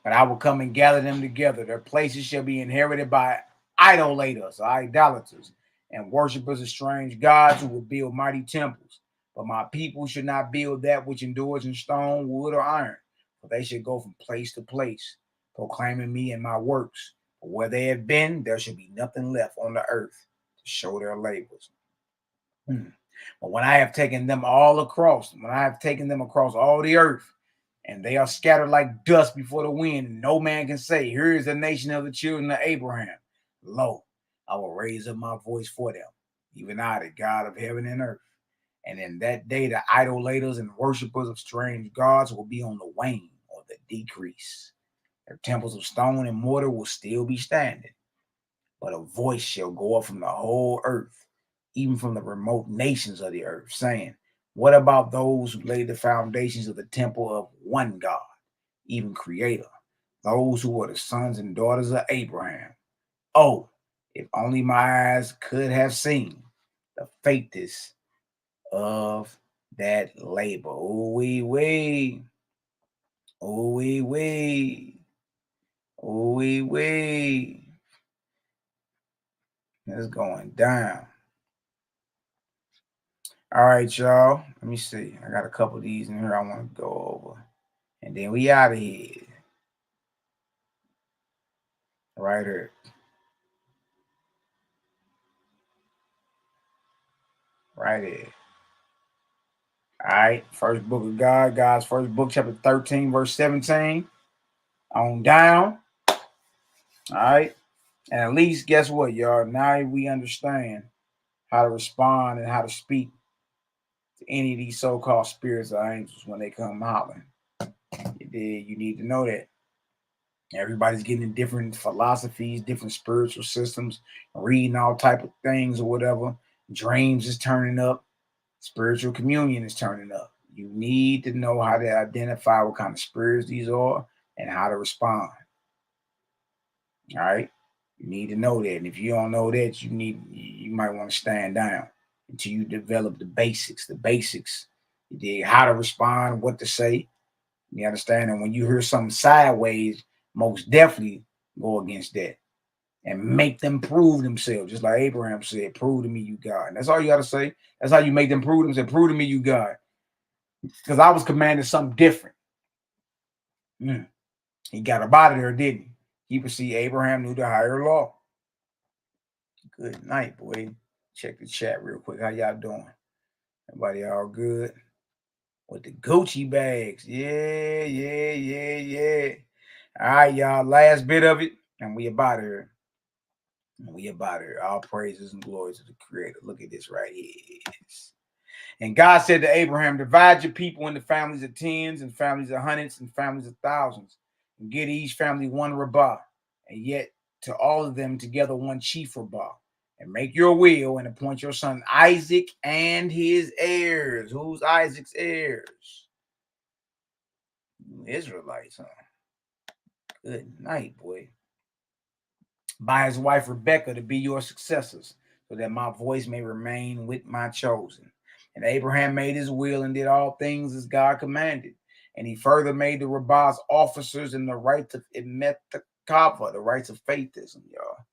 But I will come and gather them together. Their places shall be inherited by idolaters, or idolaters, and worshippers of strange gods, who will build mighty temples. But my people should not build that which endures in stone, wood, or iron, for they should go from place to place, proclaiming me and my works. For where they have been, there shall be nothing left on the earth to show their labors. But when I have taken them across all the earth, and they are scattered like dust before the wind, and no man can say, here is the nation of the children of Abraham. Lo, I will raise up my voice for them, even I, the God of heaven and earth. And in that day, the idolaters and worshippers of strange gods will be on the wane or the decrease. Their temples of stone and mortar will still be standing, but a voice shall go up from the whole earth, even from the remote nations of the earth, saying, what about those who laid the foundations of the temple of one God, even Creator, those who were the sons and daughters of Abraham? Oh, if only my eyes could have seen the faintest of that labor. Oh, wee. Oh, wee. Oh, wee. It's going down. All right, y'all. Let me see. I got a couple of these in here I want to go over. And then we out of here. Right here. Right here. All right. First book of God. God's first book, chapter 13, verse 17. On down. All right. And at least, guess what, y'all? Now we understand how to respond and how to speak to any of these so-called spirits or angels when they come hollering. You need to know that. Everybody's getting different philosophies, different spiritual systems, reading all type of things or whatever. Dreams is turning up. Spiritual communion is turning up. You need to know how to identify what kind of spirits these are and how to respond. All right? You need to know that. And if you don't know that, you might want to stand down until you develop the basics. You did how to respond, what to say. You understand? And when you hear something sideways, most definitely go against that and make them prove themselves. Just like Abraham said, prove to me you God. And that's all you got to say. That's how you make them prove themselves. Prove to me you God. Because I was commanded something different. He got up out of there, didn't he? You can see Abraham knew the higher law. Good night, boy. Check the chat real quick. How y'all doing? Everybody all good? With the Gucci bags. Yeah. All right, y'all. Last bit of it. And we about here. All praises and glory to the Creator. Look at this right here. And God said to Abraham, divide your people into families of tens and families of hundreds and families of thousands, and get each family one rabbah, and yet to all of them together one chief rabbah. And make your will and appoint your son Isaac and his heirs. Who's Isaac's heirs? Israelites, huh? Good night, boy. By his wife Rebekah to be your successors, so that my voice may remain with my chosen. And Abraham made his will and did all things as God commanded. And he further made the rabbis officers in the rights of Imetakava, the rights of faithism, y'all,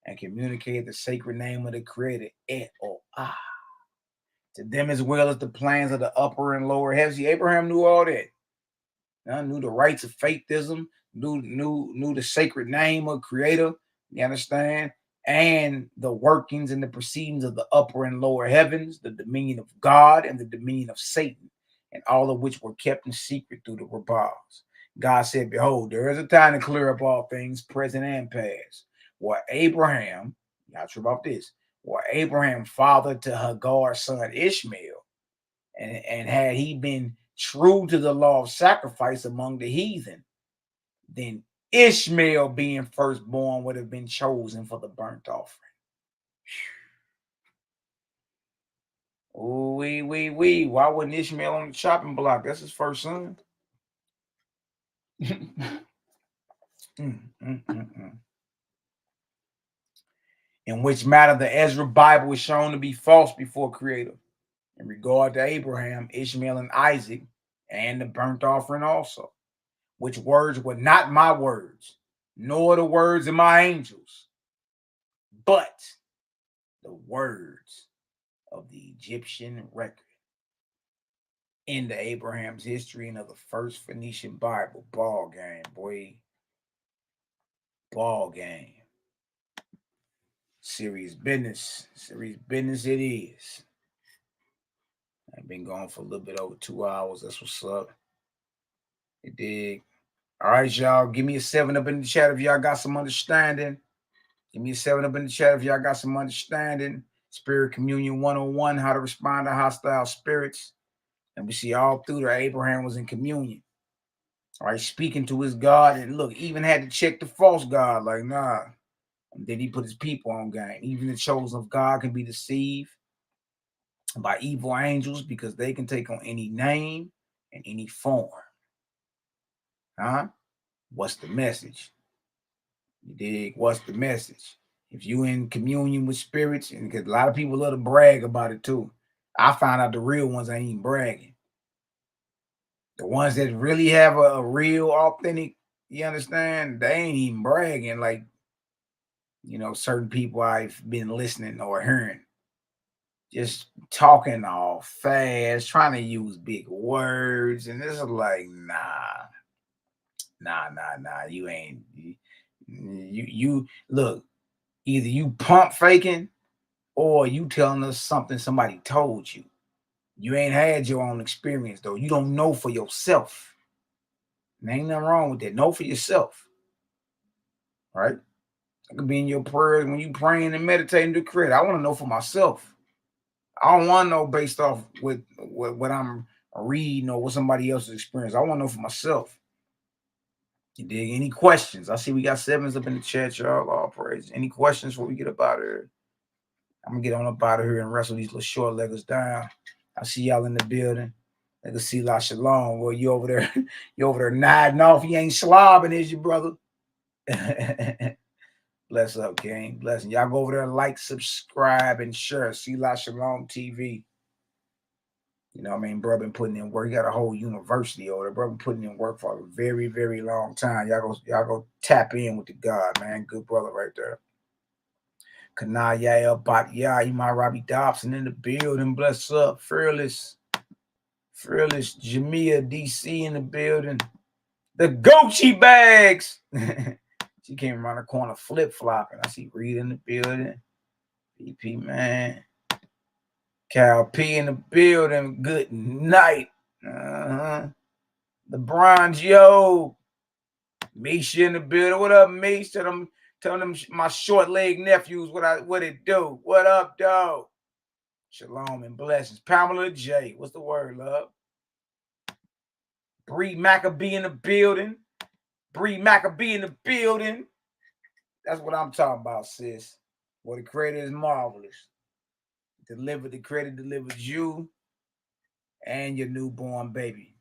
and communicated the sacred name of the Creator, Et or Ah, to them as well as the plans of the upper and lower heavens. See, Abraham knew all that. Knew the rights of faithism, knew the sacred name of Creator. You understand? And the workings and the proceedings of the upper and lower heavens, the dominion of God and the dominion of Satan, and all of which were kept in secret through the rabbis. God said, behold, there is a time to clear up all things, present and past. Where Abraham, y'all sure about this, where Abraham fathered to Hagar's son Ishmael, and had he been true to the law of sacrifice among the heathen, then Ishmael being firstborn would have been chosen for the burnt offering. Oh, wee. Why wasn't Ishmael on the chopping block? That's his first son. In which matter the Ezra Bible is shown to be false before Creator. In regard to Abraham, Ishmael, and Isaac, and the burnt offering also, which words were not my words, nor the words of my angels, but the words of the Egyptian record in the Abraham's history and of the first Phoenician Bible. Ball game, boy. Ball game. Serious business. Serious business it is. I've been going for a little bit over 2 hours. That's what's up. You dig? All right, y'all. Give me a 7 up in the chat if y'all got some understanding. Give me a 7 up in the chat if y'all got some understanding. Spirit Communion 101, how to respond to hostile spirits. And we see all through there, Abraham was in communion. All right, speaking to his God. And look, even had to check the false God. Like, nah. And then he put his people on game. Even the chosen of God can be deceived by evil angels because they can take on any name and any form. Huh? What's the message? You dig? What's the message? If you in communion with spirits, and because a lot of people love to brag about it too. I found out the real ones ain't even bragging. The ones that really have a real authentic, you understand, they ain't even bragging like, certain people I've been listening or hearing. Just talking all fast, trying to use big words. And this is like, nah. You ain't, you look, either you pump faking or you telling us something somebody told you. You ain't had your own experience, though. You don't know for yourself. And ain't nothing wrong with that. Know for yourself. Right? It could be in your prayers when you praying and meditating to credit. I want to know for myself. I don't want to know based off with what I'm reading or what somebody else's experience. I want to know for myself. You dig? Any questions? I see we got 7s up in the chat, y'all. All praise. Any questions before we get up out of here? I'm gonna get on up out of here and wrestle these little short leggers down. I see y'all in the building. They can see La Shalom. Well, you over there nodding off. You ain't slobbing, is you, brother? Bless up, gang. Blessing. Y'all go over there and like, subscribe, and share. See La Shalom TV. You know what I mean? Bro been putting in work. He got a whole university over there. Bro been putting in work for a very, very long time. Y'all go tap in with the God, man. Good brother right there. Kanaya Batya, my Robbie Dobson in the building. Bless up. Fearless Jamia DC in the building. The Gucci bags. She came around the corner flip-flopping. I see Reed in the building. BP man. Cal P in the building. Good night. LeBron Joe. Misha in the building. What up, Misha? Telling them my short leg nephews what it do. What up, dog? Shalom and blessings. Pamela J. What's the word, love? Bree Maccabee in the building. That's what I'm talking about, sis. Well, the creator is marvelous. The creator delivers you and your newborn baby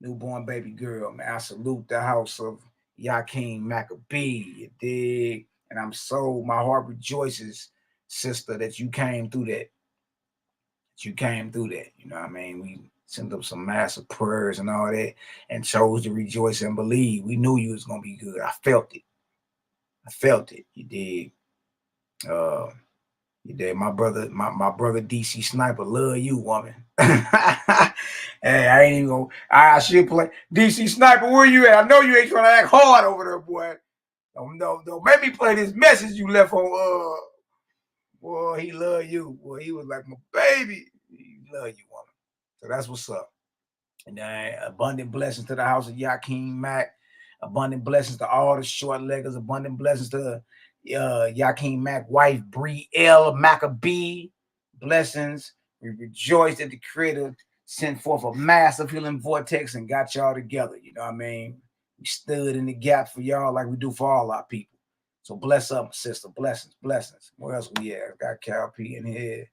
girl, man. I salute the house of YAH'KI Maccabee, you dig? And my heart rejoices, sister, that you came through that. You know what I mean? We sent up some massive prayers and all that and chose to rejoice and believe. We knew you was going to be good. I felt it. You dig? You did. My brother DC Sniper, love you, woman. Hey, I ain't even gonna. I should play DC Sniper. Where you at? I know you ain't trying to act hard over there, boy. Don't make me play this message you left on. Boy, he love you. Boy, he was like my baby. He love you, woman. So that's what's up. And then abundant blessings to the house of YAH'KI Mac. Abundant blessings to all the short leggers. Abundant blessings to YAH'KI Mac wife Bree L. Maccabee. Blessings. We rejoice that the creator sent forth a massive healing vortex and got y'all together. You know what I mean? We stood in the gap for y'all like we do for all our people. So bless up, sister. Blessings. Where else we at? Got Cal P in here.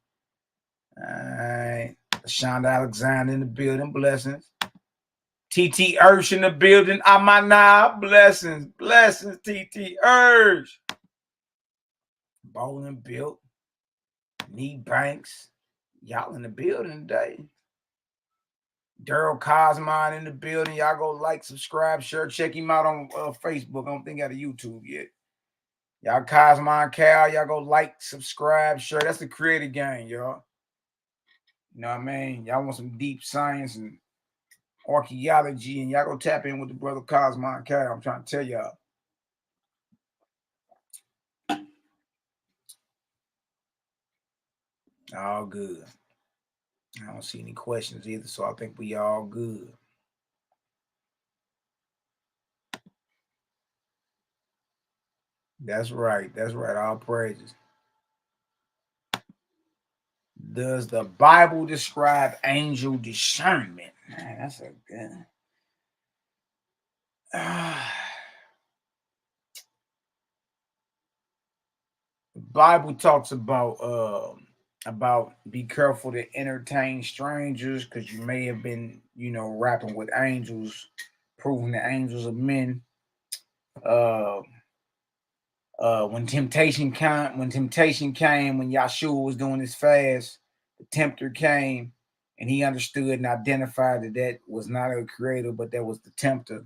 All right. Shonda Alexander in the building. Blessings. TT Ursh in the building. Amana. Blessings. TT Ursh. Bowling built. Knee Banks. Y'all in the building today. Daryl Cosmine in the building. Y'all go like, subscribe, share. Check him out on Facebook. I don't think he got a YouTube yet. Y'all Cosmine Cal. Y'all go like, subscribe, share. That's the creative game, y'all. You know what I mean? Y'all want some deep science and archaeology, and y'all go tap in with the brother Cosmine Cal. I'm trying to tell y'all. All good. I don't see any questions either, so I think we all good. That's right. That's right. All praises. Does the Bible describe angel discernment? Man, that's a good. The Bible talks about be careful to entertain strangers because you may have been, rapping with angels, proving the angels of men. When temptation came, when Yahshua was doing his fast, the tempter came, and he understood and identified that was not a creator, but that was the tempter.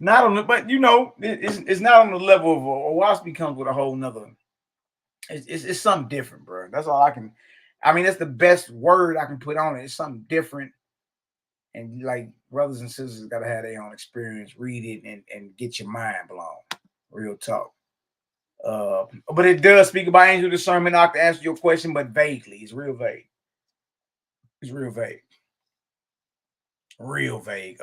Not on the, but it's not on the level of a WASP comes with a whole nother. It's something different, bro. That's all I can. I mean, that's the best word I can put on it. It's something different. And like brothers and sisters gotta have their own experience, read it and get your mind blown. Real talk. But it does speak about angel discernment. I can answer your question, but vaguely. It's real vague. It's real vague. Real vague.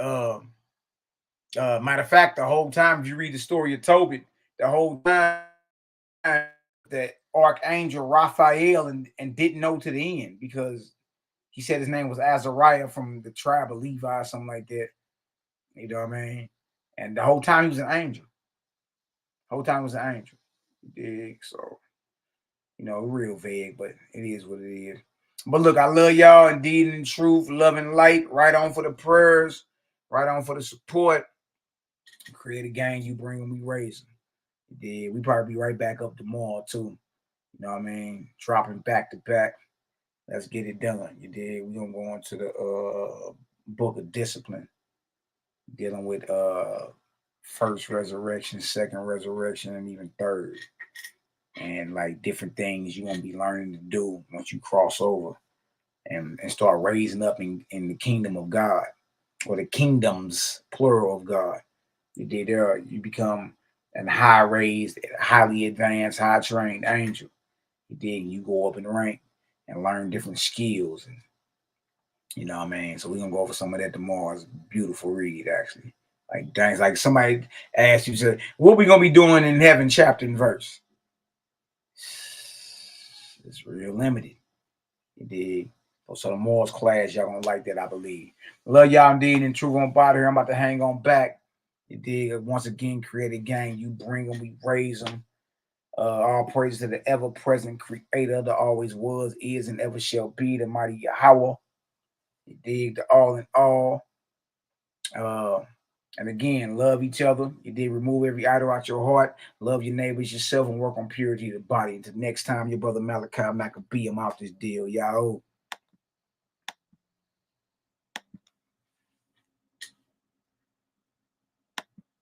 Matter of fact, the whole time, if you read the story of Tobit, the whole time that Archangel Raphael and didn't know to the end because he said his name was Azariah from the tribe of Levi, something like that. You know what I mean? And the whole time he was an angel. The whole time he was an angel. You dig? So, real vague, but it is what it is. But look, I love y'all indeed and in truth, love and light. Right on for the prayers, right on for the support. Create a gang, you bring them, we raise them. You dig? We probably be right back up tomorrow too. You know what I mean? Dropping back to back. Let's get it done. You dig? We're gonna go into the book of discipline, dealing with first resurrection, second resurrection, and even third. And like different things you're gonna be learning to do once you cross over and start raising up in the kingdom of God, or the kingdoms plural of God. You did there, you become an high raised, highly advanced, high trained angel. You did, you go up in rank and learn different skills, and you know what I mean. So we're gonna go over some of that tomorrow. It's a beautiful read, actually. Like things like somebody asked you, said, what we gonna be doing in heaven, chapter and verse? It's real limited. You dig? So the morals class, y'all gonna like that, I believe. Love y'all indeed and truth on body here. I'm about to hang on back. You dig? Once again, create a gang. You bring them, we raise them. All praise to the ever-present creator that always was, is, and ever shall be, the mighty Yahweh. You dig? The all in all. And again, love each other. You did remove every idol out your heart. Love your neighbors, yourself, and work on purity of the body. Until next time, your brother Malachi Maccabee, I'm out this deal. Y'all.